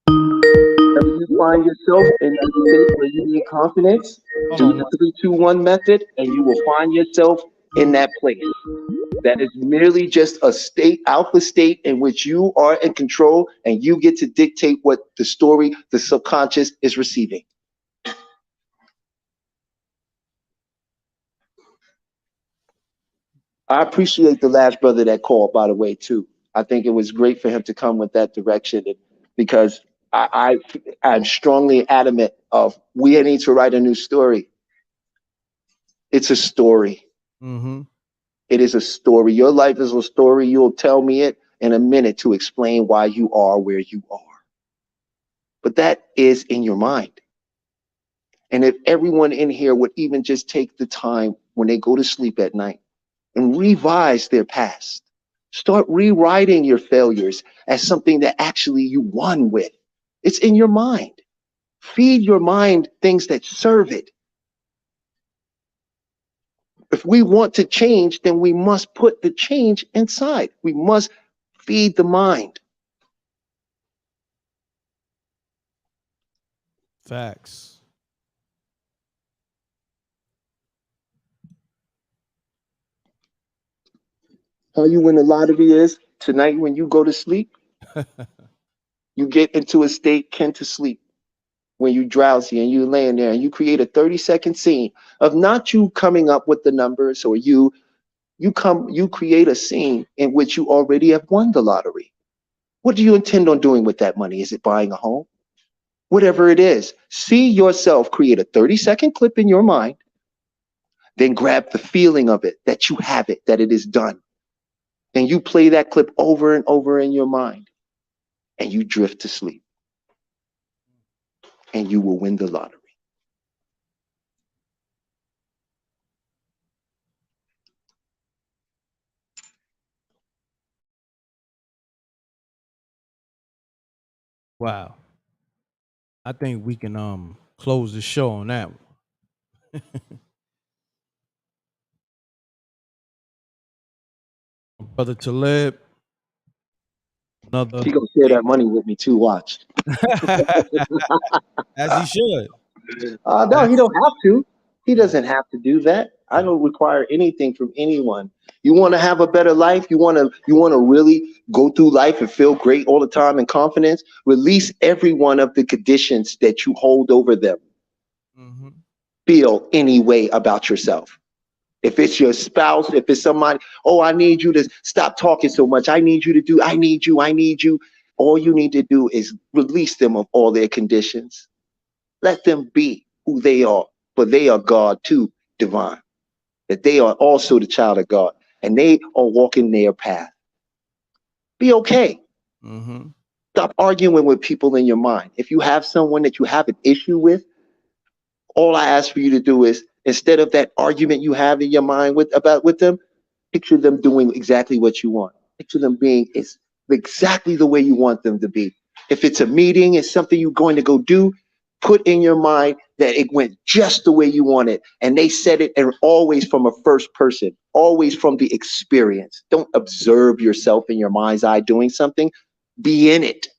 Whenever you find yourself in that state where you need confidence, do the 3-2-1 method, and you will find yourself in that place. That is merely just a state, alpha state, in which you are in control and you get to dictate what the story, the subconscious, is receiving. I appreciate the last brother that called, by the way, too. I think it was great for him to come with that direction, because I'm strongly adamant of we need to write a new story. It's a story. Mm-hmm. It is a story. Your life is a story. You'll tell me it in a minute to explain why you are where you are. But that is in your mind. And if everyone in here would even just take the time when they go to sleep at night and revise their past, start rewriting your failures as something that actually you won with. It's in your mind. Feed your mind things that serve it. If we want to change, then we must put the change inside. We must feed the mind. Facts. How you win the lottery is tonight when you go to sleep, you get into a state akin to sleep. When you drowsy and you laying there and you create a 30-second scene of not you coming up with the numbers, or you create a scene in which you already have won the lottery. What do you intend on doing with that money? Is it buying a home? Whatever it is, see yourself create a 30-second clip in your mind, then grab the feeling of it, that you have it, that it is done. And you play that clip over and over in your mind, and you drift to sleep. And you will win the lottery. Wow. I think we can close the show on that one. Brother Talib. Another. He gonna share that money with me too. Watch. As he should. No, he don't have to. He doesn't have to do that. I don't require anything from anyone. You want to have a better life? You want to really go through life and feel great all the time and confidence? Release every one of the conditions that you hold over them. Mm-hmm. Feel any way about yourself. If it's your spouse, if it's somebody, oh, I need you to stop talking so much. I need you to do, I need you. All you need to do is release them of all their conditions. Let them be who they are, for they are God too, divine. That they are also the child of God, and they are walking their path. Be okay. Mm-hmm. Stop arguing with people in your mind. If you have someone that you have an issue with, all I ask for you to do is, instead of that argument you have in your mind with them, picture them doing exactly what you want. Picture them being exactly the way you want them to be. If it's a meeting, it's something you're going to go do, put in your mind that it went just the way you want it. And they said it, and always from a first person, always from the experience. Don't observe yourself in your mind's eye doing something. Be in it.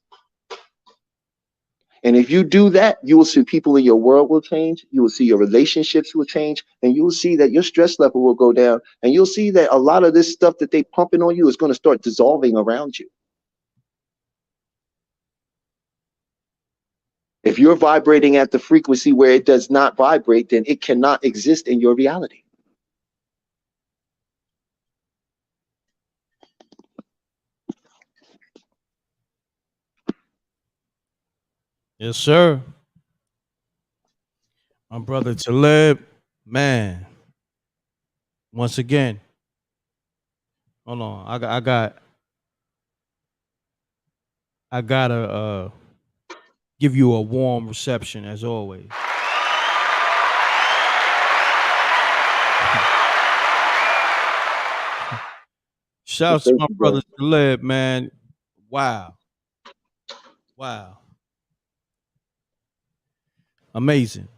And if you do that, you will see people in your world will change. You will see your relationships will change, and you will see that your stress level will go down. And you'll see that a lot of this stuff that they pumping on you is going to start dissolving around you. If you're vibrating at the frequency where it does not vibrate, then it cannot exist in your reality. Yes, sir. My brother Talib, man. Once again, hold on. I gotta give you a warm reception as always. Shouts to my brother Talib, man. Wow. Wow. Amazing.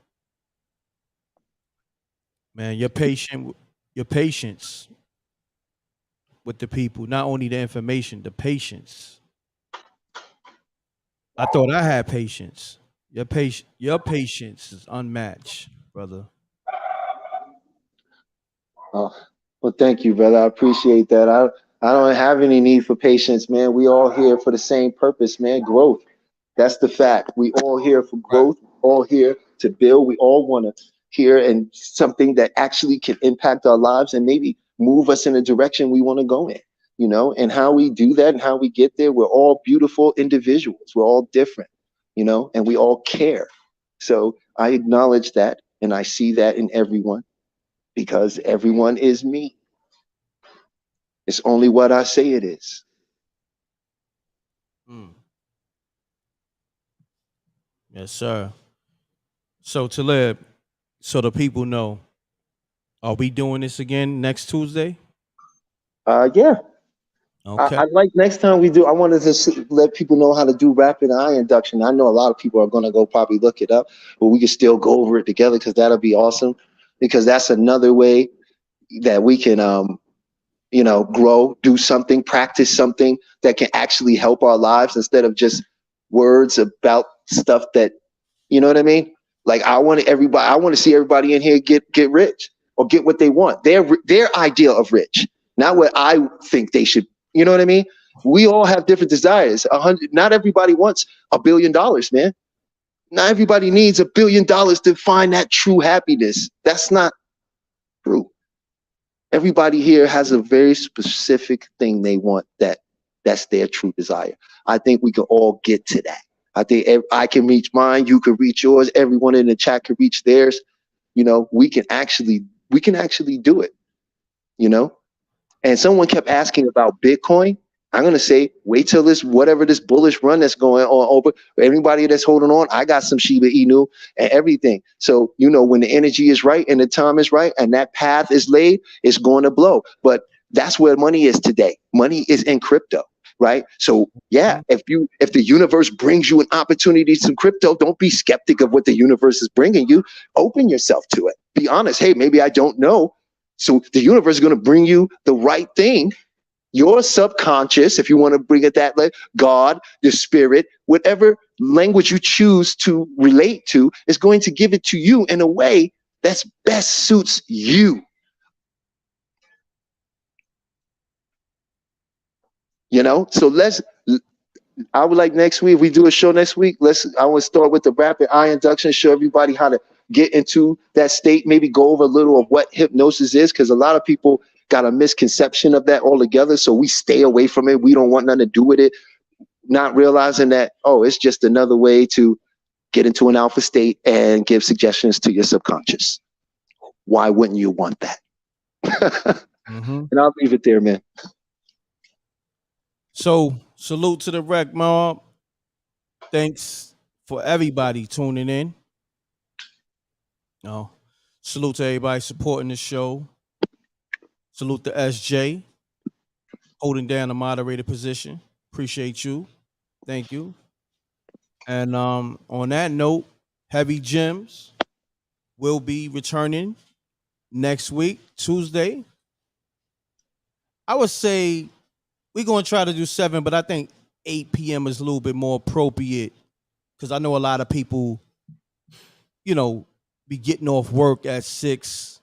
Man, your patience with the people, not only the information, the patience. I thought I had patience. Your patience is unmatched, brother. Oh, well, thank you, brother. I appreciate that. I don't have any need for patience, man. We all here for the same purpose, man. Growth. That's the fact. We all here for growth. All here to build. We all want to hear and something that actually can impact our lives and maybe move us in a direction we want to go in. You know, and how we do that and how we get there. We're all beautiful individuals. We're all different. You know, and we all care. So I acknowledge that, and I see that in everyone, because everyone is me. It's only what I say it is. Yes, sir. So Talib, so the people know, are we doing this again next Tuesday? Yeah. Okay. I'd like next time we do, I wanted to let people know how to do rapid eye induction. I know a lot of people are going to go probably look it up, but we can still go over it together because that'll be awesome. Because that's another way that we can, you know, grow, do something, practice something that can actually help our lives instead of just words about stuff that, you know what I mean? Like I want to see everybody in here get rich or get what they want. Their idea of rich, not what I think they should. You know what I mean? We all have different desires. Not everybody wants $1 billion, man. Not everybody needs $1 billion to find that true happiness. That's not true. Everybody here has a very specific thing they want that's their true desire. I think we can all get to that. I think I can reach mine, you can reach yours, everyone in the chat can reach theirs. You know, we can actually do it, you know? And someone kept asking about Bitcoin. I'm gonna say, wait till whatever this bullish run that's going on over. Everybody that's holding on, I got some Shiba Inu and everything. So you know, when the energy is right and the time is right and that path is laid, it's going to blow. But that's where money is today. Money is in crypto, right? So yeah, if the universe brings you an opportunity to crypto, don't be skeptic of what the universe is bringing you. Open yourself to it. Be honest. Hey, maybe I don't know. So the universe is going to bring you the right thing. Your subconscious, if you want to bring it that way, God, the spirit, whatever language you choose to relate to, is going to give it to you in a way that's best suits you. You know, so I would like next week, if we do a show next week, I want to start with the rapid eye induction, show everybody how to get into that state, maybe go over a little of what hypnosis is, because a lot of people got a misconception of that altogether. So we stay away from it. We don't want nothing to do with it, not realizing that, oh, it's just another way to get into an alpha state and give suggestions to your subconscious. Why wouldn't you want that? And I'll leave it there, man. So salute to the Rec Mob. Thanks for everybody tuning in. Salute to everybody supporting the show. Salute to SJ holding down the moderator position. Appreciate you. Thank you. And on that note, Heavy Gems will be returning next week, Tuesday. I would say we're going to try to do 7, but I think 8 p.m. is a little bit more appropriate because I know a lot of people, you know, be getting off work at 6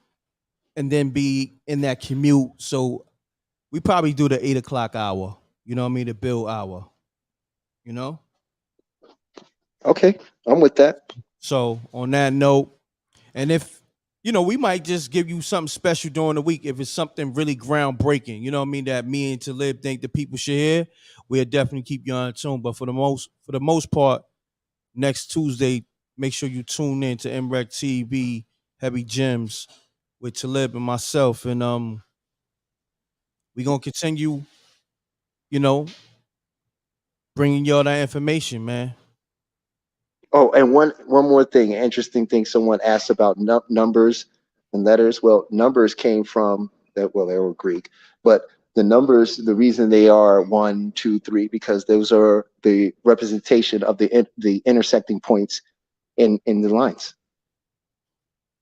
and then be in that commute. So we probably do the 8 o'clock hour, you know what I mean? The build hour, you know? Okay, I'm with that. So on that note, and if we might just give you something special during the week if it's something really groundbreaking. You know what I mean? That me and Talib think the people should hear. We'll definitely keep you on tune. But for the most part, next Tuesday, make sure you tune in to M.Reck TV, Heavy Gems, with Talib and myself, and we're gonna continue, bringing y'all that information, man. Oh, and one more thing, interesting thing. Someone asked about numbers and letters. Well, numbers came from that. Well, they were Greek, but the numbers, the reason they are 1, 2, 3, because those are the representation of the intersecting points in the lines.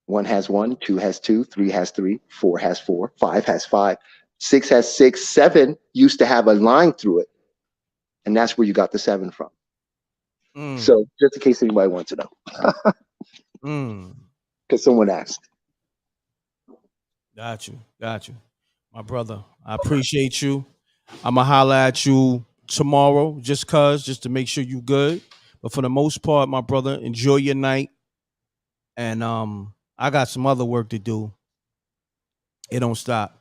1 has 1, 2 has 2, 3 has 3, 4 has 4, 5 has 5, 6 has 6, 7 used to have a line through it, and that's where you got the 7 from. So just in case anybody wants to know, because someone asked. Got you, my brother. I appreciate you. I'ma holler at you tomorrow, just to make sure you good. But for the most part, my brother, enjoy your night. And I got some other work to do. It don't stop.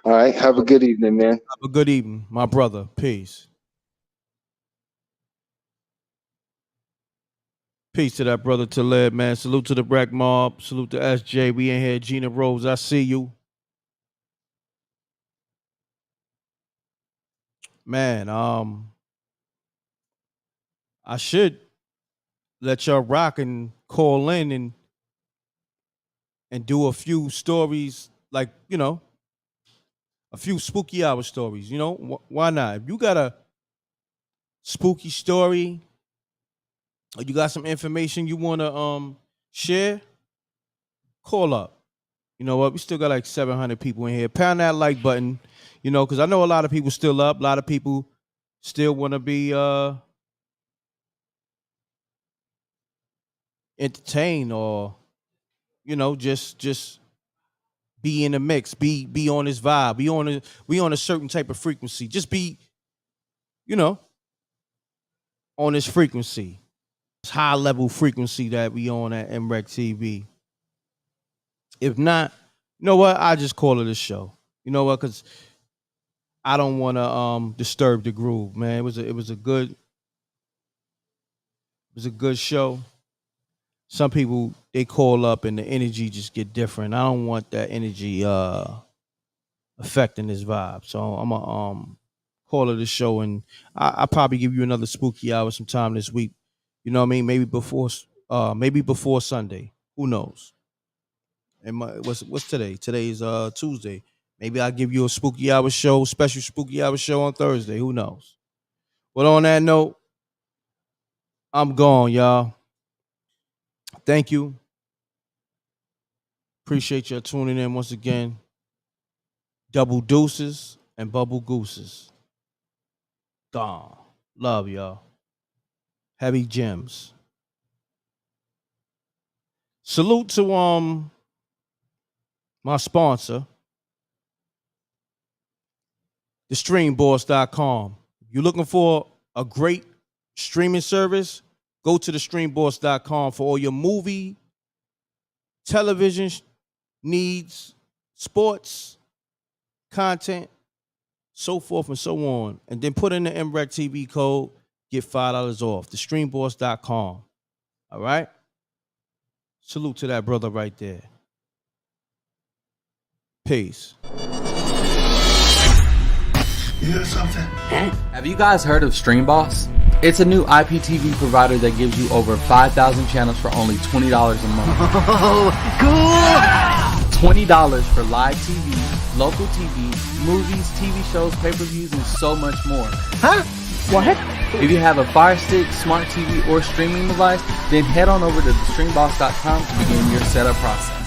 All right, have a good evening, man. Have a good evening, my brother. Peace. Peace to that brother Talib, man. Salute to the Breck Mob. Salute to SJ. We in here. Gina Rose, I see you. Man, I should let y'all rock and call in and do a few stories, like, a few spooky hour stories. Why not? If you got a spooky story, or you got some information you want to share, call up. You know what? We still got like 700 people in here. Pound that like button, because I know a lot of people still up. A lot of people still want to be entertained, or just be in the mix, be on this vibe, we on a certain type of frequency. Just be, on this frequency. High level frequency that we on at M.Reck TV. If not, you know what? I just call it a show. You know what? Because I don't want to disturb the groove, man. It was a good show. Some people, they call up and the energy just get different. I don't want that energy affecting this vibe. So I'm gonna call it a show, and I'll probably give you another spooky hour sometime this week. You know what I mean? Maybe before Sunday. Who knows? And what's today? Today's Tuesday. Maybe I'll give you a spooky hour show, special spooky hour show on Thursday. Who knows? But on that note, I'm gone, y'all. Thank you. Appreciate you tuning in once again. Double deuces and bubble gooses. Gone. Love y'all. Heavy Gems. Salute to my sponsor, thestreamboss.com. If you're looking for a great streaming service, go to thestreamboss.com for all your movie, television needs, sports, content, so forth and so on. And then put in the M.Reck TV code, get $5 off. Thestreamboss.com. All right? Salute to that brother right there. Peace. You hear something? Have you guys heard of StreamBoss? It's a new IPTV provider that gives you over 5,000 channels for only $20 a month. Oh, cool! $20 for live TV, local TV, movies, TV shows, pay-per-views, and so much more. Huh? What? If you have a Fire Stick, smart TV, or streaming device, then head on over to thestreamboss.com to begin your setup process.